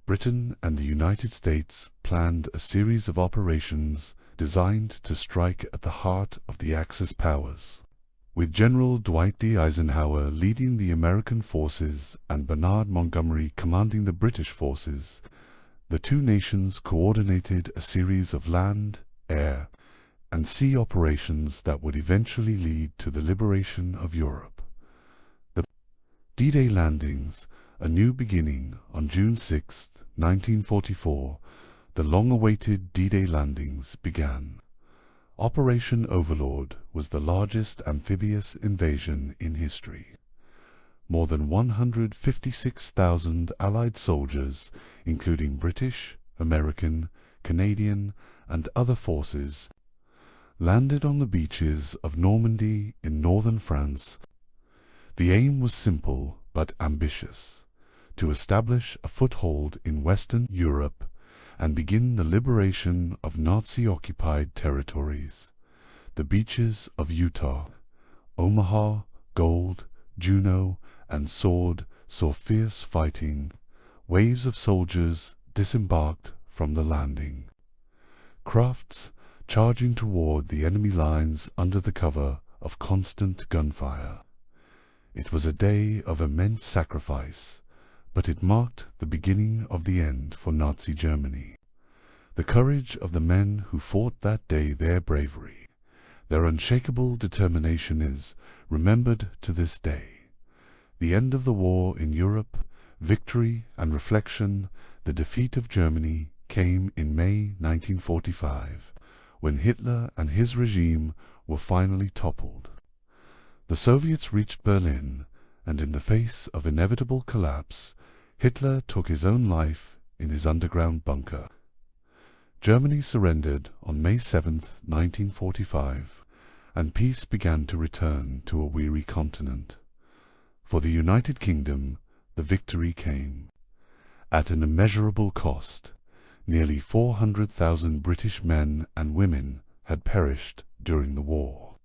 Britain and the United States planned a series of operations designed to strike at the heart of the Axis powers. With General Dwight D. Eisenhower leading the American forces and Bernard Montgomery commanding the British forces, the two nations coordinated a series of land, air, and sea operations that would eventually lead to the liberation of Europe. The D-Day landings, a new beginning on June 6, 1944, the long-awaited D-Day landings began. Operation Overlord was the largest amphibious invasion in history. More than 156,000 Allied soldiers, including British, American, Canadian, and other forces, landed on the beaches of Normandy in northern France. The aim was simple but ambitious: to establish a foothold in Western Europe and begin the liberation of Nazi-occupied territories. The beaches of Utah, Omaha, Gold, Juneau, and Sword saw fierce fighting. Waves of soldiers disembarked from the landing, crafts charging toward the enemy lines under the cover of constant gunfire. It was a day of immense sacrifice, but it marked the beginning of the end for Nazi Germany. The courage of the men who fought that day, their bravery, their unshakable determination is remembered to this day. The end of the war in Europe, victory and reflection, the defeat of Germany came in May 1945, when Hitler and his regime were finally toppled. The Soviets reached Berlin, and in the face of inevitable collapse, Hitler took his own life in his underground bunker. Germany surrendered on May 7, 1945, and peace began to return to a weary continent. For the United Kingdom, the victory came at an immeasurable cost. Nearly 400,000 British men and women had perished during the war,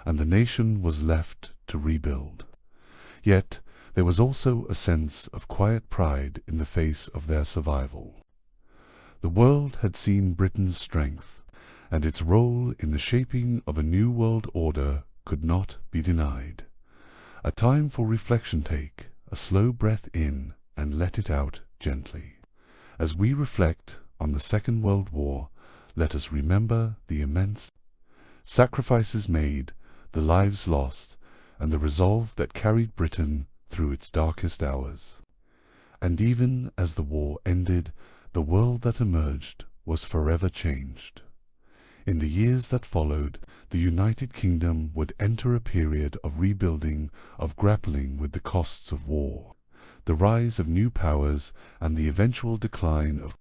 and the nation was left to rebuild. Yet there was also a sense of quiet pride in the face of their survival. The world had seen Britain's strength, and its role in the shaping of a new world order could not be denied. A time for reflection. Take a slow breath in and let it out gently. As we reflect on the Second World War, let us remember the immense sacrifices made, the lives lost, and the resolve that carried Britain through its darkest hours. And even as the war ended, the world that emerged was forever changed. In the years that followed, the United Kingdom would enter a period of rebuilding, of grappling with the costs of war, the rise of new powers, and the eventual decline of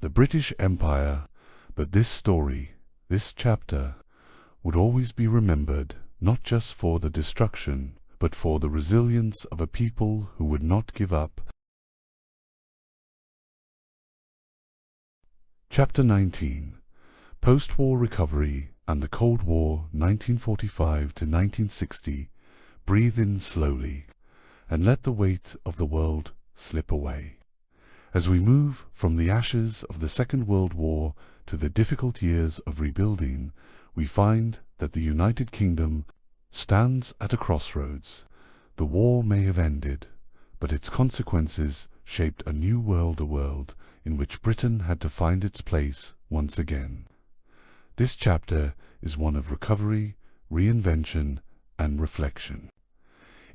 the British Empire. But this story, this chapter, would always be remembered, not just for the destruction, but for the resilience of a people who would not give up. Chapter 19. Post-War Recovery and the Cold War 1945 to 1960. Breathe in slowly, and let the weight of the world slip away. As we move from the ashes of the Second World War to the difficult years of rebuilding, we find that the United Kingdom stands at a crossroads. The war may have ended, but its consequences shaped a new world, a world in which Britain had to find its place once again. This chapter is one of recovery, reinvention, and reflection.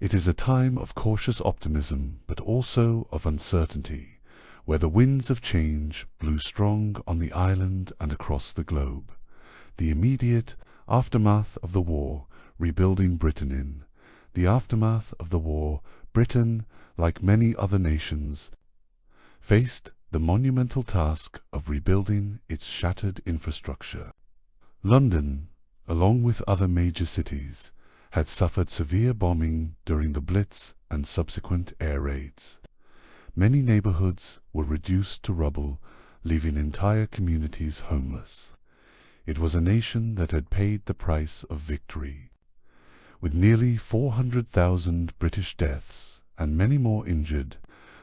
It is a time of cautious optimism, but also of uncertainty, where the winds of change blew strong on the island and across the globe. The immediate aftermath of the war, rebuilding Britain in. The aftermath of the war, Britain, like many other nations, faced the monumental task of rebuilding its shattered infrastructure. London, along with other major cities, had suffered severe bombing during the Blitz and subsequent air raids. Many neighborhoods were reduced to rubble, leaving entire communities homeless. It was a nation that had paid the price of victory. With nearly 400,000 British deaths and many more injured,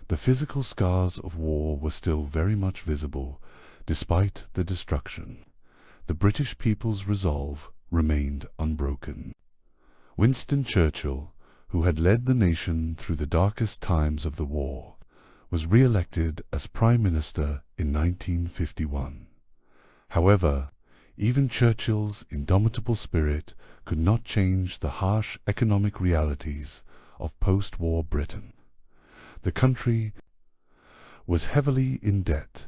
the physical scars of war were still very much visible, despite the destruction. The British people's resolve remained unbroken. Winston Churchill, who had led the nation through the darkest times of the war, was re-elected as Prime Minister in 1951. However, even Churchill's indomitable spirit could not change the harsh economic realities of post-war Britain. The country was heavily in debt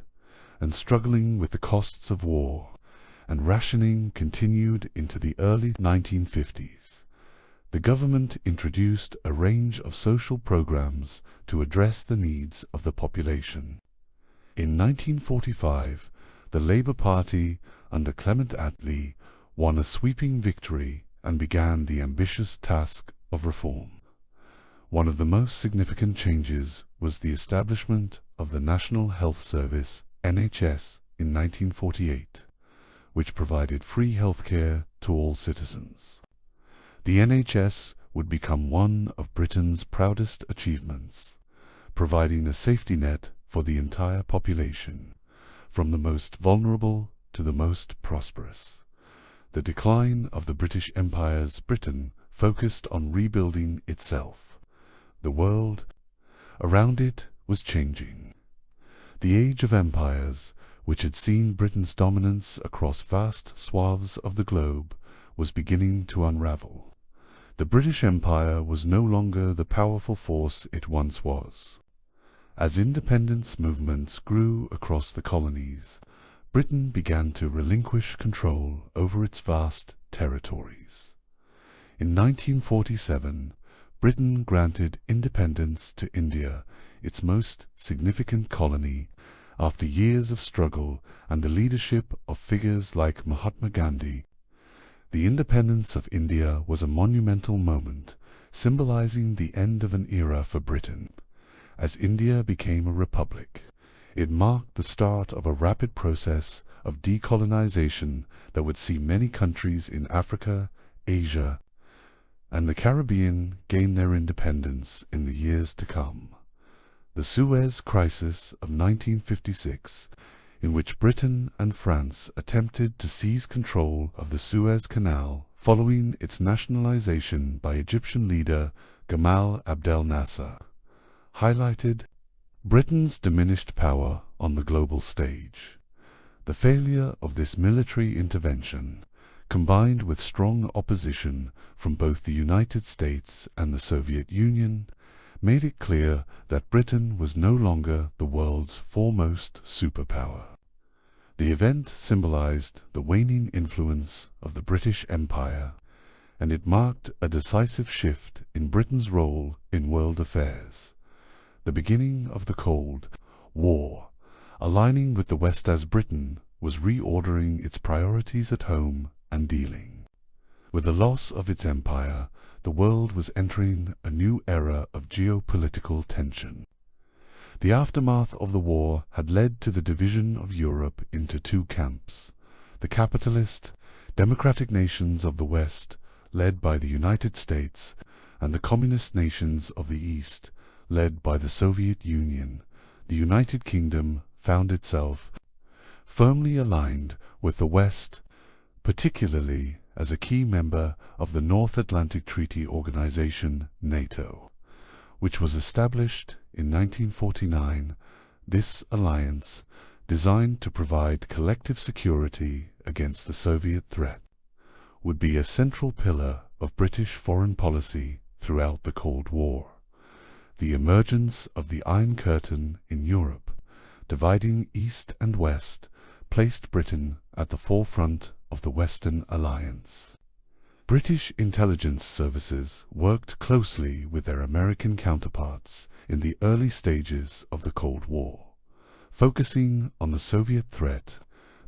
and struggling with the costs of war, and rationing continued into the early 1950s. The government introduced a range of social programs to address the needs of the population. In 1945, the Labour Party, under Clement Attlee, won a sweeping victory and began the ambitious task of reform. One of the most significant changes was the establishment of the National Health Service, NHS in 1948, which provided free healthcare to all citizens. The NHS would become one of Britain's proudest achievements, providing a safety net for the entire population, from the most vulnerable to the most prosperous. The decline of the British Empire's Britain focused on rebuilding itself. The world around it was changing. The age of empires, which had seen Britain's dominance across vast swaths of the globe, was beginning to unravel. The British Empire was no longer the powerful force it once was. As independence movements grew across the colonies, Britain began to relinquish control over its vast territories. In 1947, Britain granted independence to India, its most significant colony, after years of struggle and the leadership of figures like Mahatma Gandhi. The independence of India was a monumental moment, symbolizing the end of an era for Britain. As India became a republic, it marked the start of a rapid process of decolonization that would see many countries in Africa, Asia, and the Caribbean gain their independence in the years to come. The Suez Crisis of 1956, in which Britain and France attempted to seize control of the Suez Canal following its nationalization by Egyptian leader Gamal Abdel Nasser, highlighted Britain's diminished power on the global stage. The failure of this military intervention, combined with strong opposition from both the United States and the Soviet Union, made it clear that Britain was no longer the world's foremost superpower. The event symbolized the waning influence of the British Empire, and it marked a decisive shift in Britain's role in world affairs. The beginning of the Cold War, aligning with the West as Britain was reordering its priorities at home and dealing. With the loss of its empire, the world was entering a new era of geopolitical tension. The aftermath of the war had led to the division of Europe into two camps: the capitalist, democratic nations of the West, led by the United States, and the communist nations of the East, led by the Soviet Union. The United Kingdom found itself firmly aligned with the West, particularly as a key member of the North Atlantic Treaty Organization, NATO, which was established in 1949. This alliance, designed to provide collective security against the Soviet threat, would be a central pillar of British foreign policy throughout the Cold War. The emergence of the Iron Curtain in Europe, dividing East and West, placed Britain at the forefront of the Western Alliance. British intelligence services worked closely with their American counterparts in the early stages of the Cold War, focusing on the Soviet threat.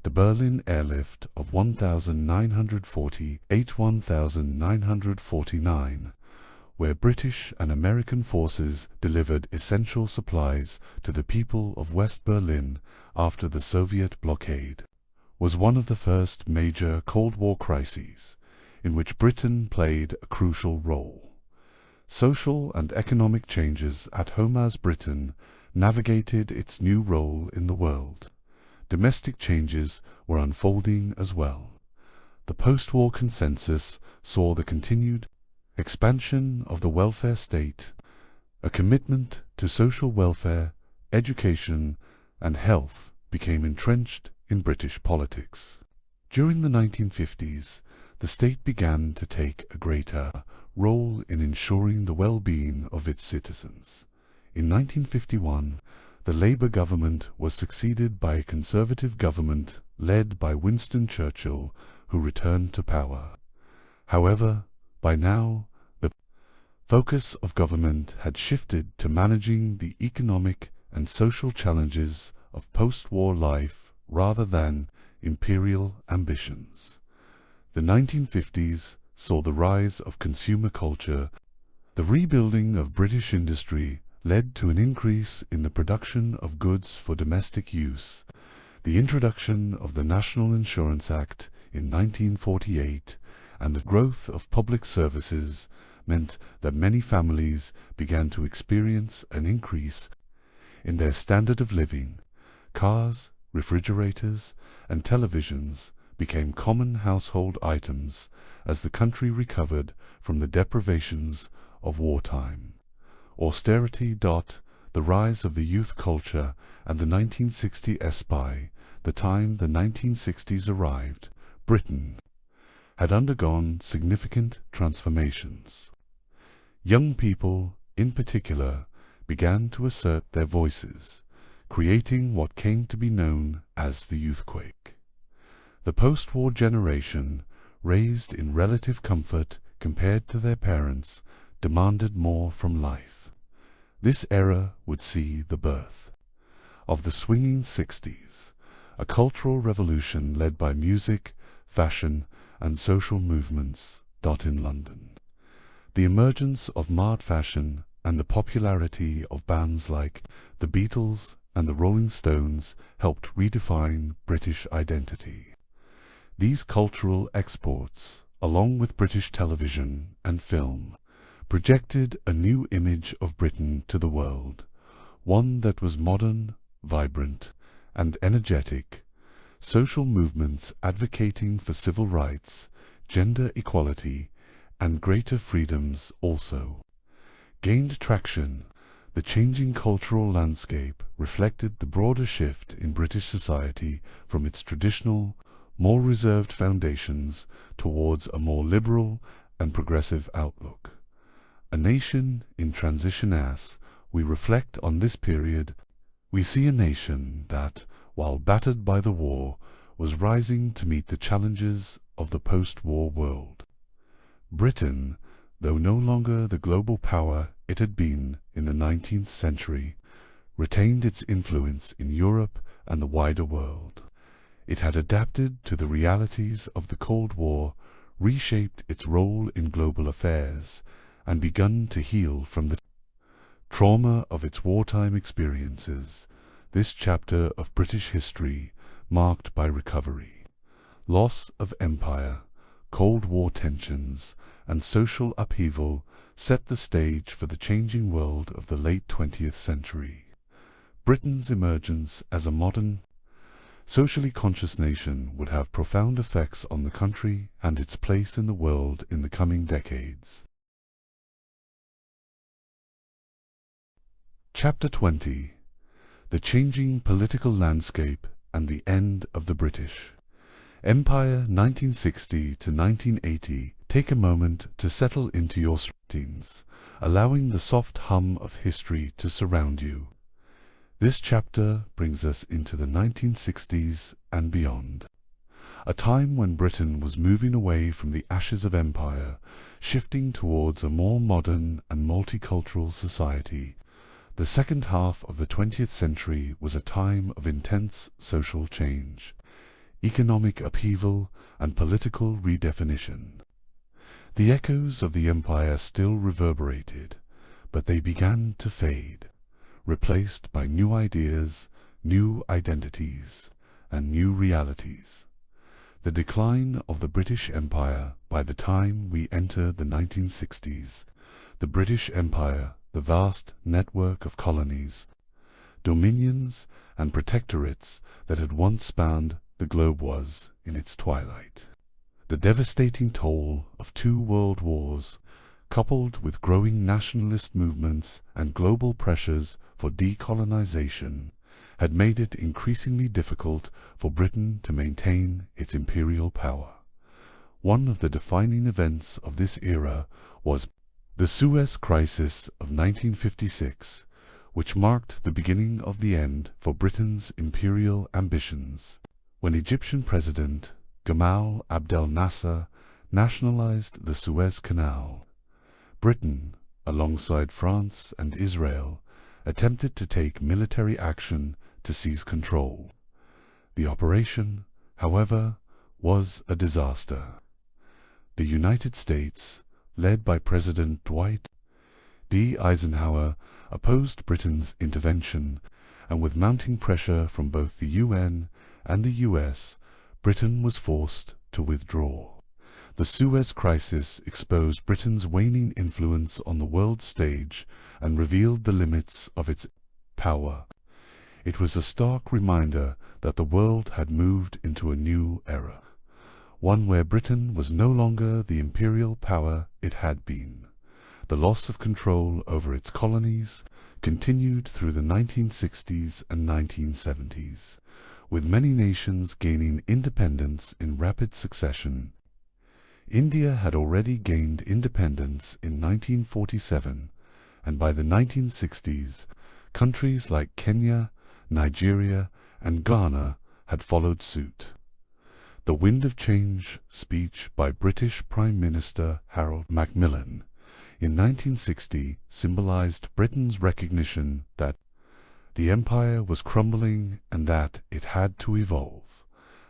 The Berlin airlift of 1948-1949, where British and American forces delivered essential supplies to the people of West Berlin after the Soviet blockade, was one of the first major Cold War crises in which Britain played a crucial role. Social and economic changes at home as Britain navigated its new role in the world. Domestic changes were unfolding as well. The post-war consensus saw the continued expansion of the welfare state, a commitment to social welfare, education, and health became entrenched in British politics. During the 1950s, the state began to take a greater role in ensuring the well-being of its citizens. In 1951, the Labour government was succeeded by a Conservative government led by Winston Churchill, who returned to power. However, by now, the focus of government had shifted to managing the economic and social challenges of post-war life rather than imperial ambitions. The 1950s saw the rise of consumer culture. The rebuilding of British industry led to an increase in the production of goods for domestic use, The introduction of the National Insurance Act in 1948 and the growth of public services meant that many families began to experience an increase in their standard of living. Cars, refrigerators, and televisions became common household items as the country recovered from the deprivations of wartime. Austerity. The rise of the youth culture and the 1960 SPY, the time the 1960s arrived, Britain had undergone significant transformations. Young people, in particular, began to assert their voices, creating what came to be known as the youthquake. The post-war generation, raised in relative comfort compared to their parents, demanded more from life. This era would see the birth of the swinging 60s, a cultural revolution led by music, fashion, and social movements. In London, the emergence of mod fashion and the popularity of bands like the Beatles and the Rolling Stones helped redefine British identity. These cultural exports, along with British television and film, projected a new image of Britain to the world, one that was modern, vibrant, and energetic. Social movements advocating for civil rights, gender equality, and greater freedoms also gained traction. The changing cultural landscape reflected the broader shift in British society from its traditional, more reserved foundations towards a more liberal and progressive outlook. A nation in transition. As we reflect on this period, we see a nation that, while battered by the war, was rising to meet the challenges of the post-war world. Britain, though no longer the global power it had been in the 19th century, retained its influence in Europe and the wider world. It had adapted to the realities of the Cold War, reshaped its role in global affairs, and begun to heal from the trauma of its wartime experiences. This chapter of British history, marked by recovery, loss of empire, Cold War tensions, and social upheaval, set the stage for the changing world of the late 20th century. Britain's emergence as a modern, socially conscious nation would have profound effects on the country and its place in the world in the coming decades. Chapter 20. The changing political landscape and the end of the British Empire 1960 to 1980. Take a moment to settle into your surroundings, allowing the soft hum of history to surround you. This chapter brings us into the 1960s and beyond, a time when Britain was moving away from the ashes of empire, shifting towards a more modern and multicultural society. The second half of the 20th century was a time of intense social change, economic upheaval, and political redefinition. The echoes of the empire still reverberated, but they began to fade, replaced by new ideas, new identities, and new realities. The decline of the British Empire. By the time we enter the 1960s, the British Empire, the vast network of colonies, dominions, and protectorates that had once spanned the globe, was in its twilight. The devastating toll of 2 world wars, coupled with growing nationalist movements and global pressures for decolonization, had made it increasingly difficult for Britain to maintain its imperial power. One of the defining events of this era was the Suez Crisis of 1956, which marked the beginning of the end for Britain's imperial ambitions, when Egyptian President Gamal Abdel Nasser nationalized the Suez Canal. Britain, alongside France and Israel, attempted to take military action to seize control. The operation, however, was a disaster. The United States, led by President Dwight D. Eisenhower, opposed Britain's intervention, and with mounting pressure from both the UN and the US, Britain was forced to withdraw. The Suez Crisis exposed Britain's waning influence on the world stage and revealed the limits of its power. It was a stark reminder that the world had moved into a new era, one where Britain was no longer the imperial power it had been. The loss of control over its colonies continued through the 1960s and 1970s, with many nations gaining independence in rapid succession. India had already gained independence in 1947, and by the 1960s, countries like Kenya, Nigeria, and Ghana had followed suit. The Wind of Change speech by British Prime Minister Harold Macmillan in 1960 symbolized Britain's recognition that the empire was crumbling and that it had to evolve.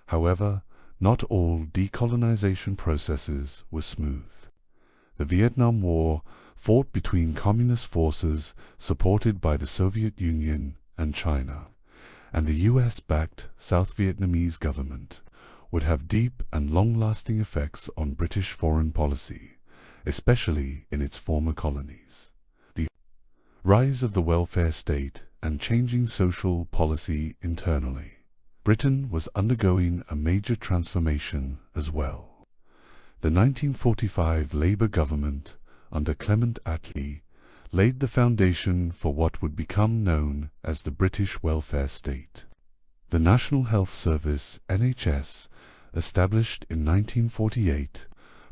However, not all decolonization processes were smooth. The Vietnam War, fought between communist forces supported by the Soviet Union and China, and the US-backed South Vietnamese government, would have deep and long-lasting effects on British foreign policy, especially in its former colonies. The rise of the welfare state and changing social policy internally. Britain was undergoing a major transformation as well. The 1945 Labour government, under Clement Attlee, laid the foundation for what would become known as the British welfare state. The National Health Service, NHS, established in 1948,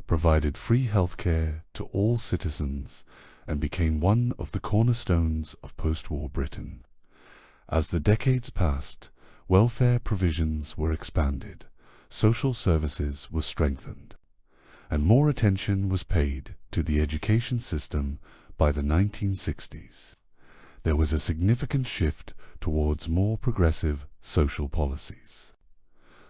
provided free healthcare to all citizens and became one of the cornerstones of post-war Britain. As the decades passed, welfare provisions were expanded, social services were strengthened, and more attention was paid to the education system by the 1960s. There was a significant shift towards more progressive social policies.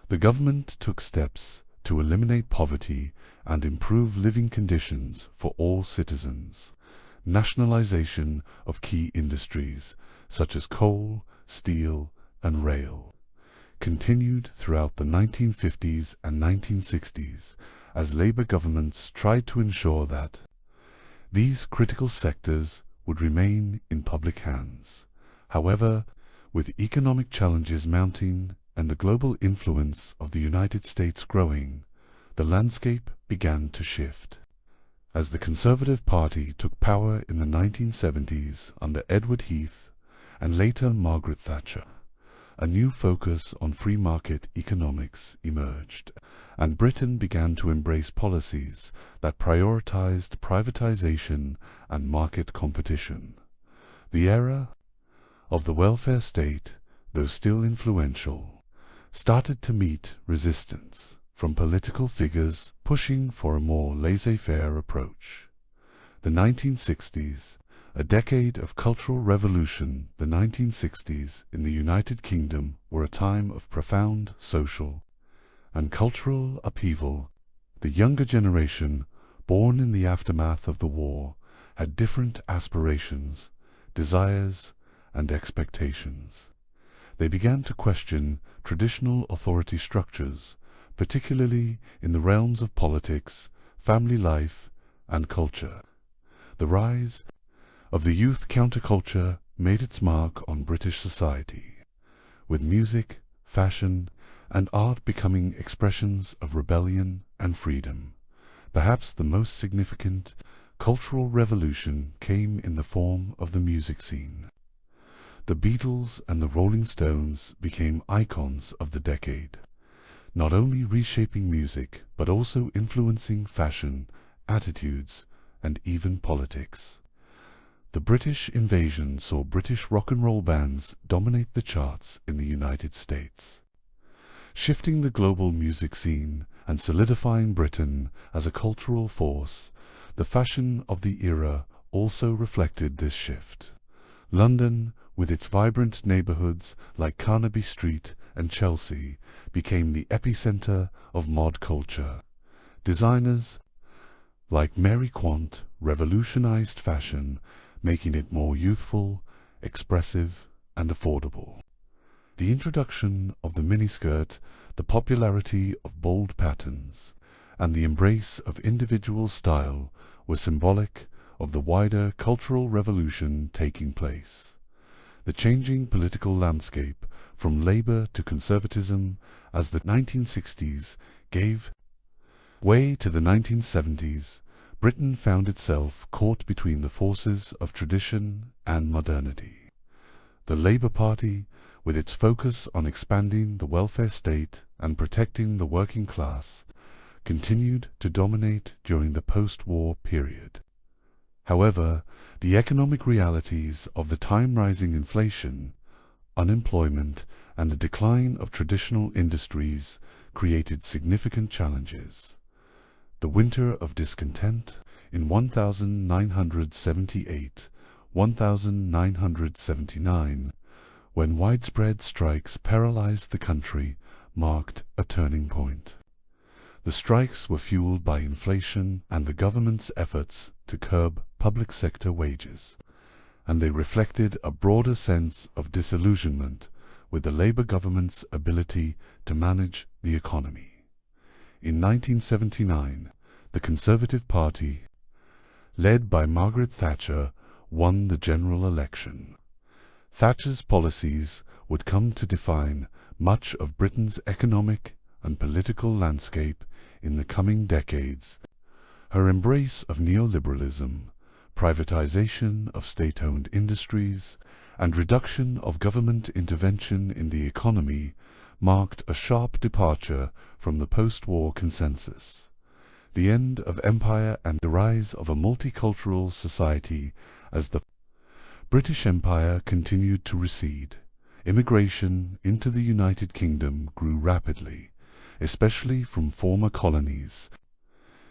The government took steps to eliminate poverty and improve living conditions for all citizens. Nationalization of key industries such as coal, steel, and rail continued throughout the 1950s and 1960s as Labour governments tried to ensure that these critical sectors would remain in public hands. However, with economic challenges mounting and the global influence of the United States growing, the landscape began to shift. As the Conservative Party took power in the 1970s under Edward Heath and later Margaret Thatcher, a new focus on free market economics emerged, and Britain began to embrace policies that prioritized privatization and market competition. The era of the welfare state, though still influential, started to meet resistance from political figures pushing for a more laissez-faire approach. The 1960s, a decade of cultural revolution. The 1960s in the United Kingdom were a time of profound social and cultural upheaval. The younger generation, born in the aftermath of the war, had different aspirations, desires, and expectations. They began to question traditional authority structures, particularly in the realms of politics, family life, and culture. The rise of the youth counterculture made its mark on British society, with music, fashion, and art becoming expressions of rebellion and freedom. Perhaps the most significant cultural revolution came in the form of the music scene. The Beatles and the Rolling Stones became icons of the decade, not only reshaping music but also influencing fashion, attitudes, and even politics. The British invasion saw British rock and roll bands dominate the charts in the United States, shifting the global music scene and solidifying Britain as a cultural force. The fashion of the era also reflected this shift. London, with its vibrant neighbourhoods like Carnaby Street and Chelsea, became the epicenter of mod culture. Designers like Mary Quant revolutionized fashion, making it more youthful, expressive, and affordable. The introduction of the miniskirt, the popularity of bold patterns, and the embrace of individual style were symbolic of the wider cultural revolution taking place. The changing political landscape from labor to conservatism as the 1960s gave way to the 1970s, Britain found itself caught between the forces of tradition and modernity. The Labour Party, with its focus on expanding the welfare state and protecting the working class, continued to dominate during the post-war period. However, the economic realities of the time, rising inflation, unemployment, and the decline of traditional industries created significant challenges. The Winter of Discontent in 1978-1979, when widespread strikes paralyzed the country, marked a turning point. The strikes were fueled by inflation and the government's efforts to curb public sector wages, and they reflected a broader sense of disillusionment with the Labour government's ability to manage the economy. In 1979, the Conservative Party, led by Margaret Thatcher, won the general election. Thatcher's policies would come to define much of Britain's economic and political landscape in the coming decades. Her embrace of neoliberalism, privatization of state-owned industries, and reduction of government intervention in the economy marked a sharp departure from the post-war consensus. The end of empire and the rise of a multicultural society as the British Empire continued to recede. Immigration into the United Kingdom grew rapidly, especially from former colonies.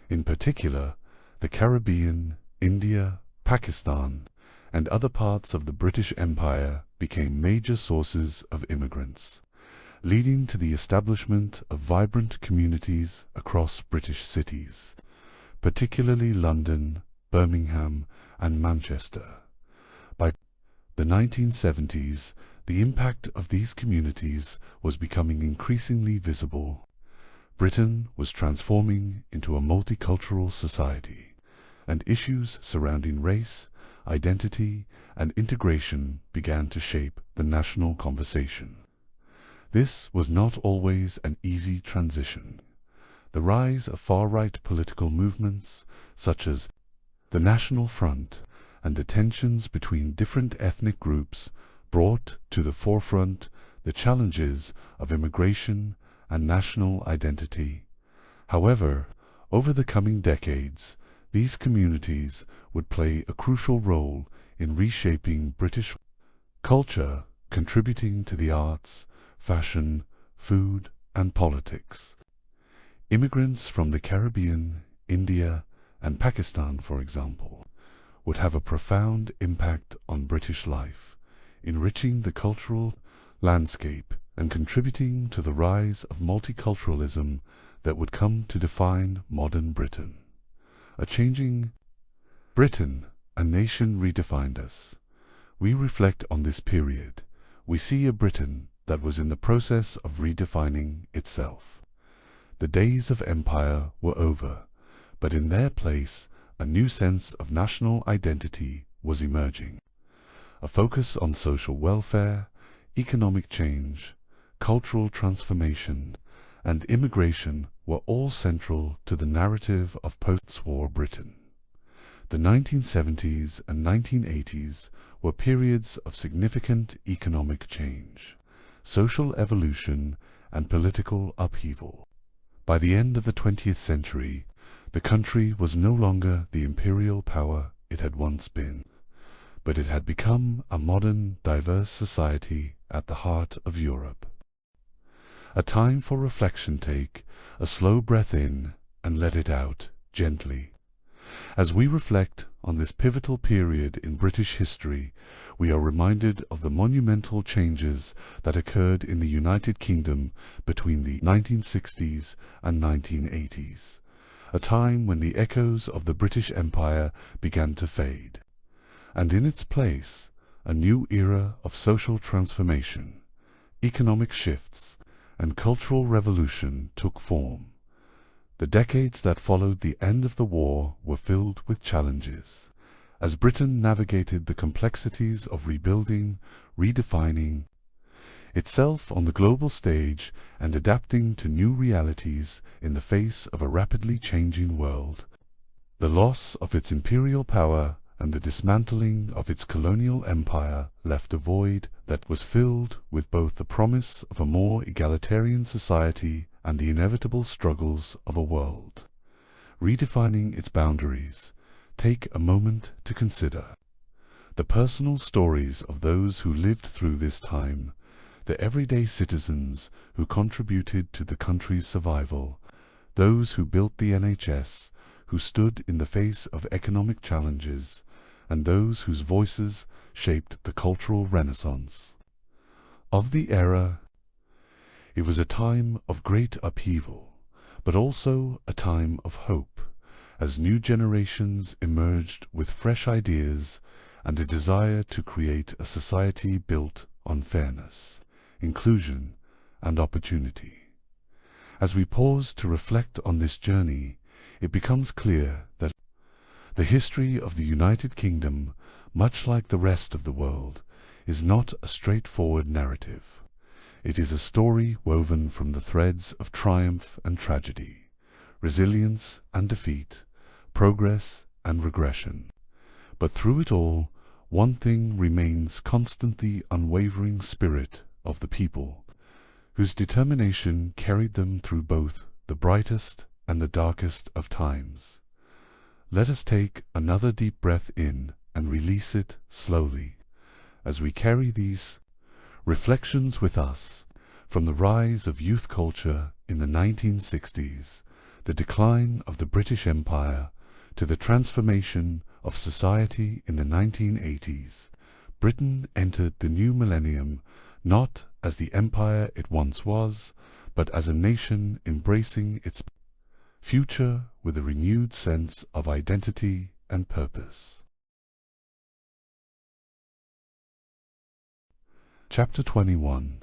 In particular, the Caribbean, India, Pakistan, and other parts of the British Empire became major sources of immigrants, leading to the establishment of vibrant communities across British cities, particularly London, Birmingham, and Manchester. By the 1970s, the impact of these communities was becoming increasingly visible. Britain was transforming into a multicultural society, and issues surrounding race, identity, and integration began to shape the national conversation. This was not always an easy transition. The rise of far-right political movements, such as the National Front, and the tensions between different ethnic groups brought to the forefront the challenges of immigration and national identity. However, over the coming decades, these communities would play a crucial role in reshaping British culture, contributing to the arts, fashion, food, and politics. Immigrants from the Caribbean, India, and Pakistan, for example, would have a profound impact on British life, enriching the cultural landscape and contributing to the rise of multiculturalism that would come to define modern Britain. A changing Britain, a nation redefined us. We reflect on this period. We see a Britain that was in the process of redefining itself. The days of empire were over, but in their place, a new sense of national identity was emerging. A focus on social welfare, economic change, cultural transformation, and immigration were all central to the narrative of post-war Britain. The 1970s and 1980s were periods of significant economic change, social evolution, and political upheaval. By the end of the 20th century, the country was no longer the imperial power it had once been, but it had become a modern, diverse society at the heart of Europe. A time for reflection. Take a slow breath in and let it out gently. As we reflect on this pivotal period in British history, we are reminded of the monumental changes that occurred in the United Kingdom between the 1960s and 1980s, a time when the echoes of the British Empire began to fade, and in its place, a new era of social transformation, economic shifts, and cultural revolution took form. The decades that followed the end of the war were filled with challenges, as Britain navigated the complexities of rebuilding, redefining itself on the global stage and adapting to new realities in the face of a rapidly changing world. The loss of its imperial power and the dismantling of its colonial empire left a void that was filled with both the promise of a more egalitarian society and the inevitable struggles of a world redefining its boundaries. Take a moment to consider the personal stories of those who lived through this time, the everyday citizens who contributed to the country's survival, those who built the NHS, who stood in the face of economic challenges, and those whose voices shaped the cultural renaissance of the era. It was a time of great upheaval, but also a time of hope, as new generations emerged with fresh ideas and a desire to create a society built on fairness, inclusion, and opportunity. As we pause to reflect on this journey, it becomes clear that the history of the United Kingdom, much like the rest of the world, is not a straightforward narrative. It is a story woven from the threads of triumph and tragedy, resilience and defeat, progress and regression. But through it all, one thing remains constant: the unwavering spirit of the people, whose determination carried them through both the brightest and the darkest of times. Let us take another deep breath in and release it slowly, as we carry these reflections with us, from the rise of youth culture in the 1960s, the decline of the British Empire, to the transformation of society in the 1980s. Britain entered the new millennium not as the empire it once was, but as a nation embracing its future with a renewed sense of identity and purpose. Chapter 21.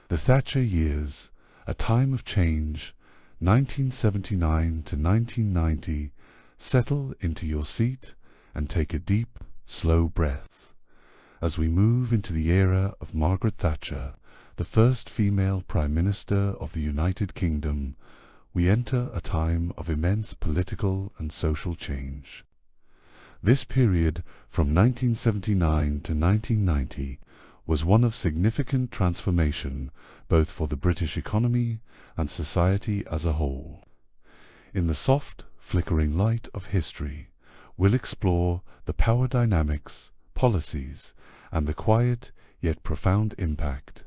The Thatcher Years, a Time of Change, 1979 to 1990. Settle into your seat and take a deep, slow breath. As we move into the era of Margaret Thatcher, the first female Prime Minister of the United Kingdom, we enter a time of immense political and social change. This period, from 1979 to 1990, was one of significant transformation both for the British economy and society as a whole. In the soft, flickering light of history, we'll explore the power dynamics, policies, and the quiet yet profound impact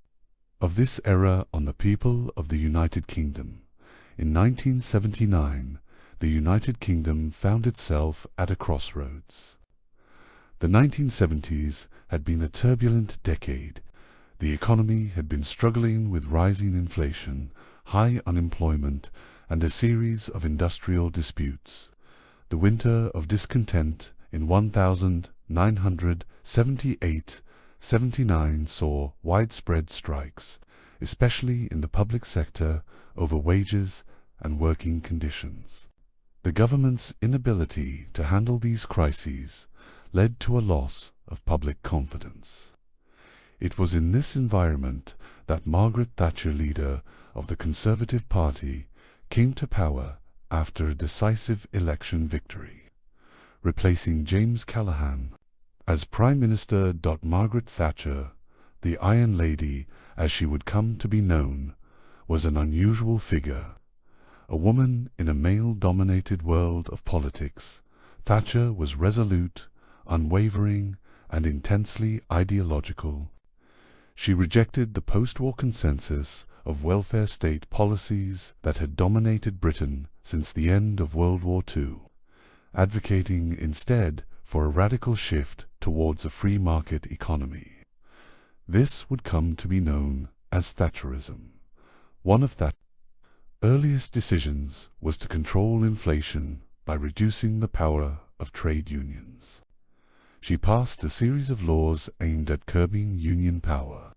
of this era on the people of the United Kingdom. In 1979, the United Kingdom found itself at a crossroads. The 1970s had been a turbulent decade. The economy had been struggling with rising inflation, high unemployment, and a series of industrial disputes. The winter of discontent in 1978-79 saw widespread strikes, especially in the public sector, over wages and working conditions. The government's inability to handle these crises led to a loss of public confidence. It was in this environment that Margaret Thatcher, leader of the Conservative Party, came to power after a decisive election victory, replacing James Callaghan as Prime Minister. Margaret Thatcher, the Iron Lady as she would come to be known, was an unusual figure. A woman in a male-dominated world of politics, Thatcher was resolute, unwavering, and intensely ideological. She rejected the post-war consensus of welfare state policies that had dominated Britain since the end of World War II, advocating instead for a radical shift towards a free market economy. This would come to be known as Thatcherism. One of Thatcher's earliest decisions was to control inflation by reducing the power of trade unions. She passed a series of laws aimed at curbing union power,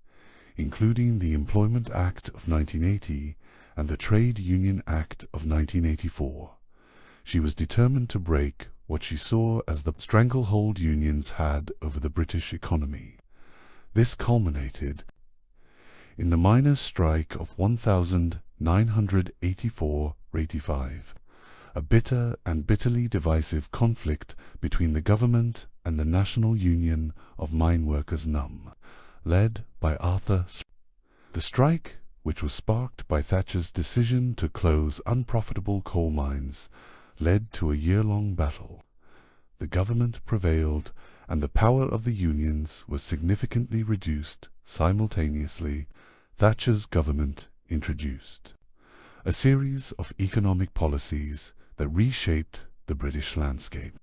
including the Employment Act of 1980 and the Trade Union Act of 1984. She was determined to break what she saw as the stranglehold unions had over the British economy. This culminated in the miners' strike of 1984-85, a bitter and bitterly divisive conflict between the government and the National Union of Mine Workers NUM, led by Arthur. The strike, which was sparked by Thatcher's decision to close unprofitable coal mines, led to a year-long battle. The government prevailed, and the power of the unions was significantly reduced. Simultaneously, Thatcher's government introduced a series of economic policies that reshaped the British landscape.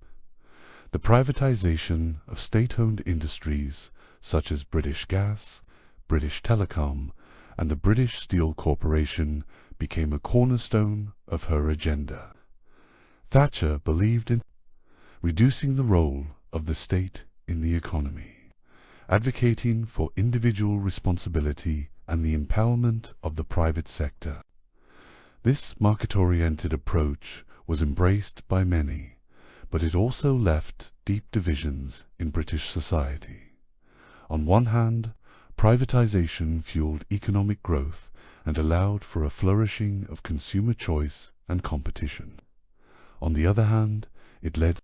The privatization of state-owned industries such as British Gas, British Telecom, and the British Steel Corporation became a cornerstone of her agenda. Thatcher believed in reducing the role of the state in the economy, advocating for individual responsibility and the empowerment of the private sector. This market-oriented approach was embraced by many, but it also left deep divisions in British society. On one hand, privatization fueled economic growth and allowed for a flourishing of consumer choice and competition. On the other hand, it led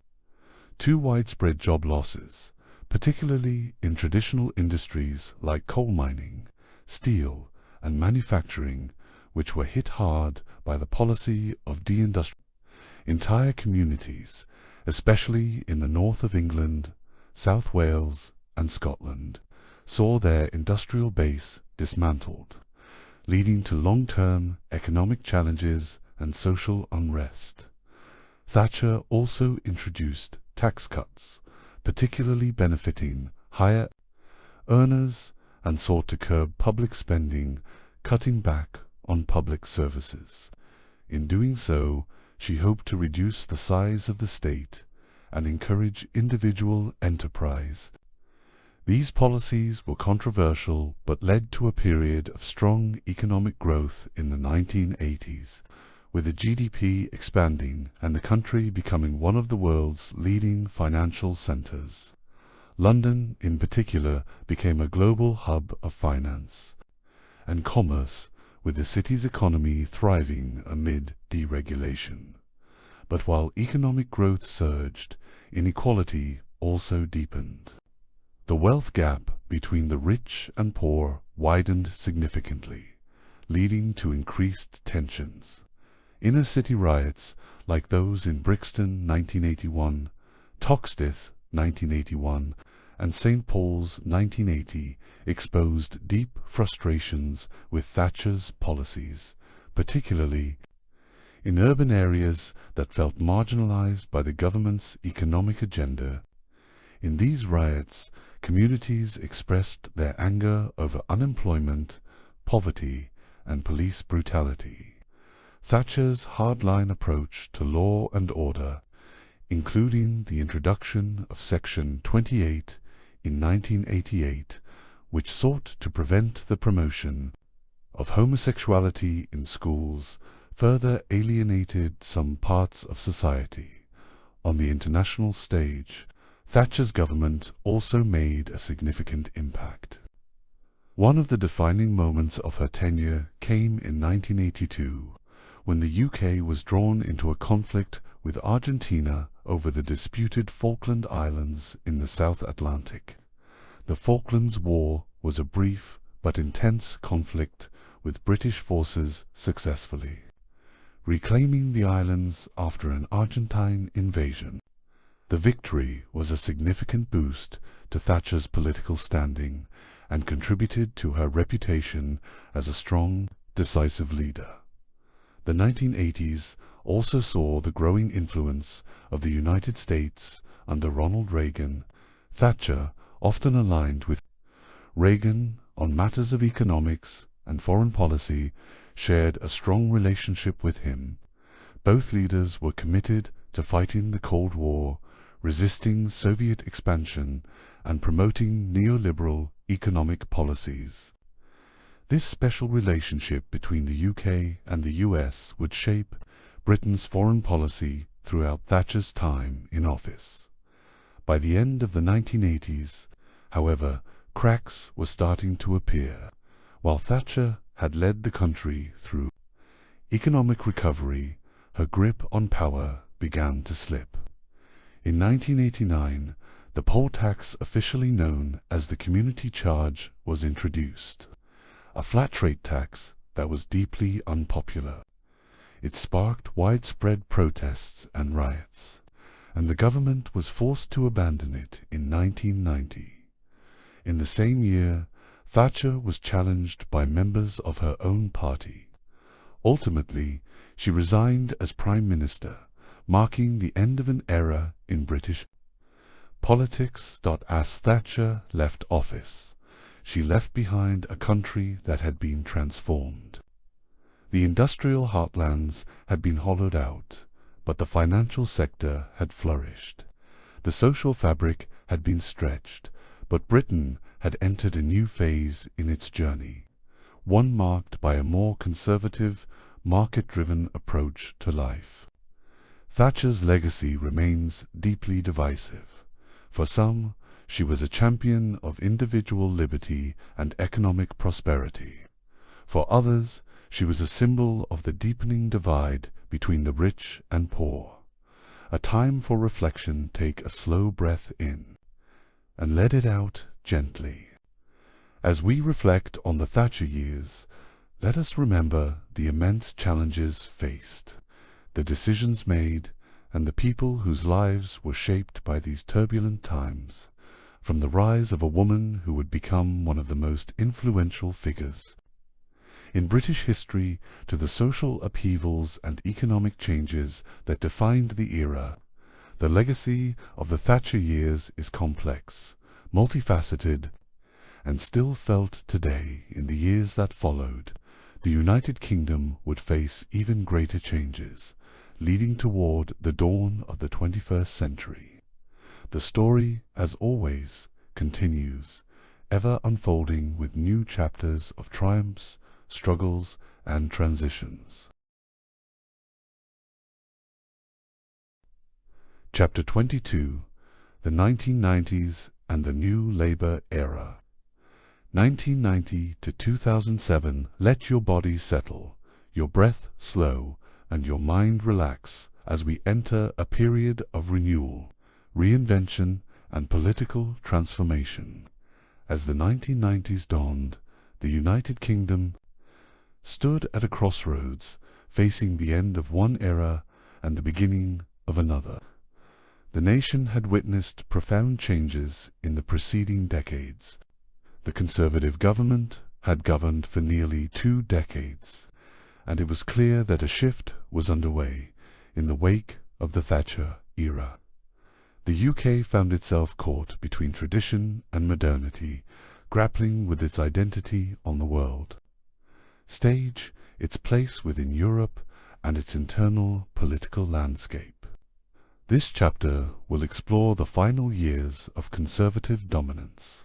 to widespread job losses, particularly in traditional industries like coal mining, steel, and manufacturing, which were hit hard by the policy of deindustrialization. Entire communities, especially in the north of England, South Wales, and Scotland, saw their industrial base dismantled, leading to long-term economic challenges and social unrest. Thatcher also introduced tax cuts, particularly benefiting higher earners, and sought to curb public spending, cutting back on public services. In doing so, she hoped to reduce the size of the state and encourage individual enterprise. These policies were controversial but led to a period of strong economic growth in the 1980s, with the GDP expanding and the country becoming one of the world's leading financial centers. London, in particular, became a global hub of finance and commerce, with the city's economy thriving amid deregulation. But while economic growth surged, inequality also deepened. The wealth gap between the rich and poor widened significantly, leading to increased tensions. Inner-city riots, like those in Brixton 1981, Toxteth 1981, and St. Paul's 1980, exposed deep frustrations with Thatcher's policies, particularly in urban areas that felt marginalized by the government's economic agenda. In these riots, communities expressed their anger over unemployment, poverty, and police brutality. Thatcher's hardline approach to law and order, including the introduction of Section 28 in 1988, which sought to prevent the promotion of homosexuality in schools, further alienated some parts of society. On the international stage, Thatcher's government also made a significant impact. One of the defining moments of her tenure came in 1982, when the UK was drawn into a conflict with Argentina over the disputed Falkland Islands in the South Atlantic. The Falklands War was a brief but intense conflict, with British forces successfully reclaiming the islands after an Argentine invasion. The victory was a significant boost to Thatcher's political standing and contributed to her reputation as a strong, decisive leader. The 1980s also saw the growing influence of the United States under Ronald Reagan. Thatcher often aligned with Reagan on matters of economics and foreign policy, shared a strong relationship with him. Both leaders were committed to fighting the Cold War, resisting Soviet expansion, and promoting neoliberal economic policies. This special relationship between the UK and the US would shape Britain's foreign policy throughout Thatcher's time in office. By the end of the 1980s, however, cracks were starting to appear. While Thatcher had led the country through economic recovery, her grip on power began to slip. In 1989, the poll tax, officially known as the community charge, was introduced, a flat rate tax that was deeply unpopular. It sparked widespread protests and riots, and the government was forced to abandon it in 1990. In the same year, Thatcher was challenged by members of her own party. Ultimately, she resigned as Prime Minister, marking the end of an era in British politics. As Thatcher left office, she left behind a country that had been transformed. The industrial heartlands had been hollowed out, but the financial sector had flourished. The social fabric had been stretched, but Britain had entered a new phase in its journey, one marked by a more conservative, market-driven approach to life. Thatcher's legacy remains deeply divisive. For some, she was a champion of individual liberty and economic prosperity. For others, she was a symbol of the deepening divide between the rich and poor. A time for reflection. Take a slow breath in and let it out gently. As we reflect on the Thatcher years, let us remember the immense challenges faced, the decisions made, and the people whose lives were shaped by these turbulent times, from the rise of a woman who would become one of the most influential figures in British history to the social upheavals and economic changes that defined the era. The legacy of the Thatcher years is complex, multifaceted, and still felt today. In the years that followed, the United Kingdom would face even greater changes, leading toward the dawn of the 21st century. The story, as always, continues, ever unfolding with new chapters of triumphs, struggles, and transitions. Chapter 22: The 1990s and the New Labour Era. 1990 to 2007. Let your body settle, your breath slow, and your mind relax as we enter a period of renewal, reinvention, and political transformation. As the 1990s dawned, the United Kingdom stood at a crossroads, facing the end of one era and the beginning of another. The nation had witnessed profound changes in the preceding decades. The Conservative government had governed for nearly 2 decades, and it was clear that a shift was underway in the wake of the Thatcher era. The UK found itself caught between tradition and modernity, grappling with its identity on the world stage, its place within Europe, and its internal political landscape. This chapter will explore the final years of Conservative dominance,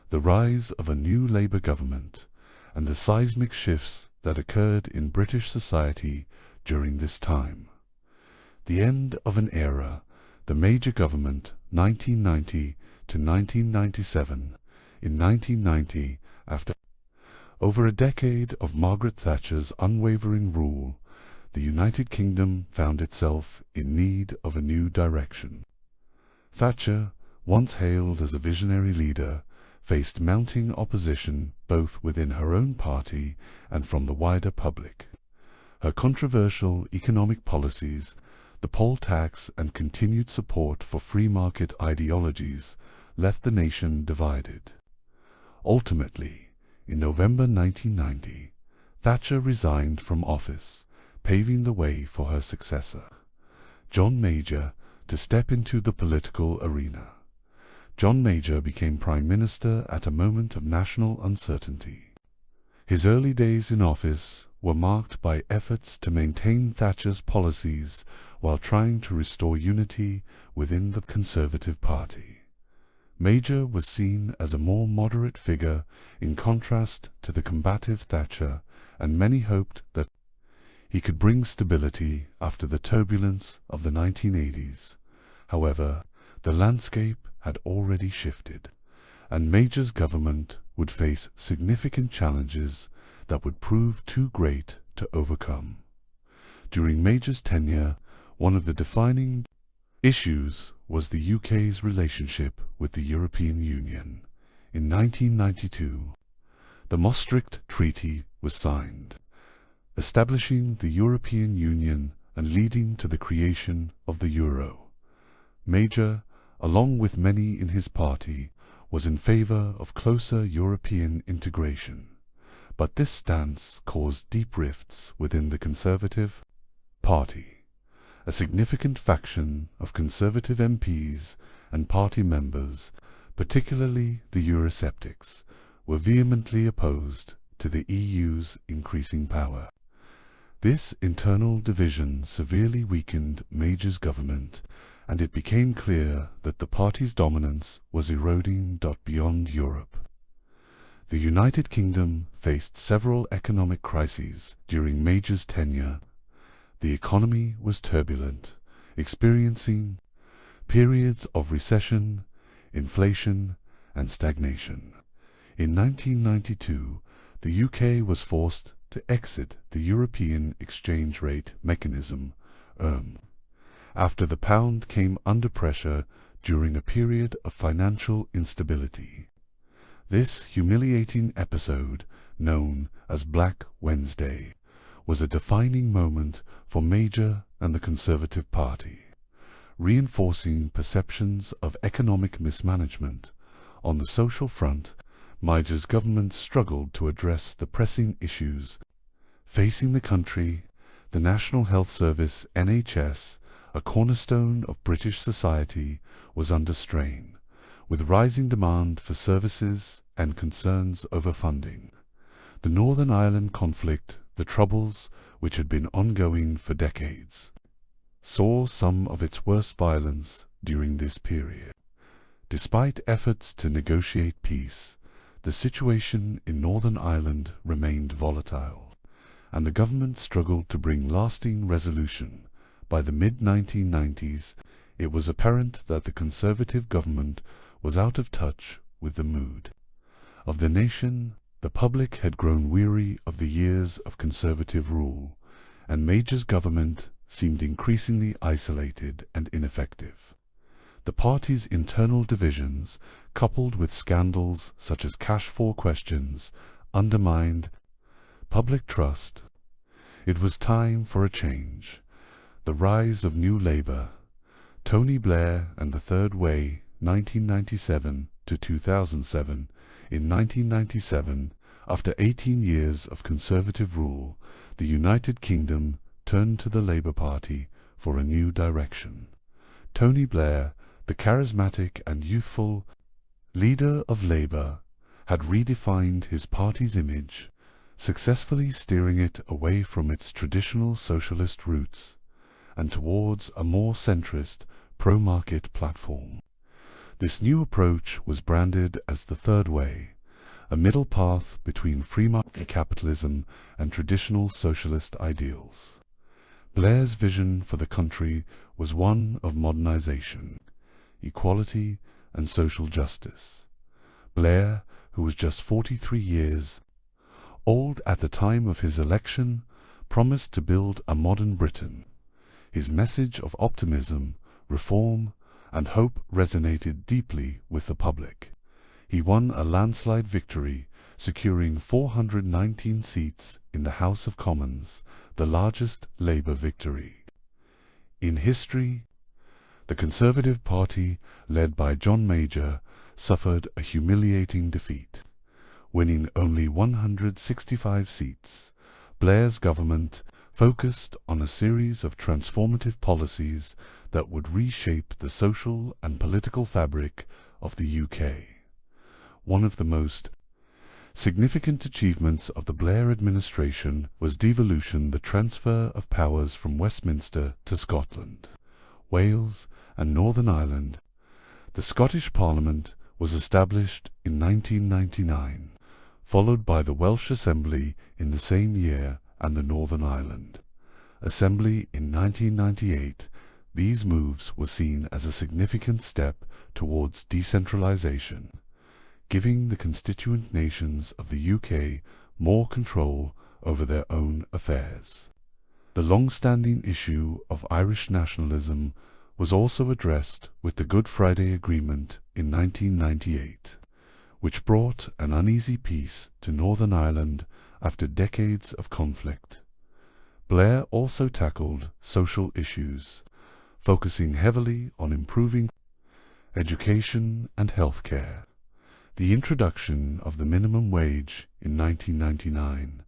the rise of a new Labour government, and the seismic shifts that occurred in British society during this time. The end of an era, the major government, 1990 to 1997. In 1990, after over a decade of Margaret Thatcher's unwavering rule, the United Kingdom found itself in need of a new direction. Thatcher, once hailed as a visionary leader, faced mounting opposition both within her own party and from the wider public. Her controversial economic policies, the poll tax, and continued support for free market ideologies left the nation divided. Ultimately, in November 1990, Thatcher resigned from office, paving the way for her successor, John Major, to step into the political arena. John Major became Prime Minister at a moment of national uncertainty. His early days in office were marked by efforts to maintain Thatcher's policies while trying to restore unity within the Conservative Party. Major was seen as a more moderate figure in contrast to the combative Thatcher, and many hoped that he could bring stability after the turbulence of the 1980s. However, the landscape had already shifted, and Major's government would face significant challenges that would prove too great to overcome. During Major's tenure, one of the defining issues was the UK's relationship with the European Union. In 1992, the Maastricht Treaty was signed, establishing the European Union and leading to the creation of the euro. Major, along with many in his party, was in favour of closer European integration, but this stance caused deep rifts within the Conservative Party. A significant faction of Conservative MPs and party members, particularly the Eurosceptics, were vehemently opposed to the EU's increasing power. This internal division severely weakened Major's government, and it became clear that the party's dominance was eroding beyond Europe. The United Kingdom faced several economic crises during Major's tenure. The economy was turbulent, experiencing periods of recession, inflation, and stagnation. In 1992, the UK was forced to exit the European Exchange Rate Mechanism, after the pound came under pressure during a period of financial instability. This humiliating episode, known as Black Wednesday, was a defining moment for Major and the Conservative Party, reinforcing perceptions of economic mismanagement. On the social front, Major's government struggled to address the pressing issues facing the country. The National Health Service (NHS), a cornerstone of British society, was under strain, with rising demand for services and concerns over funding. The Northern Ireland conflict, the troubles which had been ongoing for decades, saw some of its worst violence during this period. Despite efforts to negotiate peace, the situation in Northern Ireland remained volatile, and the government struggled to bring lasting resolution. By the mid-1990s, it was apparent that the Conservative government was out of touch with the mood of the nation. The public had grown weary of the years of Conservative rule, and Major's government seemed increasingly isolated and ineffective. The party's internal divisions, coupled with scandals such as cash-for questions, undermined public trust. It was time for a change. The rise of New Labour, Tony Blair and the Third Way, 1997 to 2007. In 1997, after 18 years of Conservative rule, the United Kingdom turned to the Labour Party for a new direction. Tony Blair, the charismatic and youthful leader of Labour, had redefined his party's image, successfully steering it away from its traditional socialist roots and towards a more centrist, pro-market platform. This new approach was branded as the Third Way, a middle path between free market capitalism and traditional socialist ideals. Blair's vision for the country was one of modernization, equality, and social justice. Blair, who was just 43 years old at the time of his election, promised to build a modern Britain. His message of optimism, reform, and hope resonated deeply with the public. He won a landslide victory, securing 419 seats in the House of Commons, the largest Labour victory in history. The Conservative Party, led by John Major, suffered a humiliating defeat, winning only 165 seats. Blair's government focused on a series of transformative policies that would reshape the social and political fabric of the UK. One of the most significant achievements of the Blair administration was devolution, the transfer of powers from Westminster to Scotland, Wales, and Northern Ireland. The Scottish Parliament, was established in 1999, followed by the Welsh Assembly in the same year and the Northern Ireland Assembly in 1998. These moves were seen as a significant step towards decentralization, giving the constituent nations of the UK more control over their own affairs. The long-standing issue of Irish nationalism was also addressed with the Good Friday Agreement in 1998, which brought an uneasy peace to Northern Ireland after decades of conflict. Blair also tackled social issues, focusing heavily on improving education and healthcare. The introduction of the minimum wage in 1999,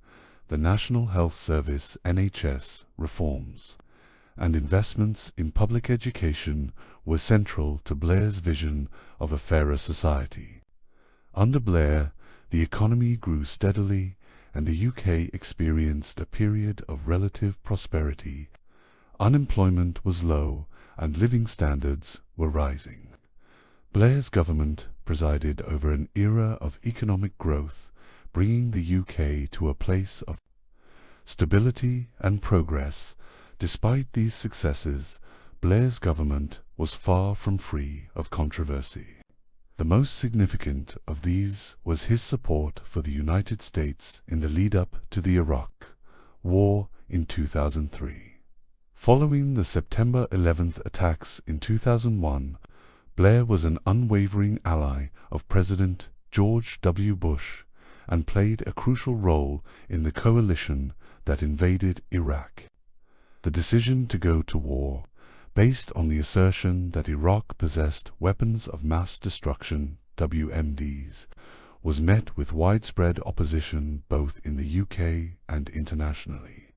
the National Health Service (NHS) reforms, and investments in public education were central to Blair's vision of a fairer society. Under Blair, the economy grew steadily and the UK experienced a period of relative prosperity. Unemployment was low and living standards were rising. Blair's government presided over an era of economic growth, bringing the UK to a place of stability and progress. Despite these successes, Blair's government was far from free of controversy. The most significant of these was his support for the United States in the lead-up to the Iraq War in 2003. Following the September 11th attacks in 2001, Blair was an unwavering ally of President George W. Bush and played a crucial role in the coalition that invaded Iraq. The decision to go to war, based on the assertion that Iraq possessed weapons of mass destruction, WMDs, was met with widespread opposition both in the UK and internationally.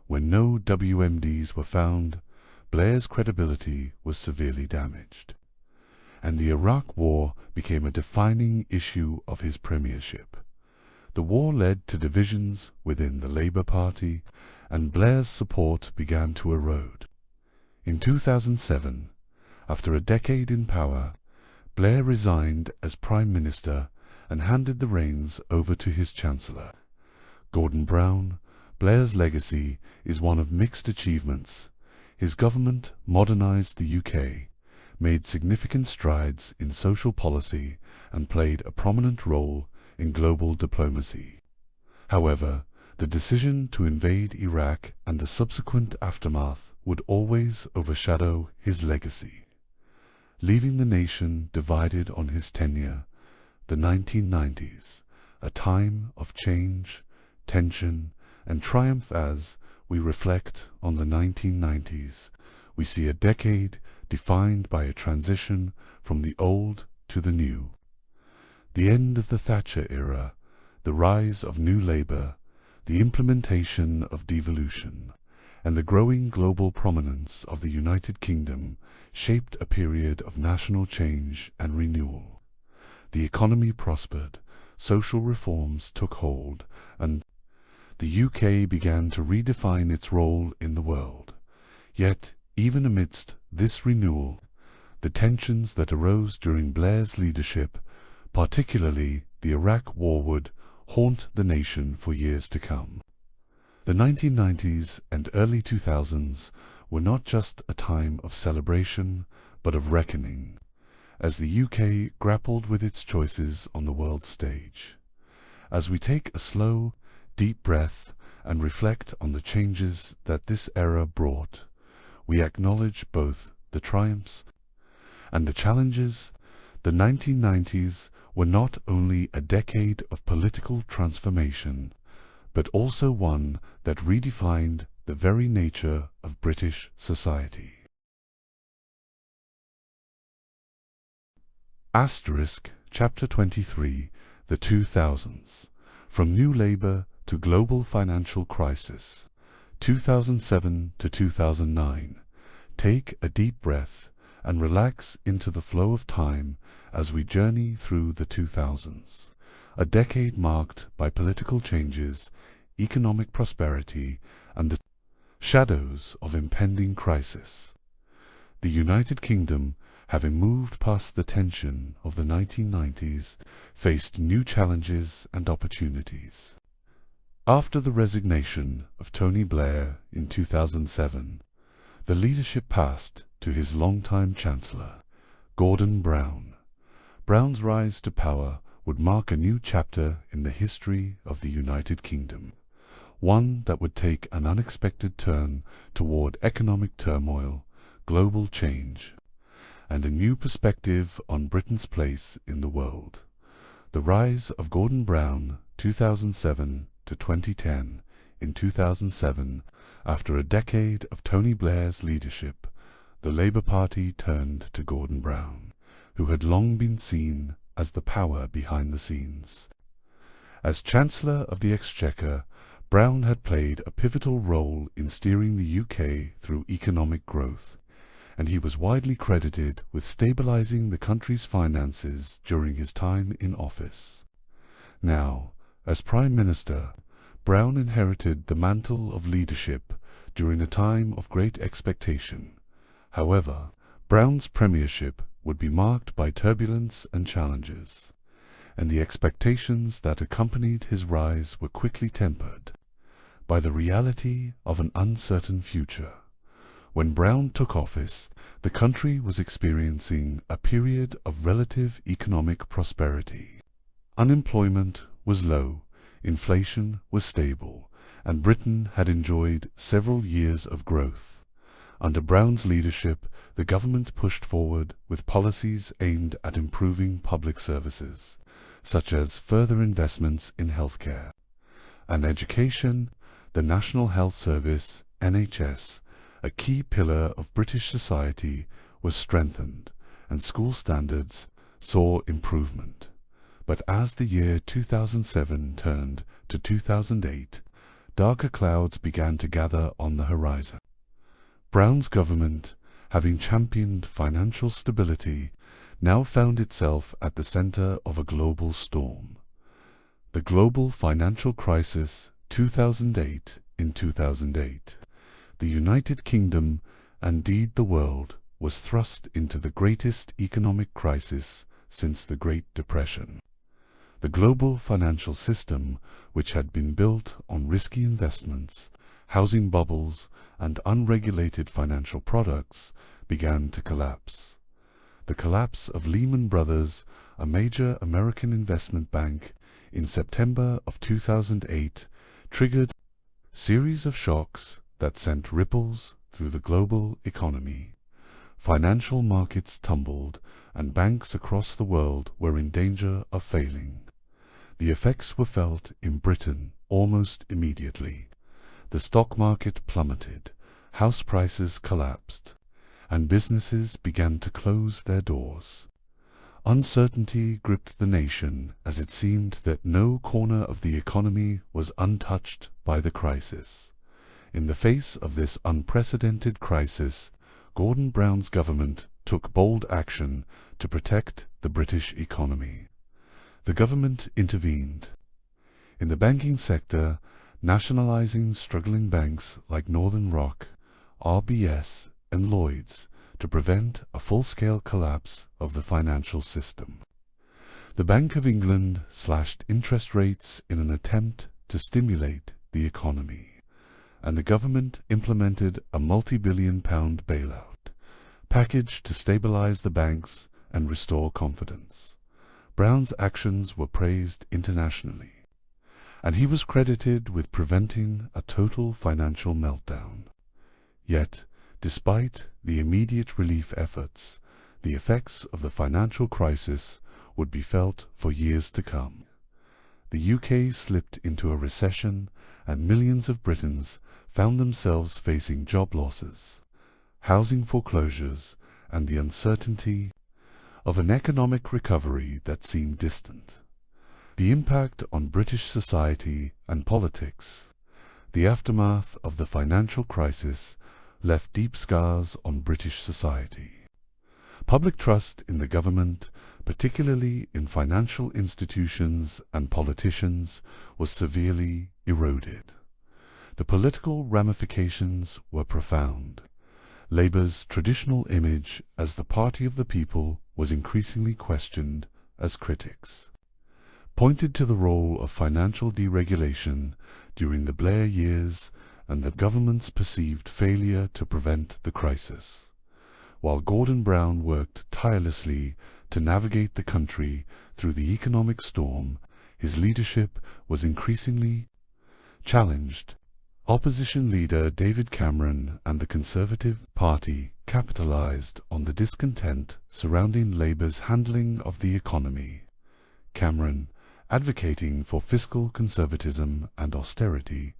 When no WMDs were found, Blair's credibility was severely damaged, and the Iraq War became a defining issue of his premiership. The war led to divisions within the Labour Party, and Blair's support began to erode. In 2007, after a decade in power, Blair resigned as Prime Minister and handed the reins over to his Chancellor, Gordon Brown. Blair's legacy is one of mixed achievements. His government modernized the UK, made significant strides in social policy, and played a prominent role in global diplomacy. However, the decision to invade Iraq and the subsequent aftermath would always overshadow his legacy, leaving the nation divided on his tenure. The 1990s, a time of change, tension, and triumph. As we reflect on the 1990s, we see a decade defined by a transition from the old to the new. The end of the Thatcher era, the rise of New Labour, the implementation of devolution, and the growing global prominence of the United Kingdom shaped a period of national change and renewal. The economy prospered, social reforms took hold, and the UK began to redefine its role in the world. Yet, even amidst this renewal, the tensions that arose during Blair's leadership, particularly the Iraq War, would haunt the nation for years to come. The 1990s and early 2000s were not just a time of celebration, but of reckoning, as the UK grappled with its choices on the world stage. As we take a slow, deep breath and reflect on the changes that this era brought, we acknowledge both the triumphs and the challenges. The 1990s were not only a decade of political transformation, but also one that redefined the very nature of British society. Chapter 23, The 2000s, From New Labour to Global Financial Crisis, 2007 to 2009. Take a deep breath and relax into the flow of time as we journey through the 2000s, a decade marked by political changes, economic prosperity, and the shadows of impending crisis. The United Kingdom having moved past the tension of the 1990s, faced new challenges and opportunities. After the resignation of Tony Blair in 2007, the leadership passed to his longtime Chancellor, Gordon Brown. Brown's rise to power would mark a new chapter in the history of the United Kingdom, one that would take an unexpected turn toward economic turmoil, global change, and a new perspective on Britain's place in the world. The rise of Gordon Brown, 2007 to 2010. In 2007, after a decade of Tony Blair's leadership, the Labour Party turned to Gordon Brown, who had long been seen as the power behind the scenes. As Chancellor of the Exchequer, Brown had played a pivotal role in steering the UK through economic growth, and he was widely credited with stabilising the country's finances during his time in office. Now, as Prime Minister, Brown inherited the mantle of leadership during a time of great expectation. However, Brown's premiership would be marked by turbulence and challenges, and the expectations that accompanied his rise were quickly tempered by the reality of an uncertain future. When Brown took office, the country was experiencing a period of relative economic prosperity. Unemployment was low, inflation was stable, and Britain had enjoyed several years of growth. Under Brown's leadership, the government pushed forward with policies aimed at improving public services, such as further investments in healthcare and education. The National Health Service, NHS, a key pillar of British society, was strengthened, and school standards saw improvement. But as the year 2007 turned to 2008, darker clouds began to gather on the horizon. Brown's government, having championed financial stability, now found itself at the centre of a global storm. The global financial crisis 2008. In 2008, the United Kingdom, and indeed the world, was thrust into the greatest economic crisis since the Great Depression. The global financial system, which had been built on risky investments, housing bubbles, and unregulated financial products, began to collapse. The collapse of Lehman Brothers, a major American investment bank, in September of 2008, triggered a series of shocks that sent ripples through the global economy. Financial markets tumbled, and banks across the world were in danger of failing. The effects were felt in Britain almost immediately. The stock market plummeted, house prices collapsed, and businesses began to close their doors. Uncertainty gripped the nation as it seemed that no corner of the economy was untouched by the crisis. In the face of this unprecedented crisis, Gordon Brown's government took bold action to protect the British economy. The government intervened in the banking sector, nationalising struggling banks like Northern Rock, RBS, and Lloyds, to prevent a full-scale collapse of the financial system. The Bank of England slashed interest rates in an attempt to stimulate the economy, and the government implemented a multi-billion-pound bailout package to stabilise the banks and restore confidence. Brown's actions were praised internationally, and he was credited with preventing a total financial meltdown. Yet, despite the immediate relief efforts, the effects of the financial crisis would be felt for years to come. The UK slipped into a recession, and millions of Britons found themselves facing job losses, housing foreclosures, and the uncertainty of an economic recovery that seemed distant. The impact on British society and politics. The aftermath of the financial crisis left deep scars on British society. Public trust in the government, particularly in financial institutions and politicians, was severely eroded. The political ramifications were profound. Labour's traditional image as the party of the people was increasingly questioned as critics pointed to the role of financial deregulation during the Blair years and the government's perceived failure to prevent the crisis. While Gordon Brown worked tirelessly to navigate the country through the economic storm, his leadership was increasingly challenged. Opposition leader David Cameron and the Conservative Party capitalized on the discontent surrounding Labour's handling of the economy. Cameron, advocating for fiscal conservatism and austerity,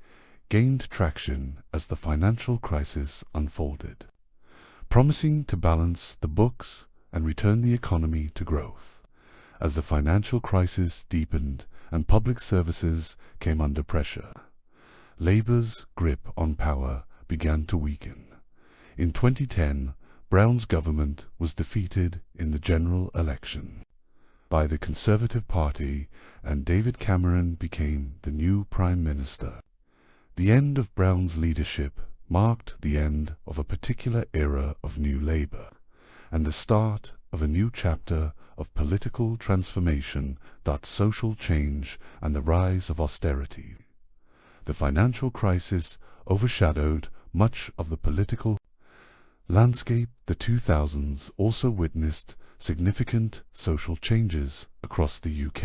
gained traction as the financial crisis unfolded, promising to balance the books and return the economy to growth. As the financial crisis deepened and public services came under pressure, Labour's grip on power began to weaken. In 2010, Brown's government was defeated in the general election by the Conservative Party, and David Cameron became the new Prime Minister. The end of Brown's leadership marked the end of a particular era of New Labour, and the start of a new chapter of political transformation, that social change and the rise of austerity. The financial crisis overshadowed much of the political landscape. The 2000s also witnessed significant social changes across the UK.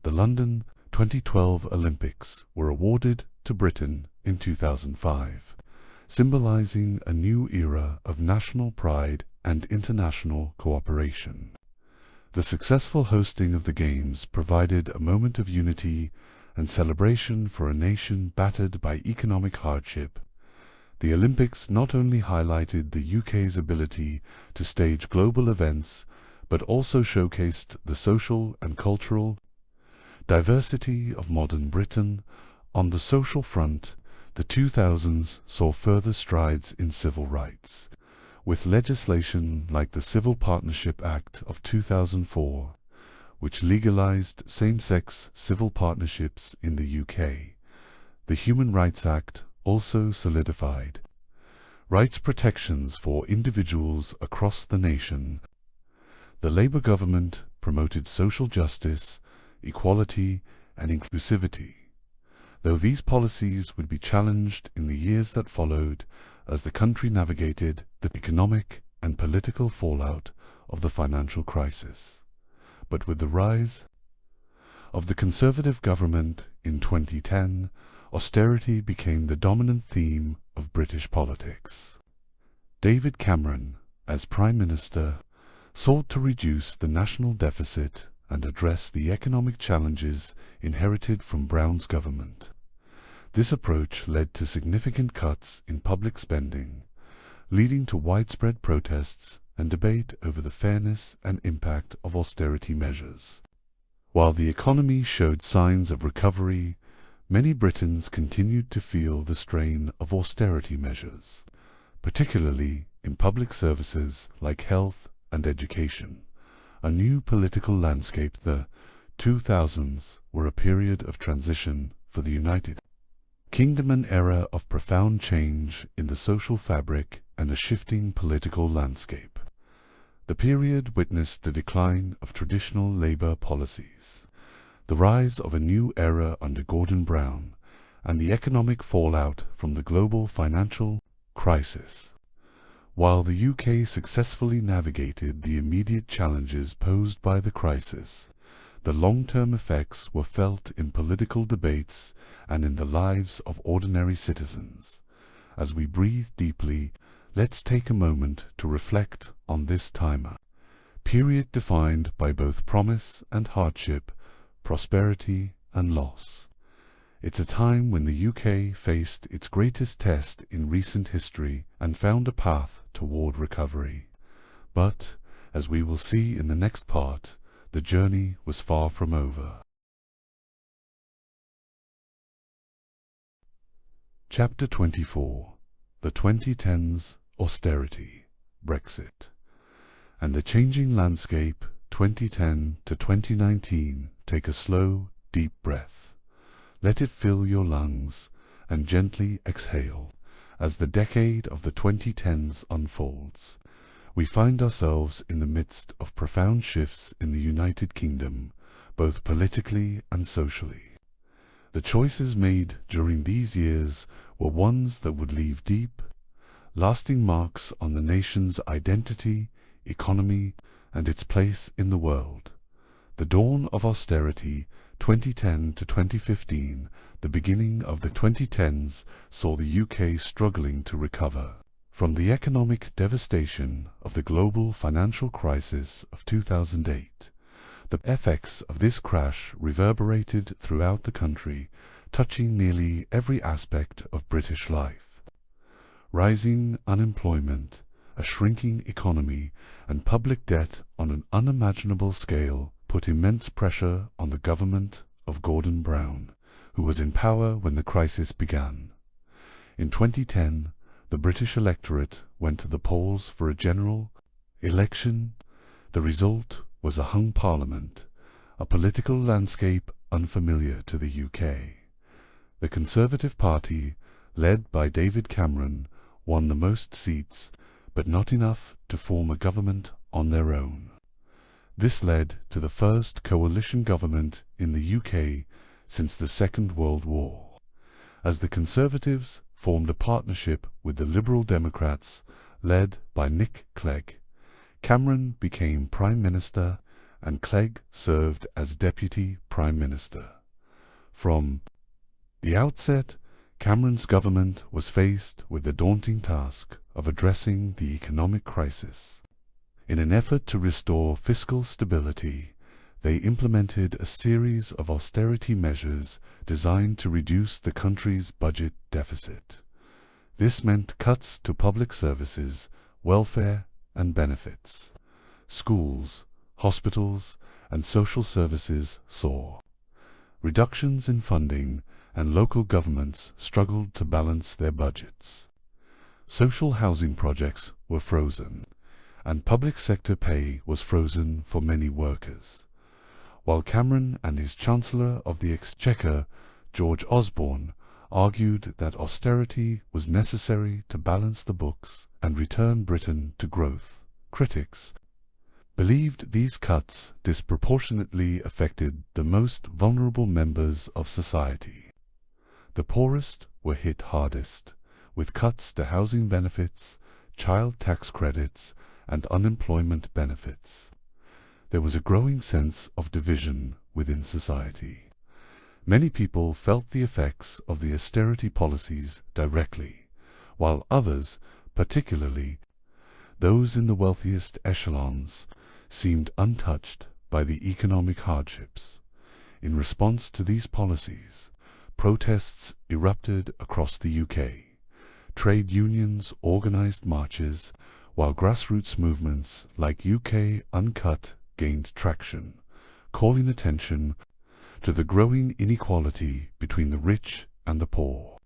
The London 2012 Olympics were awarded to Britain in 2005, symbolizing a new era of national pride and international cooperation. The successful hosting of the Games provided a moment of unity and celebration for a nation battered by economic hardship. The Olympics not only highlighted the UK's ability to stage global events, but also showcased the social and cultural diversity of modern Britain. On the social front, the 2000s saw further strides in civil rights, with legislation like the Civil Partnership Act of 2004, which legalized same-sex civil partnerships in the UK. The Human Rights Act also solidified rights protections for individuals across the nation. The Labour government promoted social justice, equality, and inclusivity, though these policies would be challenged in the years that followed as the country navigated the economic and political fallout of the financial crisis. But with the rise of the Conservative government in 2010, austerity became the dominant theme of British politics. David Cameron, as Prime Minister, sought to reduce the national deficit and address the economic challenges inherited from Brown's government. This approach led to significant cuts in public spending, leading to widespread protests and debate over the fairness and impact of austerity measures. While the economy showed signs of recovery, many Britons continued to feel the strain of austerity measures, particularly in public services like health and education. A new political landscape. The 2000s were a period of transition for the United Kingdom, an era of profound change in the social fabric and a shifting political landscape. The period witnessed the decline of traditional Labour policies, the rise of a new era under Gordon Brown, and the economic fallout from the global financial crisis. While the UK successfully navigated the immediate challenges posed by the crisis, the long-term effects were felt in political debates and in the lives of ordinary citizens. As we breathe deeply, let's take a moment to reflect on this period defined by both promise and hardship, prosperity and loss. It's a time when the UK faced its greatest test in recent history and found a path toward recovery. But, as we will see in the next part, the journey was far from over. Chapter 24. The 2010s, Austerity, Brexit, and the changing landscape 2010 to 2019. Take a slow, deep breath. Let it fill your lungs, and gently exhale, As the decade of the 2010s unfolds, we find ourselves in the midst of profound shifts in the United Kingdom, both politically and socially. The choices made during these years were ones that would leave deep, lasting marks on the nation's identity, economy, and its place in the world. The dawn of austerity, 2010 to 2015, the beginning of the 2010s, saw the UK struggling to recover from the economic devastation of the global financial crisis of 2008. The effects of this crash reverberated throughout the country, touching nearly every aspect of British life. Rising unemployment, a shrinking economy, and public debt on an unimaginable scale put immense pressure on the government of Gordon Brown, who was in power when the crisis began. In 2010, the British electorate went to the polls for a general election. The result was a hung parliament, a political landscape unfamiliar to the UK. The Conservative Party, led by David Cameron, won the most seats, but not enough to form a government on their own. This led to the first coalition government in the UK since the Second World War, as the Conservatives formed a partnership with the Liberal Democrats, led by Nick Clegg. Cameron became Prime Minister, and Clegg served as Deputy Prime Minister. From the outset, Cameron's government was faced with the daunting task of addressing the economic crisis. In an effort to restore fiscal stability, they implemented a series of austerity measures designed to reduce the country's budget deficit. This meant cuts to public services, welfare, and benefits. Schools, hospitals, and social services saw reductions in funding, and local governments struggled to balance their budgets. Social housing projects were frozen, and public sector pay was frozen for many workers. While Cameron and his Chancellor of the Exchequer, George Osborne, argued that austerity was necessary to balance the books and return Britain to growth, critics believed these cuts disproportionately affected the most vulnerable members of society. The poorest were hit hardest, with cuts to housing benefits, child tax credits, and unemployment benefits. There was a growing sense of division within society. Many people felt the effects of the austerity policies directly, while others, particularly those in the wealthiest echelons, seemed untouched by the economic hardships. In response to these policies, protests erupted across the UK. Trade unions organized marches, while grassroots movements like UK Uncut gained traction, calling attention to the growing inequality between the rich and the poor.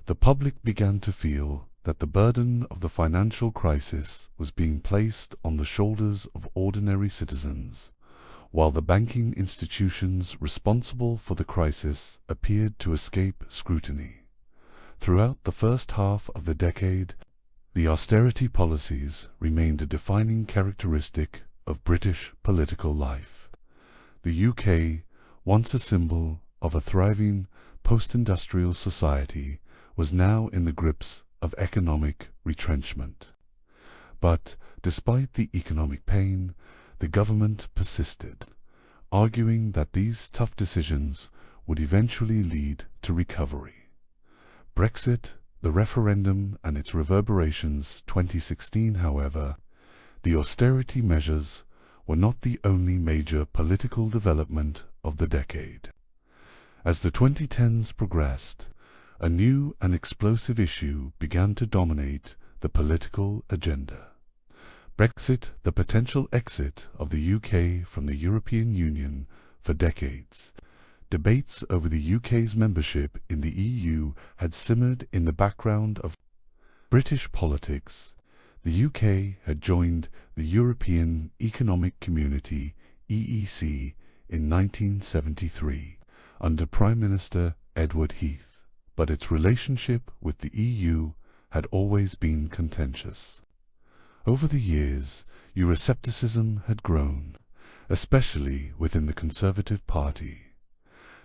The public began to feel that the burden of the financial crisis was being placed on the shoulders of ordinary citizens, while the banking institutions responsible for the crisis appeared to escape scrutiny. Throughout the first half of the decade, the austerity policies remained a defining characteristic of British political life. The UK, once a symbol of a thriving post-industrial society, was now in the grips of economic retrenchment. But despite the economic pain, the government persisted, arguing that these tough decisions would eventually lead to recovery. Brexit, the referendum and its reverberations 2016, however, the austerity measures were not the only major political development of the decade. As the 2010s progressed, a new and explosive issue began to dominate the political agenda. Brexit, the potential exit of the UK from the European Union. For decades, debates over the UK's membership in the EU had simmered in the background of British politics. The UK had joined the European Economic Community (EEC) in 1973 under Prime Minister Edward Heath, but its relationship with the EU had always been contentious. Over the years, Euroscepticism had grown, especially within the Conservative Party.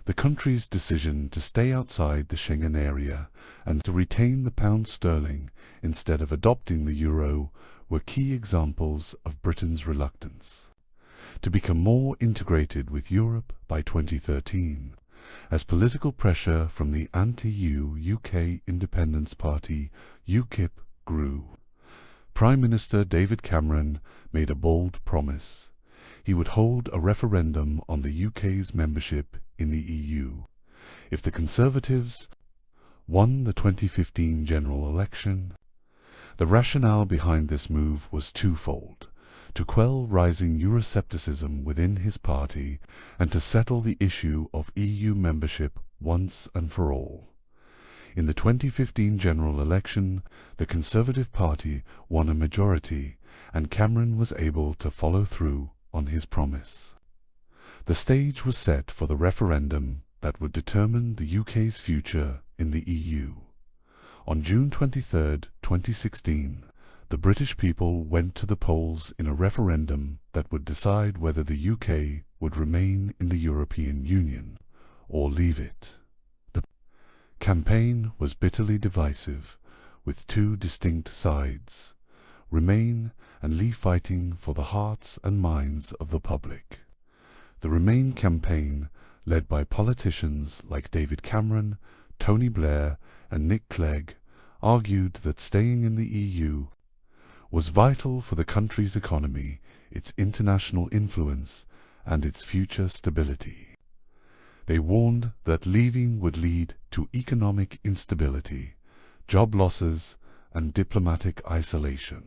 The country's decision to stay outside the Schengen area and to retain the pound sterling instead of adopting the euro were key examples of Britain's reluctance to become more integrated with Europe by 2013, as political pressure from the anti-EU UK Independence Party UKIP grew. Prime Minister David Cameron made a bold promise. He would hold a referendum on the UK's membership in the EU if the Conservatives won the 2015 general election. The rationale behind this move was twofold: to quell rising Euroscepticism within his party and to settle the issue of EU membership once and for all. In the 2015 general election, the Conservative Party won a majority, and Cameron was able to follow through on his promise. The stage was set for the referendum that would determine the UK's future in the EU. On June 23, 2016, the British people went to the polls in a referendum that would decide whether the UK would remain in the European Union or leave it. The campaign was bitterly divisive, with two distinct sides: Remain and Leave fighting for the hearts and minds of the public. The Remain campaign, led by politicians like David Cameron, Tony Blair and Nick Clegg, argued that staying in the EU was vital for the country's economy, its international influence, and its future stability. They warned that leaving would lead to economic instability, job losses, and diplomatic isolation.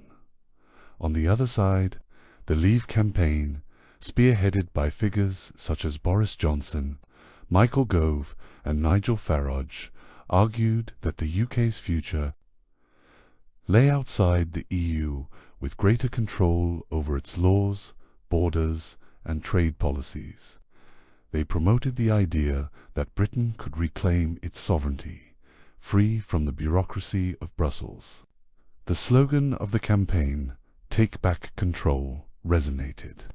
On the other side, the Leave campaign, spearheaded by figures such as Boris Johnson, Michael Gove, and Nigel Farage, argued that the UK's future lay outside the EU, with greater control over its laws, borders, and trade policies. They promoted the idea that Britain could reclaim its sovereignty, free from the bureaucracy of Brussels. The slogan of the campaign, "Take Back Control," resonated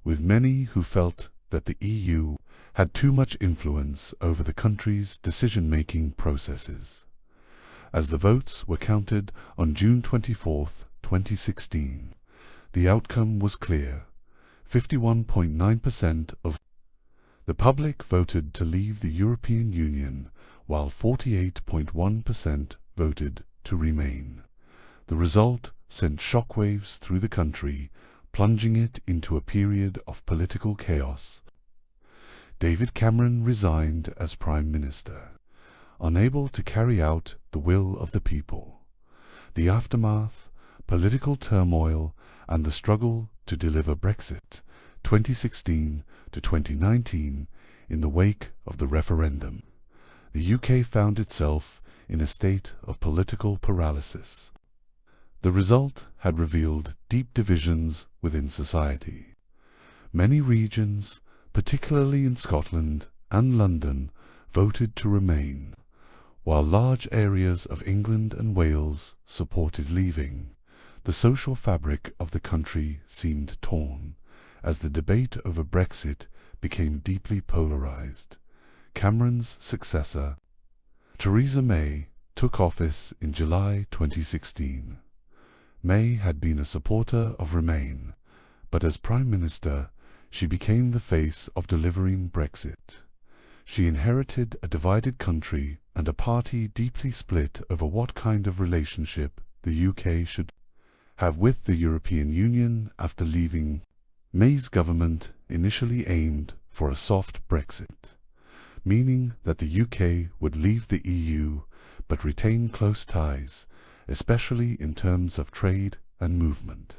with many who felt that the EU had too much influence over the country's decision-making processes. As the votes were counted on June 24, 2016, the outcome was clear. 51.9% of the public voted to leave the European Union, while 48.1% voted to remain. The result sent shockwaves through the country, plunging it into a period of political chaos. David Cameron resigned as Prime Minister, unable to carry out the will of the people. The aftermath, political turmoil, and the struggle to deliver Brexit 2016 to 2019 in the wake of the referendum. The UK found itself in a state of political paralysis. The result had revealed deep divisions within society. Many regions, particularly in Scotland and London, voted to remain, while large areas of England and Wales supported leaving. The social fabric of the country seemed torn, as the debate over Brexit became deeply polarised. Cameron's successor, Theresa May, took office in July 2016. May had been a supporter of Remain, but as Prime Minister, she became the face of delivering Brexit. She inherited a divided country and a party deeply split over what kind of relationship the UK should have with the European Union after leaving. May's government initially aimed for a soft Brexit, meaning that the UK would leave the EU but retain close ties, especially in terms of trade and movement.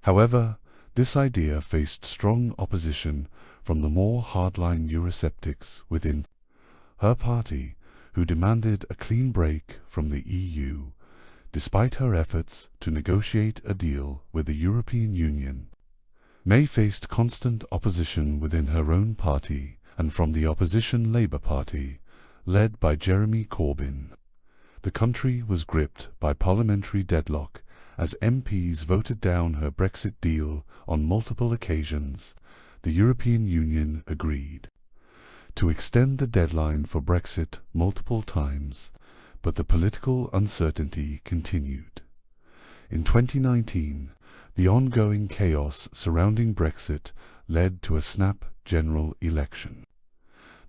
However, this idea faced strong opposition from the more hardline Eurosceptics within her party, who demanded a clean break from the EU, despite her efforts to negotiate a deal with the European Union. May faced constant opposition within her own party and from the opposition Labour Party, led by Jeremy Corbyn. The country was gripped by parliamentary deadlock as MPs voted down her Brexit deal on multiple occasions. The European Union agreed to extend the deadline for Brexit multiple times, but the political uncertainty continued. In 2019, the ongoing chaos surrounding Brexit led to a snap general election.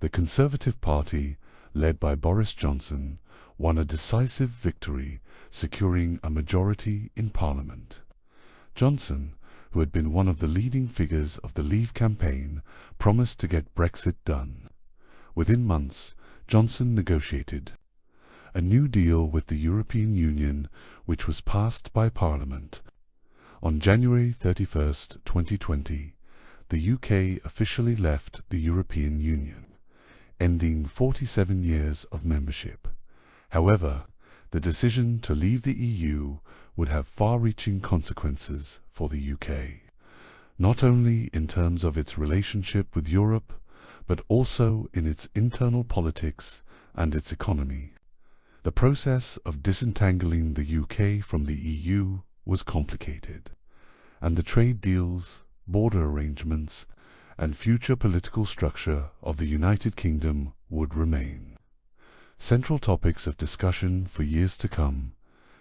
The Conservative Party, led by Boris Johnson, won a decisive victory, securing a majority in Parliament. Johnson, who had been one of the leading figures of the Leave campaign, promised to get Brexit done. Within months, Johnson negotiated a new deal with the European Union, which was passed by Parliament. On January 31, 2020, the UK officially left the European Union, ending 47 years of membership. However, the decision to leave the EU would have far-reaching consequences for the UK, not only in terms of its relationship with Europe, but also in its internal politics and its economy. The process of disentangling the UK from the EU was complicated, and the trade deals, border arrangements, and future political structure of the United Kingdom would remain central topics of discussion for years to come,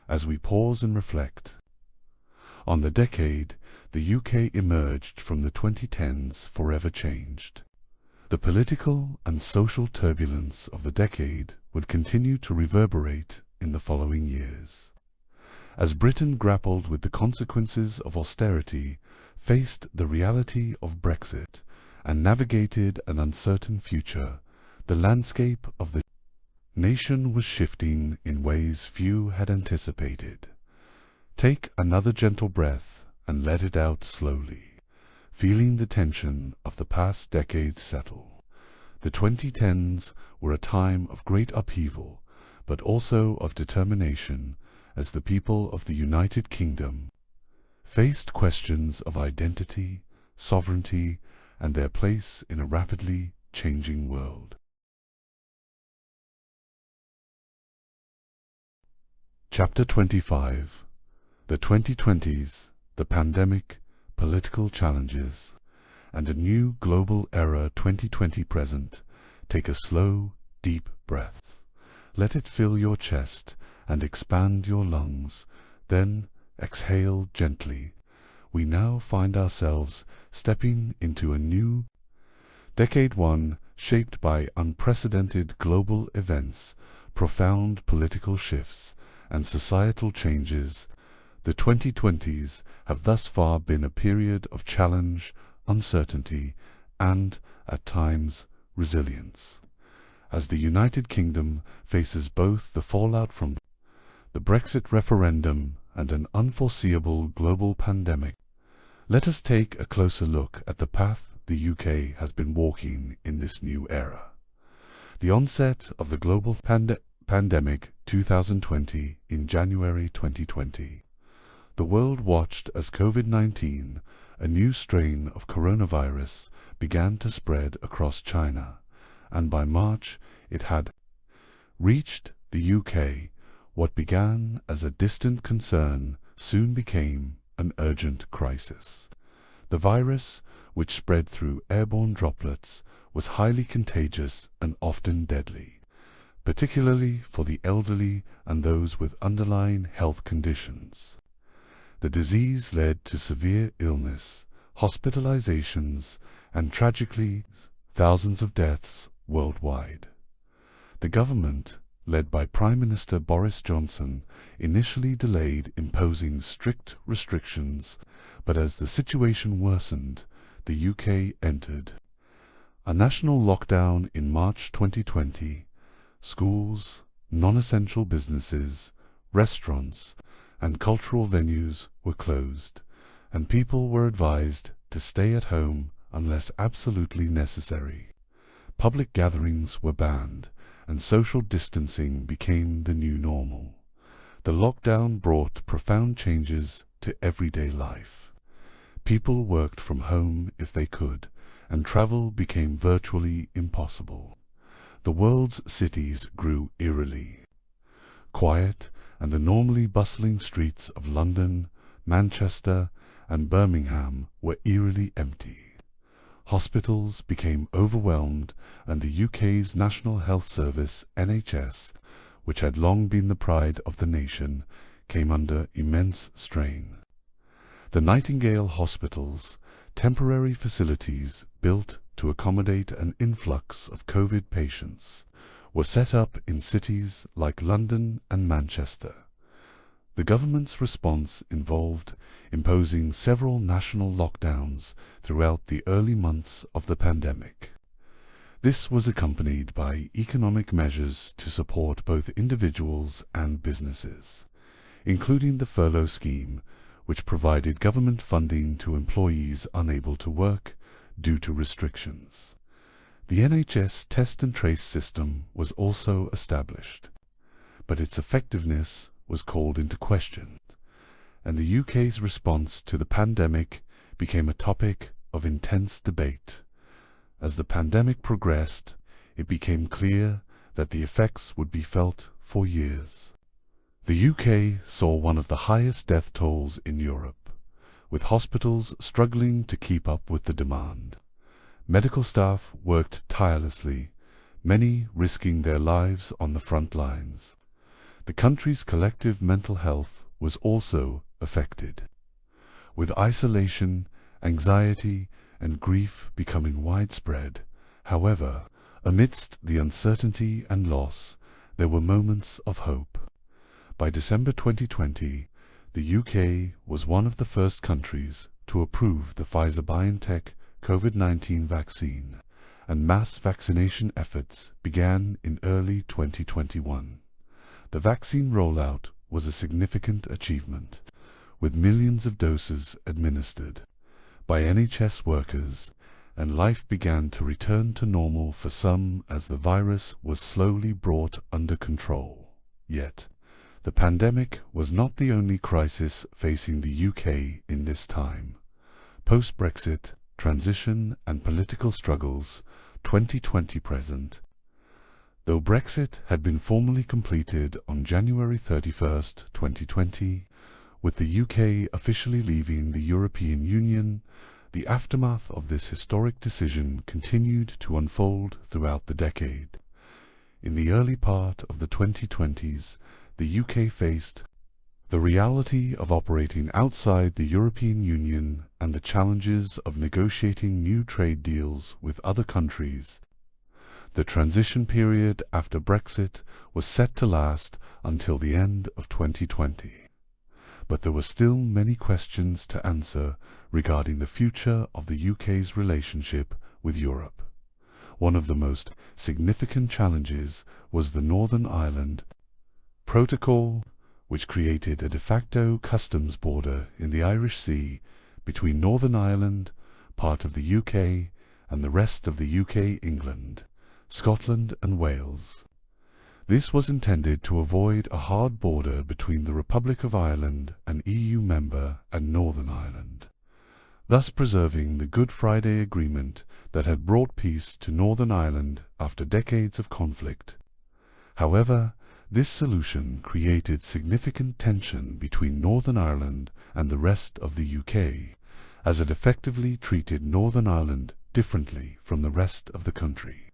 as we pause and reflect on the decade the UK emerged from the 2010s forever changed. The political and social turbulence of the decade would continue to reverberate in the following years. As Britain grappled with the consequences of austerity, faced the reality of Brexit, and navigated an uncertain future, the landscape of the nation was shifting in ways few had anticipated. Take another gentle breath and let it out slowly, feeling the tension of the past decades settle. The 2010s were a time of great upheaval, but also of determination, as the people of the United Kingdom faced questions of identity, sovereignty, and their place in a rapidly changing world. Chapter 25. The 2020s, the pandemic, political challenges, and a new global era 2020 present. Take a slow, deep breath. Let it fill your chest and expand your lungs, then exhale gently. We now find ourselves stepping into a new decade, one shaped by unprecedented global events, profound political shifts, and societal changes. The 2020s have thus far been a period of challenge, uncertainty, and, at times, resilience. As the United Kingdom faces both the fallout from the Brexit referendum and an unforeseeable global pandemic, let us take a closer look at the path the UK has been walking in this new era. The onset of the global pandemic 2020 in January 2020. The world watched as COVID-19, a new strain of coronavirus, began to spread across China, and by March it had reached the UK. What began as a distant concern soon became an urgent crisis. The virus, which spread through airborne droplets, was highly contagious and often deadly, particularly for the elderly and those with underlying health conditions. The disease led to severe illness, hospitalizations, and tragically, thousands of deaths worldwide. The government, led by Prime Minister Boris Johnson, initially delayed imposing strict restrictions, but as the situation worsened, the UK entered a national lockdown in March 2020. Schools, non-essential businesses, restaurants, and cultural venues were closed, and people were advised to stay at home unless absolutely necessary. Public gatherings were banned, and social distancing became the new normal. The lockdown brought profound changes to everyday life. People worked from home if they could, and travel became virtually impossible. The world's cities grew eerily quiet, and the normally bustling streets of London, Manchester, and Birmingham were eerily empty. Hospitals became overwhelmed, and the UK's National Health Service, NHS, which had long been the pride of the nation, came under immense strain. The Nightingale hospitals, temporary facilities built to accommodate an influx of COVID patients, were set up in cities like London and Manchester. The government's response involved imposing several national lockdowns throughout the early months of the pandemic. This was accompanied by economic measures to support both individuals and businesses, including the furlough scheme, which provided government funding to employees unable to work due to restrictions. The NHS test and trace system was also established, but its effectiveness was called into question, and the UK's response to the pandemic became a topic of intense debate. As the pandemic progressed, it became clear that the effects would be felt for years. The UK saw one of the highest death tolls in Europe, with hospitals struggling to keep up with the demand. Medical staff worked tirelessly, many risking their lives on the front lines. The country's collective mental health was also affected, with isolation, anxiety, and grief becoming widespread. However, amidst the uncertainty and loss, there were moments of hope. By December 2020, the UK was one of the first countries to approve the Pfizer-BioNTech COVID-19 vaccine, and mass vaccination efforts began in early 2021. The vaccine rollout was a significant achievement, with millions of doses administered by NHS workers, and life began to return to normal for some as the virus was slowly brought under control. Yet, the pandemic was not the only crisis facing the UK in this time. Post-Brexit, transition and political struggles, 2020 present. Though Brexit had been formally completed on January 31st, 2020, with the UK officially leaving the European Union, the aftermath of this historic decision continued to unfold throughout the decade. In the early part of the 2020s, the UK faced the reality of operating outside the European Union and the challenges of negotiating new trade deals with other countries. The transition period after Brexit was set to last until the end of 2020. But there were still many questions to answer regarding the future of the UK's relationship with Europe. One of the most significant challenges was the Northern Ireland Protocol, which created a de facto customs border in the Irish Sea between Northern Ireland, part of the UK, and the rest of the UK, England, Scotland and Wales. This was intended to avoid a hard border between the Republic of Ireland, an EU member, and Northern Ireland, thus preserving the Good Friday Agreement that had brought peace to Northern Ireland after decades of conflict. However, this solution created significant tension between Northern Ireland and the rest of the UK, as it effectively treated Northern Ireland differently from the rest of the country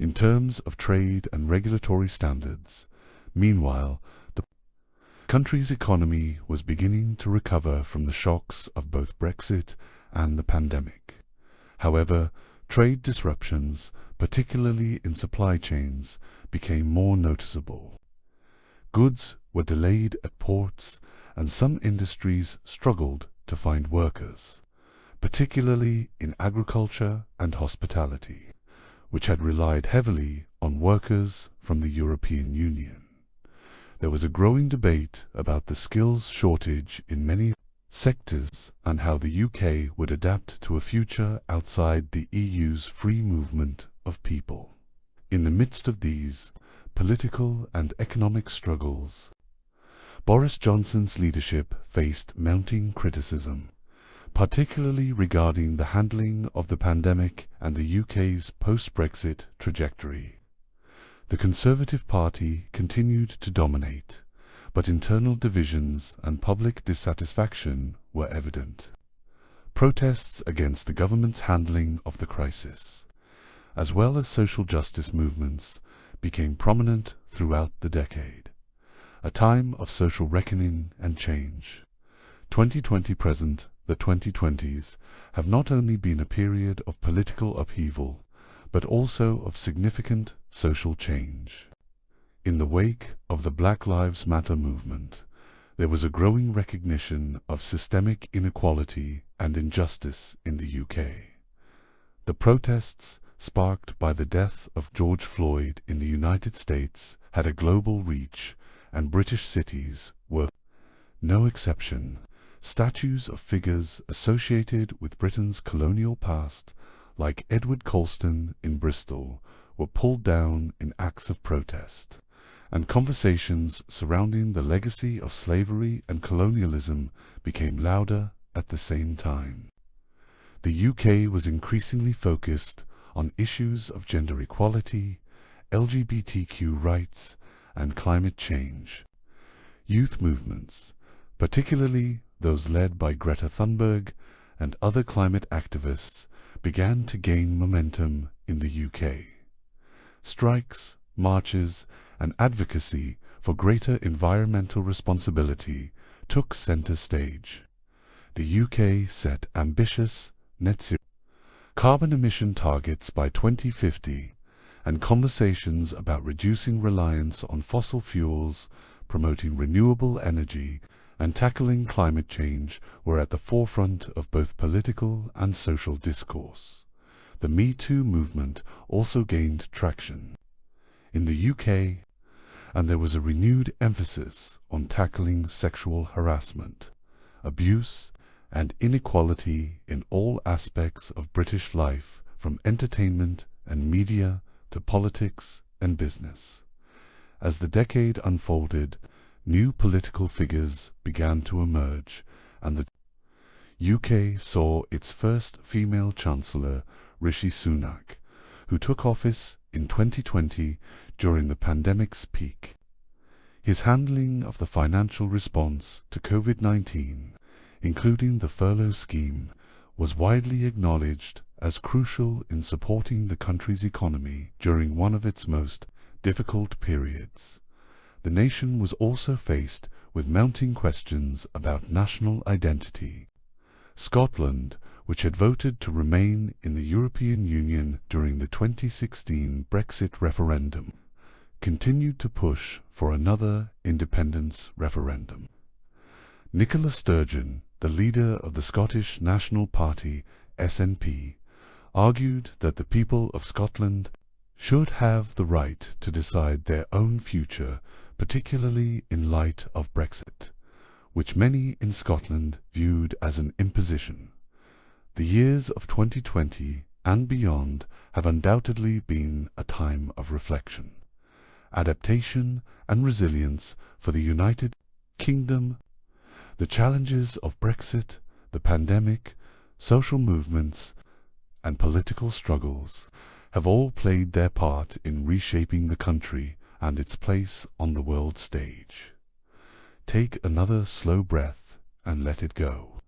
in terms of trade and regulatory standards. Meanwhile, the country's economy was beginning to recover from the shocks of both Brexit and the pandemic. However, trade disruptions, particularly in supply chains, became more noticeable. Goods were delayed at ports, and some industries struggled to find workers, particularly in agriculture and hospitality, which had relied heavily on workers from the European Union. There was a growing debate about the skills shortage in many sectors and how the UK would adapt to a future outside the EU's free movement of people. In the midst of these political and economic struggles, Boris Johnson's leadership faced mounting criticism, particularly regarding the handling of the pandemic and the UK's post-Brexit trajectory. The Conservative Party continued to dominate, but internal divisions and public dissatisfaction were evident. Protests against the government's handling of the crisis, as well as social justice movements, became prominent throughout the decade, a time of social reckoning and change. 2020 present, the 2020s, have not only been a period of political upheaval, but also of significant social change. In the wake of the Black Lives Matter movement, there was a growing recognition of systemic inequality and injustice in the UK. The protests, sparked by the death of George Floyd in the United States, had a global reach, and British cities were no exception. Statues of figures associated with Britain's colonial past, like Edward Colston in Bristol, were pulled down in acts of protest, and conversations surrounding the legacy of slavery and colonialism became louder at the same time. The UK was increasingly focused on issues of gender equality, LGBTQ rights, and climate change. Youth movements, particularly those led by Greta Thunberg and other climate activists, began to gain momentum in the UK. Strikes, marches, and advocacy for greater environmental responsibility took centre stage. The UK set ambitious net zero carbon emission targets by 2050, and conversations about reducing reliance on fossil fuels, promoting renewable energy, and tackling climate change were at the forefront of both political and social discourse. The Me Too movement also gained traction in the UK, and there was a renewed emphasis on tackling sexual harassment, abuse, and inequality in all aspects of British life, from entertainment and media to politics and business. As the decade unfolded, new political figures began to emerge, and the UK saw its first female Chancellor, Rishi Sunak, who took office in 2020 during the pandemic's peak. His handling of the financial response to COVID-19, including the furlough scheme, was widely acknowledged as crucial in supporting the country's economy during one of its most difficult periods. The nation was also faced with mounting questions about national identity. Scotland, which had voted to remain in the European Union during the 2016 Brexit referendum, continued to push for another independence referendum. Nicola Sturgeon, the leader of the Scottish National Party, SNP, argued that the people of Scotland should have the right to decide their own future, particularly in light of Brexit, which many in Scotland viewed as an imposition. The years of 2020 and beyond have undoubtedly been a time of reflection, adaptation, and resilience for the United Kingdom. The challenges of Brexit, the pandemic, social movements, and political struggles have all played their part in reshaping the country and its place on the world stage. Take another slow breath and let it go.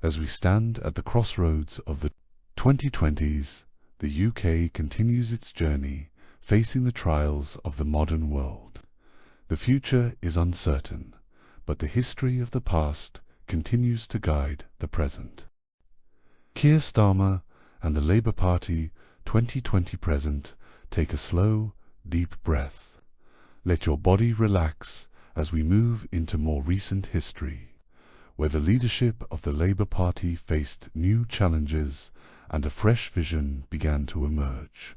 As we stand at the crossroads of the 2020s, the UK continues its journey, facing the trials of the modern world. The future is uncertain, but the history of the past continues to guide the present. Keir Starmer and the Labour Party 2020 present, take a slow, deep breath. Let your body relax as we move into more recent history, where the leadership of the Labour Party faced new challenges and a fresh vision began to emerge.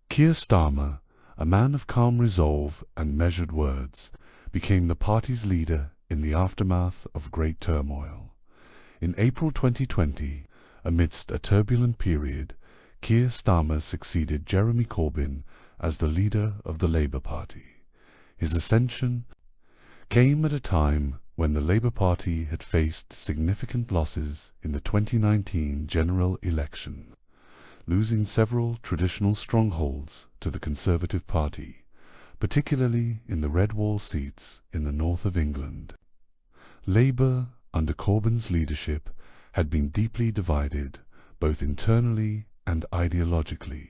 Keir Starmer, a man of calm resolve and measured words, became the party's leader in the aftermath of great turmoil. In April 2020, amidst a turbulent period, Keir Starmer succeeded Jeremy Corbyn as the leader of the Labour Party. His ascension came at a time when the Labour Party had faced significant losses in the 2019 general election, losing several traditional strongholds to the Conservative Party, particularly in the red wall seats in the north of England. Labour, under Corbyn's leadership, had been deeply divided, both internally and ideologically,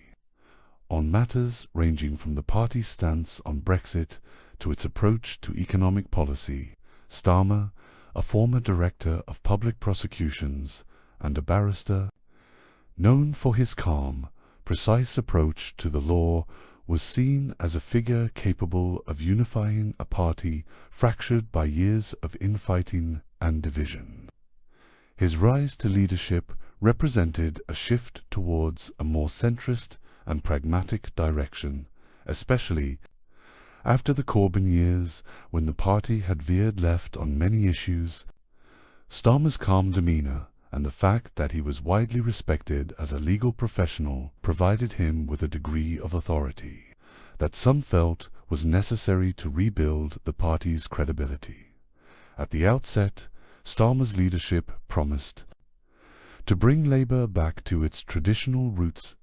on matters ranging from the party's stance on Brexit to its approach to economic policy. Starmer, a former director of public prosecutions and a barrister, known for his calm, precise approach to the law, was seen as a figure capable of unifying a party fractured by years of infighting and division. His rise to leadership represented a shift towards a more centrist and pragmatic direction, especially after the Corbyn years when the party had veered left on many issues. Starmer's calm demeanour and the fact that he was widely respected as a legal professional provided him with a degree of authority that some felt was necessary to rebuild the party's credibility. At the outset, Starmer's leadership promised to bring Labour back to its traditional roots,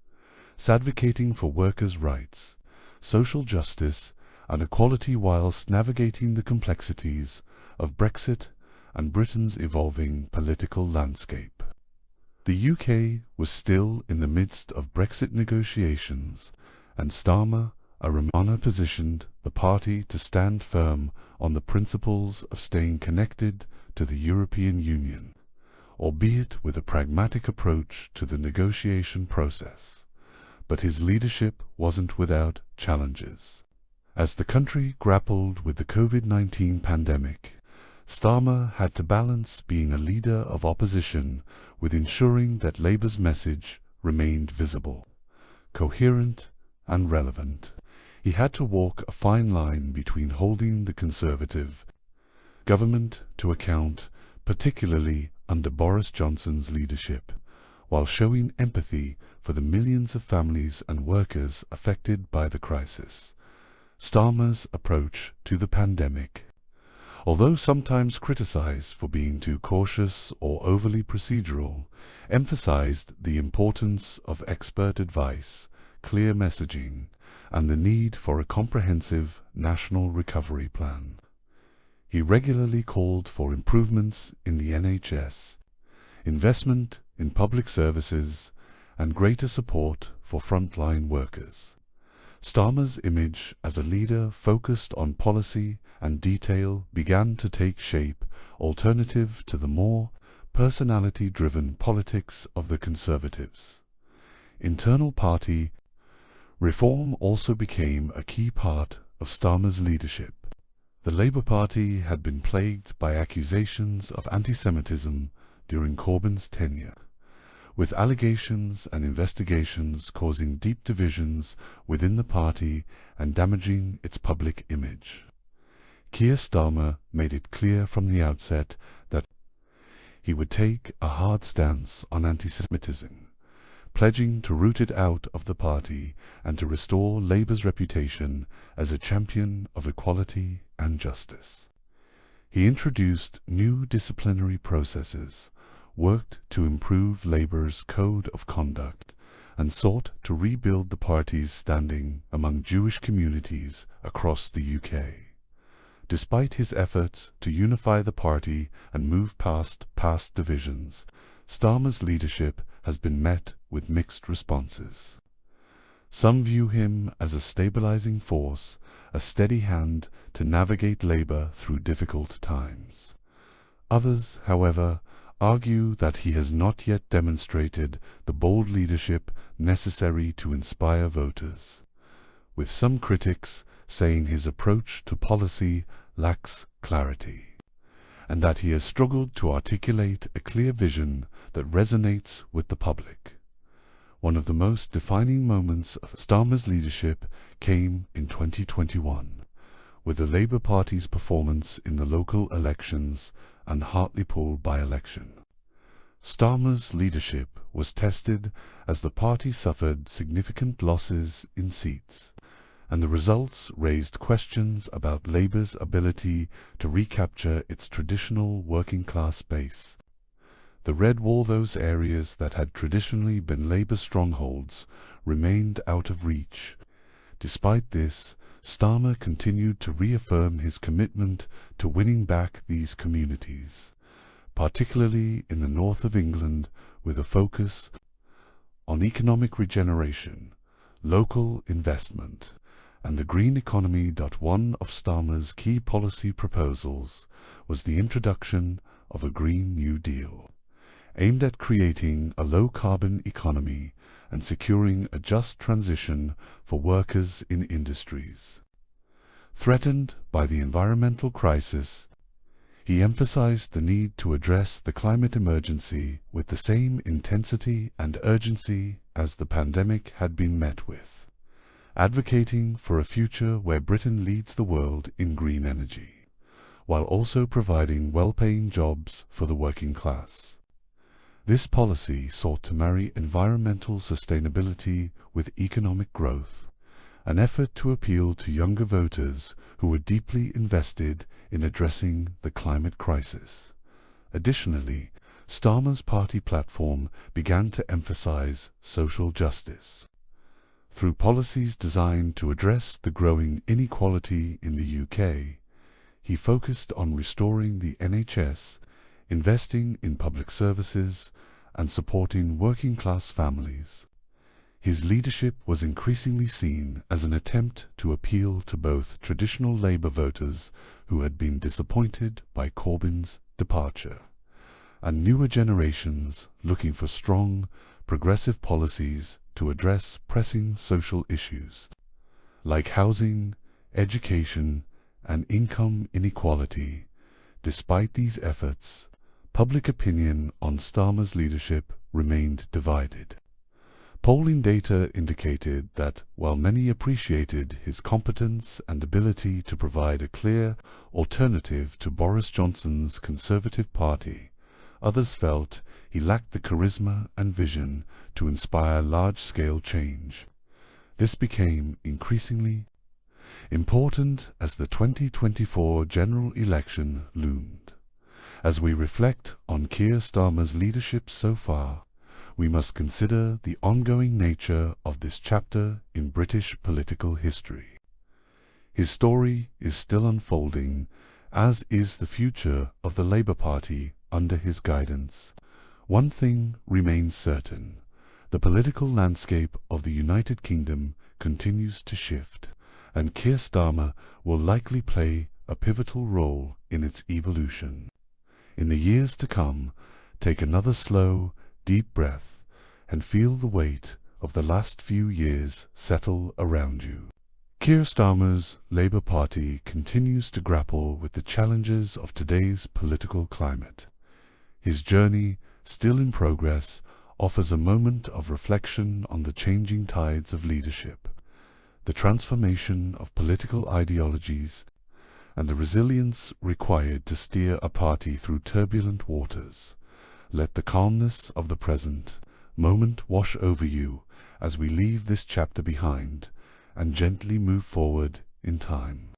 advocating for workers' rights, social justice and equality whilst navigating the complexities of Brexit and Britain's evolving political landscape. The UK was still in the midst of Brexit negotiations, and Starmer, a Remainer, positioned the party to stand firm on the principles of staying connected to the European Union, albeit with a pragmatic approach to the negotiation process. But his leadership wasn't without challenges. As the country grappled with the COVID-19 pandemic, Starmer had to balance being a leader of opposition with ensuring that Labour's message remained visible, coherent and relevant. He had to walk a fine line between holding the Conservative government to account, particularly under Boris Johnson's leadership, while showing empathy for the millions of families and workers affected by the crisis. Starmer's approach to the pandemic, although sometimes criticized for being too cautious or overly procedural, emphasized the importance of expert advice, clear messaging, and the need for a comprehensive national recovery plan. He regularly called for improvements in the NHS, investment in public services, and greater support for frontline workers. Starmer's image as a leader focused on policy and detail began to take shape, alternative to the more personality-driven politics of the Conservatives. Internal party reform also became a key part of Starmer's leadership. The Labour Party had been plagued by accusations of anti-Semitism during Corbyn's tenure, with allegations and investigations causing deep divisions within the party and damaging its public image. Keir Starmer made it clear from the outset that he would take a hard stance on anti-Semitism, pledging to root it out of the party and to restore Labour's reputation as a champion of equality and justice. He introduced new disciplinary processes, worked to improve Labour's code of conduct, and sought to rebuild the party's standing among Jewish communities across the UK. Despite his efforts to unify the party and move past past divisions, Starmer's leadership has been met with mixed responses. Some view him as a stabilizing force, a steady hand to navigate Labour through difficult times. Others, however, argue that he has not yet demonstrated the bold leadership necessary to inspire voters, with some critics saying his approach to policy lacks clarity, and that he has struggled to articulate a clear vision that resonates with the public. One of the most defining moments of Starmer's leadership came in 2021, with the Labour Party's performance in the local elections and Hartlepool by-election. Starmer's leadership was tested as the party suffered significant losses in seats, and the results raised questions about Labour's ability to recapture its traditional working-class base. The red wall, those areas that had traditionally been Labour strongholds, remained out of reach. Despite this, Starmer continued to reaffirm his commitment to winning back these communities, particularly in the north of England, with a focus on economic regeneration, local investment, and the green economy. One of Starmer's key policy proposals was the introduction of a Green New Deal, aimed at creating a low-carbon economy and securing a just transition for workers in industries threatened by the environmental crisis. He emphasized the need to address the climate emergency with the same intensity and urgency as the pandemic had been met with, advocating for a future where Britain leads the world in green energy, while also providing well-paying jobs for the working class. This policy sought to marry environmental sustainability with economic growth, an effort to appeal to younger voters who were deeply invested in addressing the climate crisis. Additionally, Starmer's party platform began to emphasize social justice. Through policies designed to address the growing inequality in the UK, he focused on restoring the NHS, investing in public services, and supporting working-class families. His leadership was increasingly seen as an attempt to appeal to both traditional Labour voters who had been disappointed by Corbyn's departure, and newer generations looking for strong, progressive policies to address pressing social issues, like housing, education, and income inequality. Despite these efforts, public opinion on Starmer's leadership remained divided. Polling data indicated that while many appreciated his competence and ability to provide a clear alternative to Boris Johnson's Conservative Party, others felt he lacked the charisma and vision to inspire large-scale change. This became increasingly important as the 2024 general election loomed. As we reflect on Keir Starmer's leadership so far, we must consider the ongoing nature of this chapter in British political history. His story is still unfolding, as is the future of the Labour Party under his guidance. One thing remains certain: the political landscape of the United Kingdom continues to shift, and Keir Starmer will likely play a pivotal role in its evolution. In the years to come, take another slow, deep breath and feel the weight of the last few years settle around you. Keir Starmer's Labour Party continues to grapple with the challenges of today's political climate. His journey, still in progress, offers a moment of reflection on the changing tides of leadership, the transformation of political ideologies, and the resilience required to steer a party through turbulent waters. Let the calmness of the present moment wash over you as we leave this chapter behind and gently move forward in time.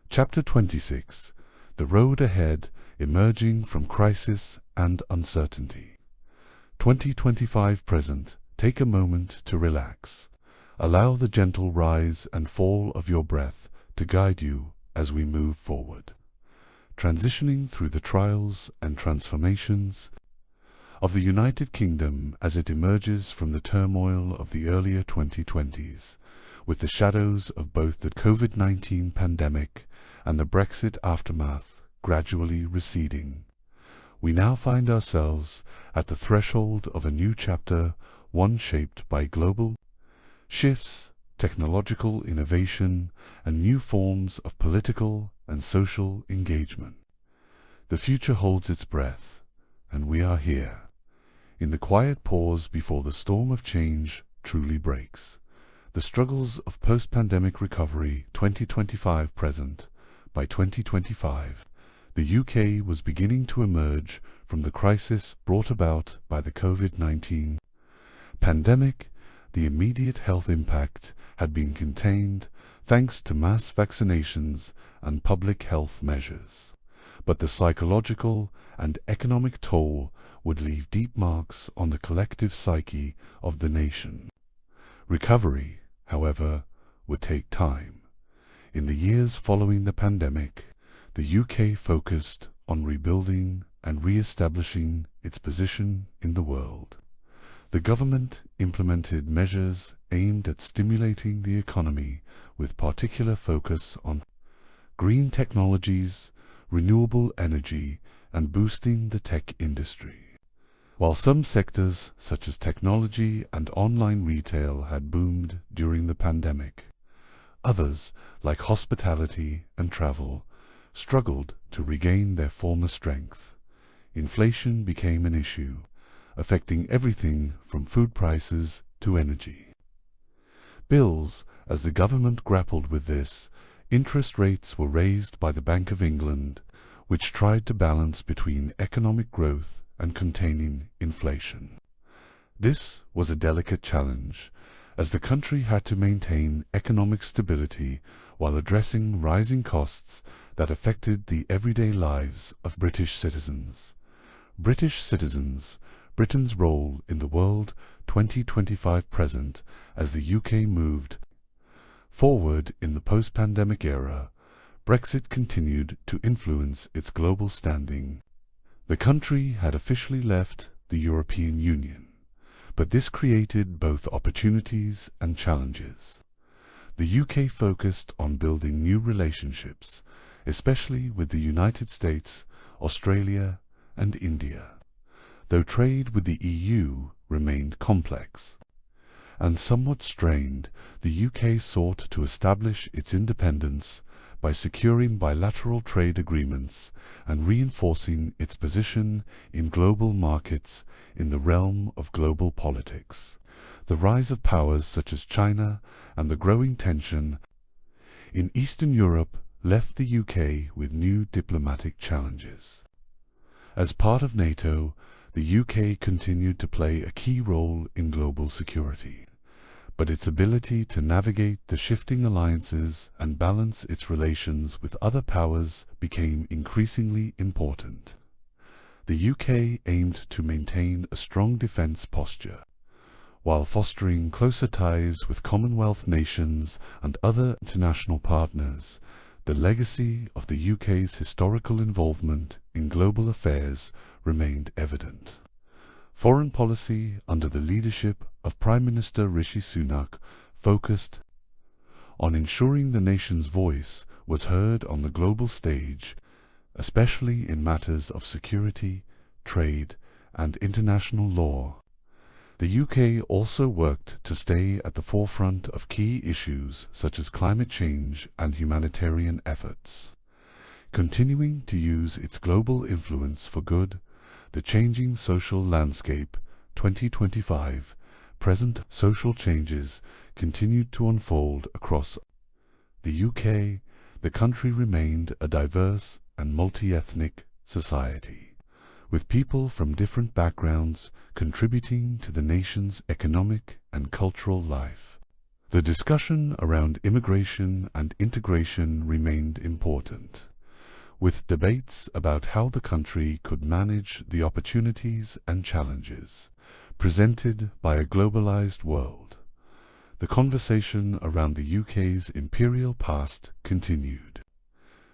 Chapter 26. The Road Ahead, Emerging from Crisis and Uncertainty. 2025 present. Take a moment to relax. Allow the gentle rise and fall of your breath to guide you as we move forward, transitioning through the trials and transformations of the United Kingdom as it emerges from the turmoil of the earlier 2020s, with the shadows of both the COVID-19 pandemic and the Brexit aftermath gradually receding. We now find ourselves at the threshold of a new chapter, one shaped by global shifts, technological innovation, and new forms of political and social engagement. The future holds its breath, and we are here, in the quiet pause before the storm of change truly breaks. The struggles of post-pandemic recovery 2025 present. By 2025, the UK was beginning to emerge from the crisis brought about by the COVID-19 pandemic. The immediate health impact had been contained thanks to mass vaccinations and public health measures, but the psychological and economic toll would leave deep marks on the collective psyche of the nation. Recovery, however, would take time. In the years following the pandemic, the UK focused on rebuilding and re-establishing its position in the world. The government implemented measures aimed at stimulating the economy with particular focus on green technologies, renewable energy, and boosting the tech industry. While some sectors, such as technology and online retail, had boomed during the pandemic, others, like hospitality and travel, struggled to regain their former strength. Inflation became an issue, affecting everything from food prices to energy bills. As the government grappled with this, interest rates were raised by the Bank of England, which tried to balance between economic growth and containing inflation. This was a delicate challenge, as the country had to maintain economic stability while addressing rising costs that affected the everyday lives of British citizens. Britain's role in the world 2025 present as the UK moved forward in the post-pandemic era. Brexit continued to influence its global standing. The country had officially left the European Union, but this created both opportunities and challenges. The UK focused on building new relationships, especially with the United States, Australia, and India, though trade with the EU remained complex and somewhat strained. The UK sought to establish its independence by securing bilateral trade agreements and reinforcing its position in global markets. In the realm of global politics, the rise of powers such as China and the growing tension in Eastern Europe left the UK with new diplomatic challenges. As part of NATO, the UK continued to play a key role in global security, but its ability to navigate the shifting alliances and balance its relations with other powers became increasingly important. The UK aimed to maintain a strong defence posture, while fostering closer ties with Commonwealth nations and other international partners. The legacy of the UK's historical involvement in global affairs remained evident. Foreign policy under the leadership of Prime Minister Rishi Sunak focused on ensuring the nation's voice was heard on the global stage, especially in matters of security, trade, and international law. The UK also worked to stay at the forefront of key issues such as climate change and humanitarian efforts. Continuing to use its global influence for good, the changing social landscape 2025, present social changes continued to unfold across the UK. The country remained a diverse and multi-ethnic society, with people from different backgrounds contributing to the nation's economic and cultural life. The discussion around immigration and integration remained important, with debates about how the country could manage the opportunities and challenges presented by a globalized world. The conversation around the UK's imperial past continued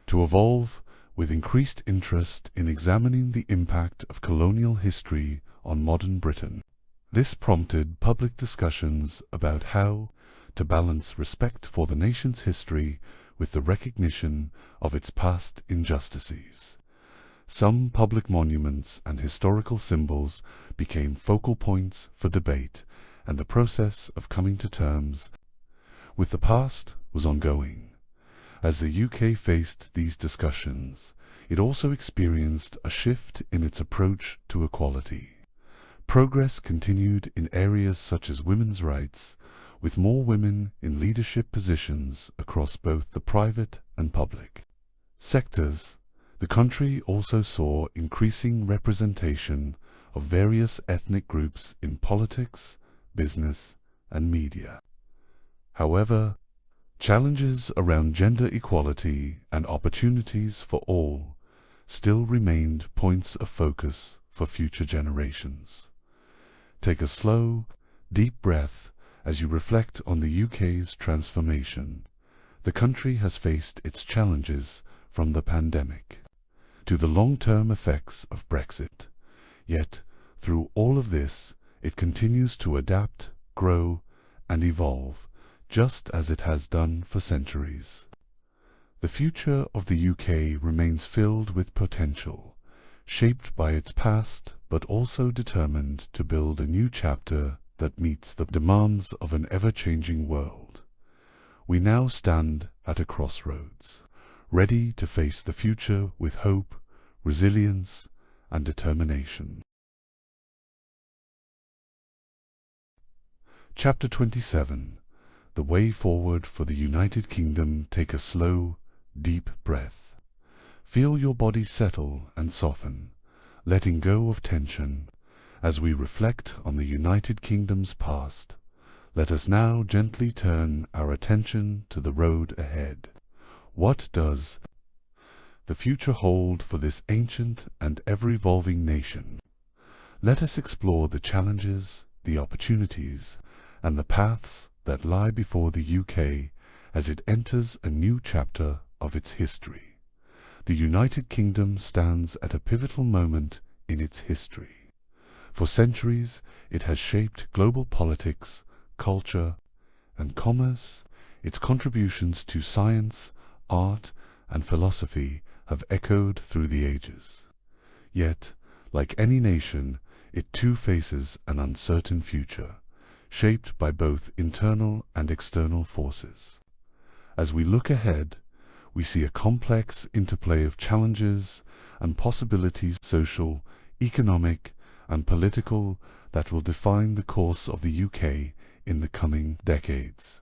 to evolve, with increased interest in examining the impact of colonial history on modern Britain. This prompted public discussions about how to balance respect for the nation's history with the recognition of its past injustices. Some public monuments and historical symbols became focal points for debate, and the process of coming to terms with the past was ongoing. As the UK faced these discussions, it also experienced a shift in its approach to equality. Progress continued in areas such as women's rights, with more women in leadership positions across both the private and public sectors. The country also saw increasing representation of various ethnic groups in politics, business, and media. However, challenges around gender equality and opportunities for all still remained points of focus for future generations. Take a slow, deep breath As you reflect on the UK's transformation, the country has faced its challenges from the pandemic to the long-term effects of Brexit. Yet, through all of this, it continues to adapt, grow, and evolve, just as it has done for centuries. The future of the UK remains filled with potential, shaped by its past, but also determined to build a new chapter that meets the demands of an ever-changing world. We now stand at a crossroads, ready to face the future with hope, resilience, and determination. Chapter 27. The Way Forward for the United Kingdom. Take a slow, deep breath. Feel your body settle and soften, letting go of tension. As we reflect on the United Kingdom's past, let us now gently turn our attention to the road ahead. What does the future hold for this ancient and ever-evolving nation? Let us explore the challenges, the opportunities, and the paths that lie before the UK as it enters a new chapter of its history. The United Kingdom stands at a pivotal moment in its history. For centuries, it has shaped global politics, culture, and commerce. Its contributions to science, art, and philosophy have echoed through the ages. Yet, like any nation, it too faces an uncertain future, shaped by both internal and external forces. As we look ahead, we see a complex interplay of challenges and possibilities, social, economic, and political, that will define the course of the UK in the coming decades.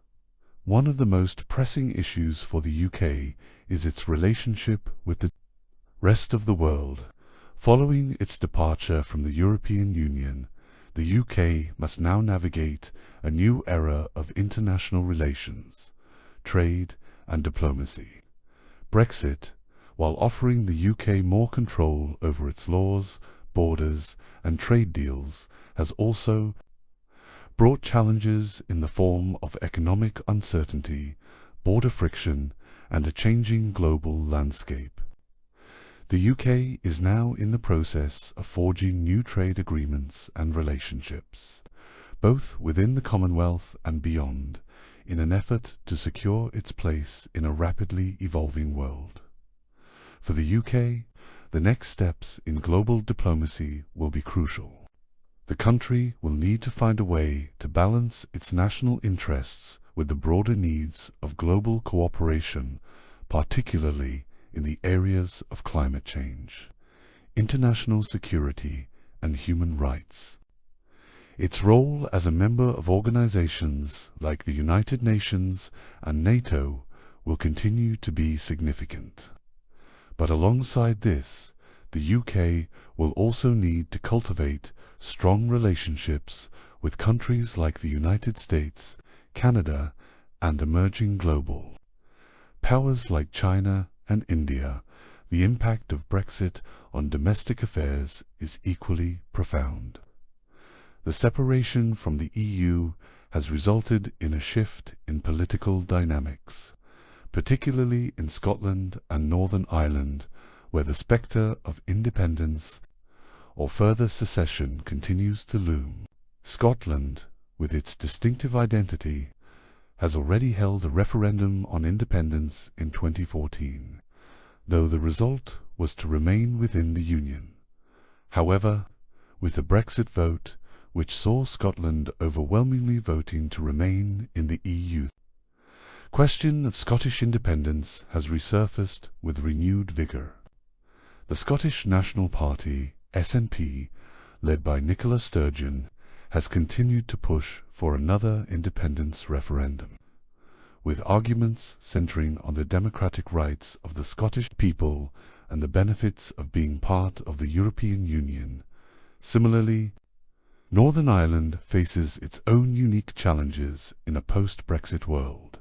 One of the most pressing issues for the UK is its relationship with the rest of the world. Following its departure from the European Union, the UK must now navigate a new era of international relations, trade, and diplomacy. Brexit, while offering the UK more control over its laws, borders, and trade deals, has also brought challenges in the form of economic uncertainty, border friction, and a changing global landscape. The UK is now in the process of forging new trade agreements and relationships, both within the Commonwealth and beyond, in an effort to secure its place in a rapidly evolving world. For the UK, the next steps in global diplomacy will be crucial. The country will need to find a way to balance its national interests with the broader needs of global cooperation, particularly in the areas of climate change, international security, and human rights. Its role as a member of organizations like the United Nations and NATO will continue to be significant. But alongside this, the UK will also need to cultivate strong relationships with countries like the United States, Canada, and emerging global powers like China and India. The impact of Brexit on domestic affairs is equally profound. The separation from the EU has resulted in a shift in political dynamics, particularly in Scotland and Northern Ireland, where the spectre of independence or further secession continues to loom. Scotland, with its distinctive identity, has already held a referendum on independence in 2014, though the result was to remain within the Union. However, with the Brexit vote, which saw Scotland overwhelmingly voting to remain in the EU, question of Scottish independence has resurfaced with renewed vigour. The Scottish National Party, SNP, led by Nicola Sturgeon, has continued to push for another independence referendum, with arguments centering on the democratic rights of the Scottish people and the benefits of being part of the European Union. Similarly, Northern Ireland faces its own unique challenges in a post-Brexit world.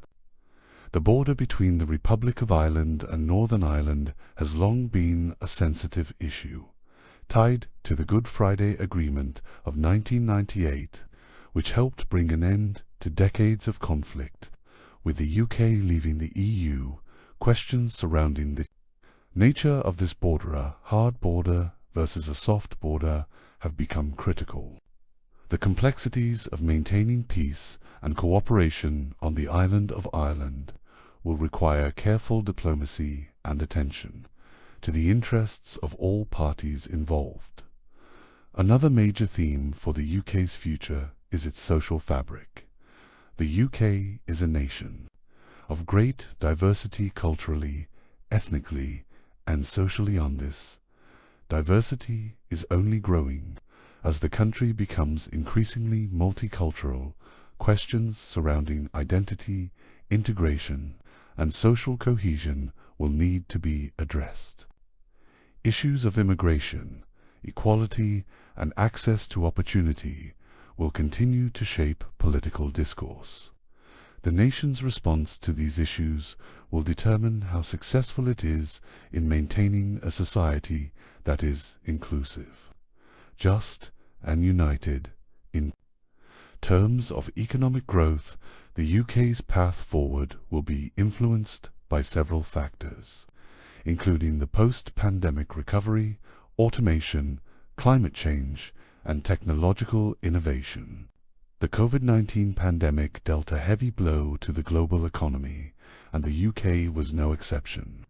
The border between the Republic of Ireland and Northern Ireland has long been a sensitive issue, tied to the Good Friday Agreement of 1998, which helped bring an end to decades of conflict. With the UK leaving the EU, questions surrounding the nature of this border, a hard border versus a soft border, have become critical. The complexities of maintaining peace and cooperation on the island of Ireland will require careful diplomacy and attention to the interests of all parties involved. Another major theme for the UK's future is its social fabric. The UK is a nation of great diversity culturally, ethnically, and socially. On this diversity is only growing as the country becomes increasingly multicultural. Questions surrounding identity, integration, and social cohesion will need to be addressed. Issues of immigration, equality, and access to opportunity will continue to shape political discourse. The nation's response to these issues will determine how successful it is in maintaining a society that is inclusive, just, and united. In terms of economic growth, the UK's path forward will be influenced by several factors, including the post-pandemic recovery, automation, climate change, and technological innovation. The COVID-19 pandemic dealt a heavy blow to the global economy, and the UK was no exception.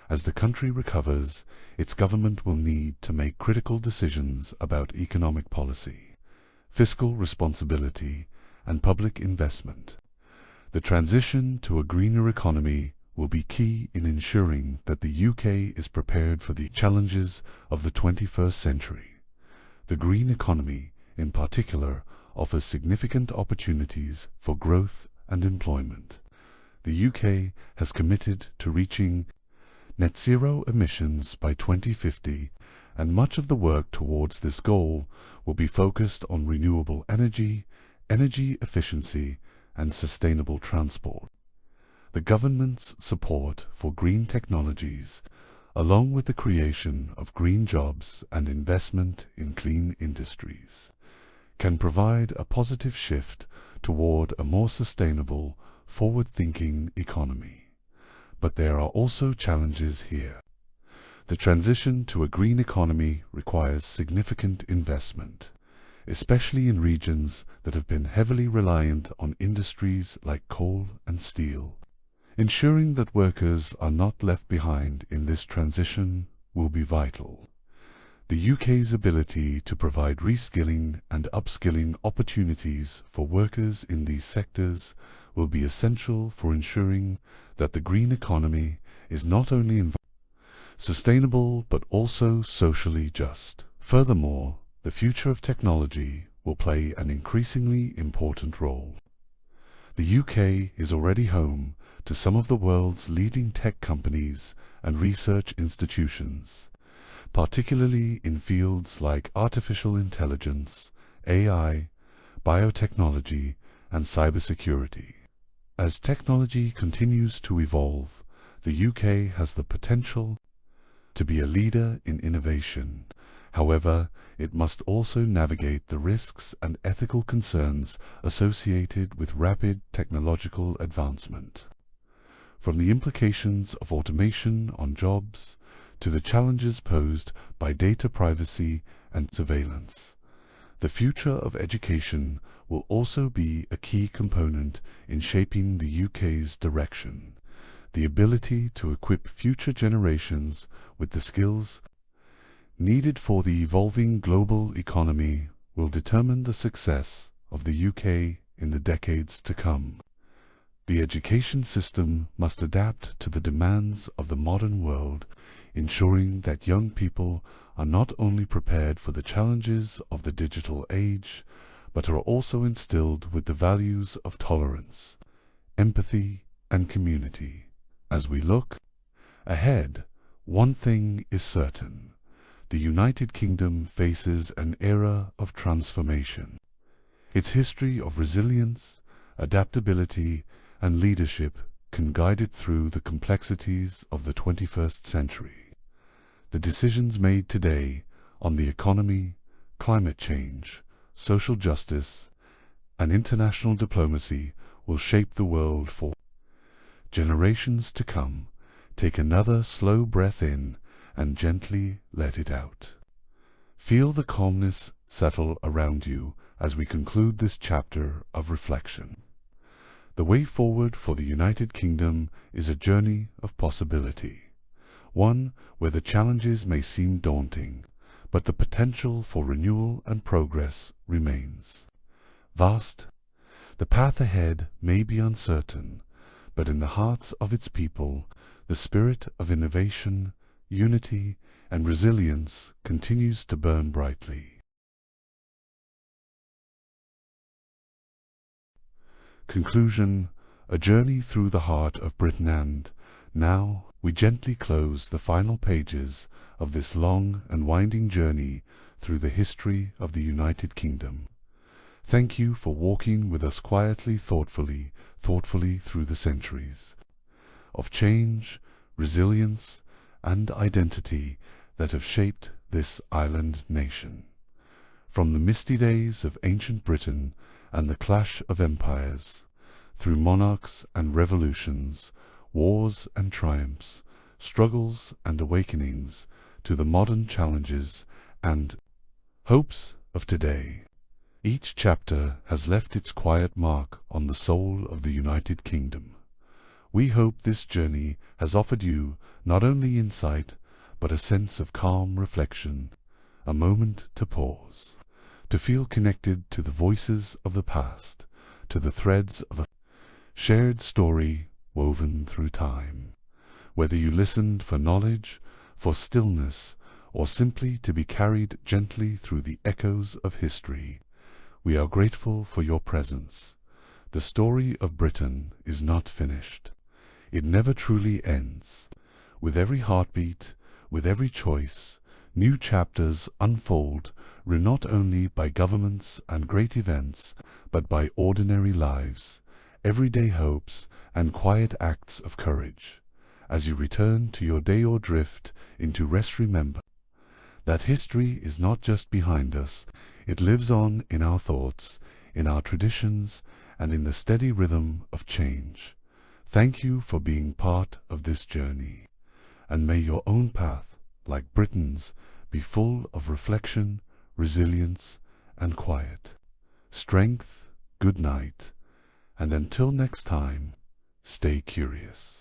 As the country recovers, its government will need to make critical decisions about economic policy, fiscal responsibility, and public investment. The transition to a greener economy will be key in ensuring that the UK is prepared for the challenges of the 21st century. The green economy, in particular, offers significant opportunities for growth and employment. The UK has committed to reaching net zero emissions by 2050, and much of the work towards this goal will be focused on renewable energy, energy efficiency, and sustainable transport. The government's support for green technologies, along with the creation of green jobs and investment in clean industries, can provide a positive shift toward a more sustainable, forward-thinking economy. But there are also challenges here. The transition to a green economy requires significant investment, especially in regions that have been heavily reliant on industries like coal and steel. Ensuring that workers are not left behind in this transition will be vital. The UK's ability to provide reskilling and upskilling opportunities for workers in these sectors will be essential for ensuring that the green economy is not only sustainable but also socially just. Furthermore, the future of technology will play an increasingly important role. The UK is already home to some of the world's leading tech companies and research institutions, particularly in fields like artificial intelligence, AI, biotechnology, and cybersecurity. As technology continues to evolve, the UK has the potential to be a leader in innovation. However, it must also navigate the risks and ethical concerns associated with rapid technological advancement. From the implications of automation on jobs to the challenges posed by data privacy and surveillance, the future of education will also be a key component in shaping the UK's direction. The ability to equip future generations with the skills needed for the evolving global economy will determine the success of the UK in the decades to come. The education system must adapt to the demands of the modern world, ensuring that young people are not only prepared for the challenges of the digital age, but are also instilled with the values of tolerance, empathy, and community. As we look ahead, one thing is certain: the United Kingdom faces an era of transformation. Its history of resilience, adaptability, and leadership can guide it through the complexities of the 21st century. The decisions made today on the economy, climate change, social justice, and international diplomacy will shape the world for generations to come. Take another slow breath in and gently let it out. Feel the calmness settle around you as we conclude this chapter of reflection. The way forward for the United Kingdom is a journey of possibility, one where the challenges may seem daunting, but the potential for renewal and progress remains vast. The path ahead may be uncertain, but in the hearts of its people, the spirit of innovation, unity, and resilience continues to burn brightly. Conclusion: a journey through the heart of Britain, and now we gently close the final pages of this long and winding journey through the history of the United Kingdom. Thank you for walking with us quietly, thoughtfully through the centuries of change, resilience, and identity that have shaped this island nation. From the misty days of ancient Britain and the clash of empires, through monarchs and revolutions, wars and triumphs, struggles and awakenings, to the modern challenges and hopes of today, each chapter has left its quiet mark on the soul of the United Kingdom. We hope this journey has offered you not only insight, but a sense of calm reflection, a moment to pause, to feel connected to the voices of the past, to the threads of a shared story woven through time. Whether you listened for knowledge, for stillness, or simply to be carried gently through the echoes of history, we are grateful for your presence. The story of Britain is not finished. It never truly ends. With every heartbeat, with every choice, new chapters unfold, written not only by governments and great events, but by ordinary lives, everyday hopes, and quiet acts of courage. As you return to your day or drift into rest, remember that history is not just behind us, it lives on in our thoughts, in our traditions, and in the steady rhythm of change. Thank you for being part of this journey, and may your own path, like Britain's, be full of reflection, resilience, and quiet. Strength, good night, and until next time, stay curious.